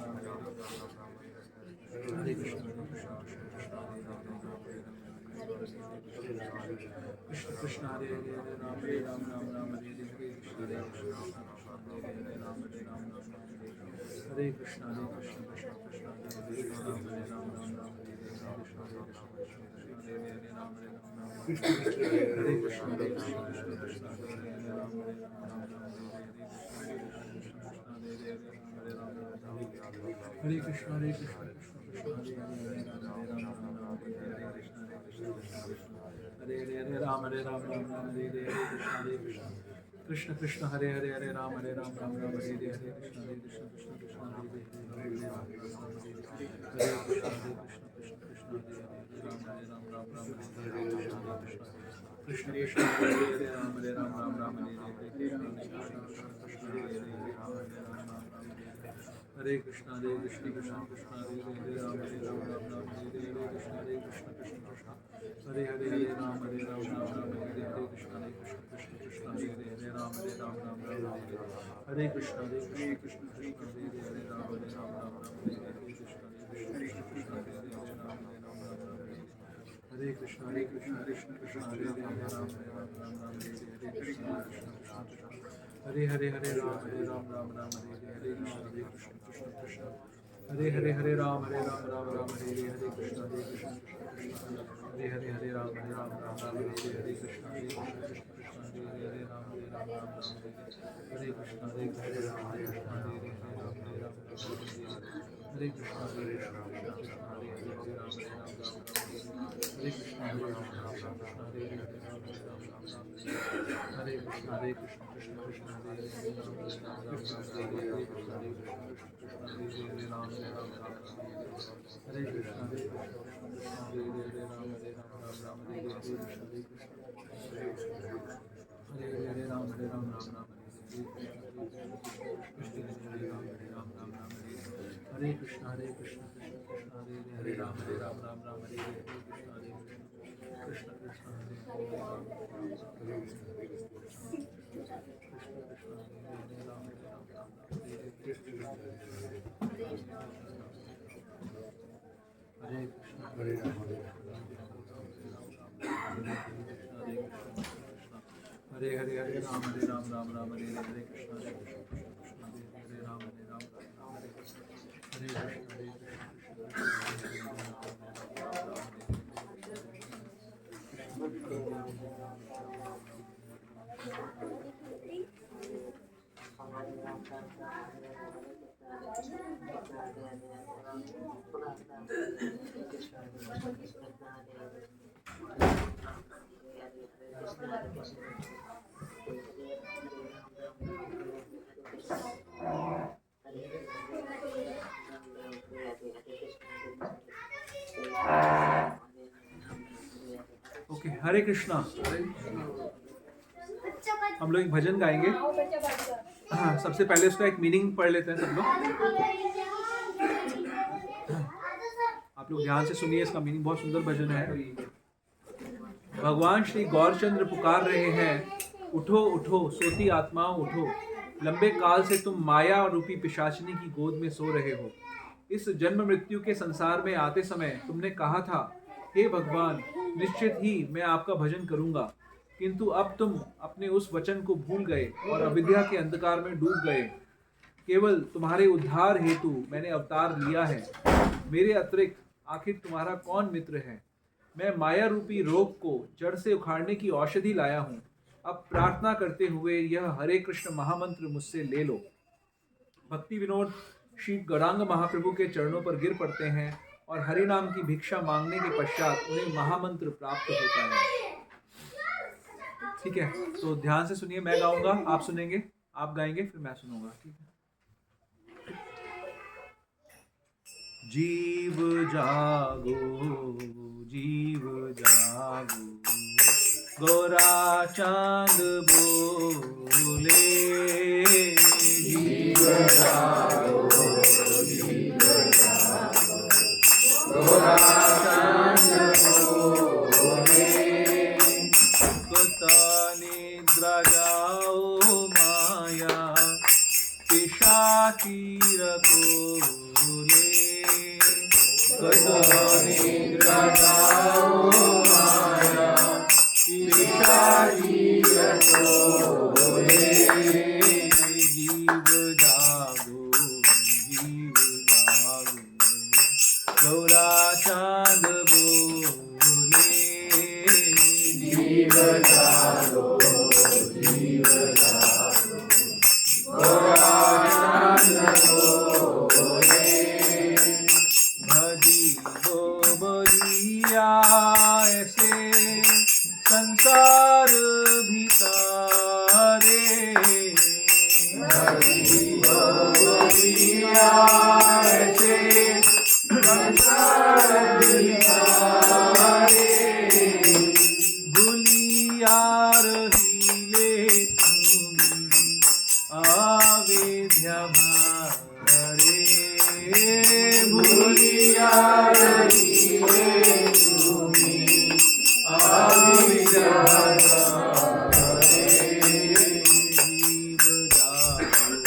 हरे कृष्ण कृष्ण कृष्ण हरे राम राम राम हरे हरे कृष्ण राम हरे कृष्ण कृष्ण कृष्ण हरे राम राम राम हरे कृष्ण कृष्ण हरे कृष्ण हरे राम राम हरे हरे कृष्ण कृष्ण हरे राम राम राम हरे हरे कृष्ण कृष्ण कृष्ण हरे कृष्ण कृष्ण कृष्ण हरे राम राम राम हरे कृष्ण कृष्ण हरे राम राम राम हरे हरे कृष्ण कृष्ण हरे हरे कृष्ण कृष्ण कृष्ण हरे राम राम राम हरे हरे कृष्ण कृष्ण कृष्ण हरे राम राम राम हरे हरे कृष्ण कृष्ण कृष्ण हरे राम राम राम हरे कृष्ण कृष्ण कृष्ण हरे राम राम राम हरे हरे कृष्ण कृष्ण कृष्ण हरे राम राम राम हरे कृष्ण कृष्ण कृष्ण हरे राम राम राम हरे हरे कृष्ण कृष्ण कृष्ण हरे राम राम राम हरे हरे कृष्ण कृष्ण कृष्ण हरे राम राम राम हरे हरे कृष्ण कृष्ण कृष्ण हरे राम राम राम हरे हरे कृष्ण कृष्ण कृष्ण हरे राम राम राम हरे कृष्ण कृष्ण हरे राम हरे कृष्ण हरे कृष्ण हरे कृष्ण हरे कृष्ण कृष्ण कृष्ण हरे राम हरे कृष्ण हरे राम राम हरे कृष्ण कृष्ण कृष्ण हरे राम राम राम हरे हरे कृष्ण कृष्ण हरे राम हरे कृष्ण हरे राम हरे हरे राम राम राम हरे हरे कृष्ण कृष्ण ओके, हरे कृष्णा। हम लोग एक भजन गाएंगे। हाँ, सबसे पहले उसका एक मीनिंग पढ़ लेते हैं सब लोग। आप लोग ध्यान से सुनिए, इसका मीनिंग बहुत सुंदर भजन है। भगवान श्री गौरचंद्र पुकार रहे हैं, उठो उठो सोती आत्माओं उठो, लंबे काल से तुम माया रूपी पिशाचिनी की गोद में सो रहे हो। इस जन्म मृत्यु के संसार में आते समय तुमने कहा था, हे भगवान, निश्चित ही मैं आपका भजन करूंगा, किंतु अब तुम अपने उस वचन को भूल गए और अविद्या के अंधकार में डूब गए। केवल तुम्हारे उद्धार हेतु मैंने अवतार लिया है। मेरे अतिरिक्त आखिर तुम्हारा कौन मित्र है? मैं माया रूपी रोग को जड़ से उखाड़ने की औषधि लाया हूँ। अब प्रार्थना करते हुए यह हरे कृष्ण महामंत्र मुझसे ले लो। भक्ति विनोद श्री गौरांग महाप्रभु के चरणों पर गिर पड़ते हैं और हरि नाम की भिक्षा मांगने के पश्चात उन्हें महामंत्र प्राप्त होता है। ठीक है, तो ध्यान से सुनिए, मैं गाऊंगा, आप सुनेंगे, आप गाएंगे, फिर मैं सुनूंगा। ठीक है। जीव जागो, जीव जागो, गोरा चांद बोले। जीव जागो, जीव जागो, गोरा चांद बोले। कुता निद्रा जाओ माया पिशाची रखोले। कुता निद्रा जाओ माया पिशाची रखोले। जीव जागो, जीव जागो, गौरा चांद बोले। जीव जागो, जीव जागो, गौरा चांद बोले। भजी वो बलिया ऐसे संसार भितारे। भजी वो बलिया ऐसे संसार भितारे। भूलिया रहीले तुमी आविद्या भारे। भूलिया रहीले तुमी आविद्या भारे। जीव जागो,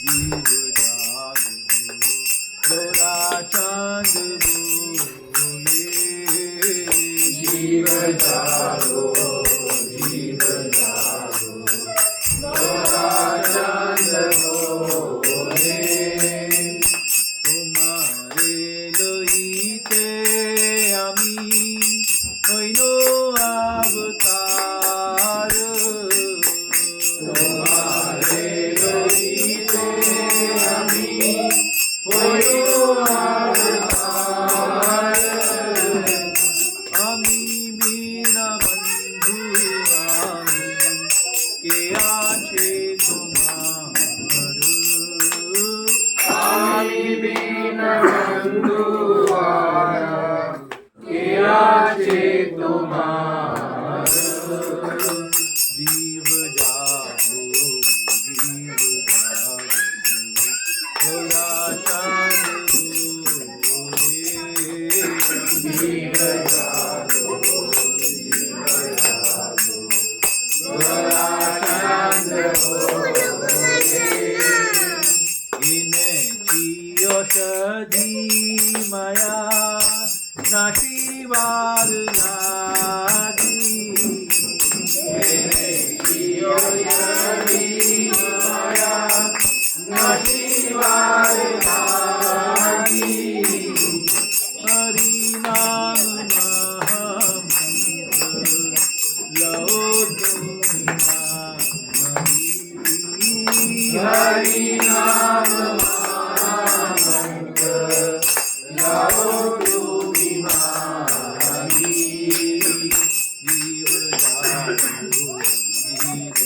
जीव जागो, गोरा चांद बोले। जीव जागो, जीव जागो, गोरा चांद बोले। तुम्हारे लईते आमी हইলো अवतार। तुम्हारे लईते आमी हইলো अवतार। आमी बिना बंधु आमी के आछे तुम्हार। आमी बिना बंधु आमी के आछे तुम्हार। हरि नाम महामंत्र लाओ तो बीमारी जीव जागो जीव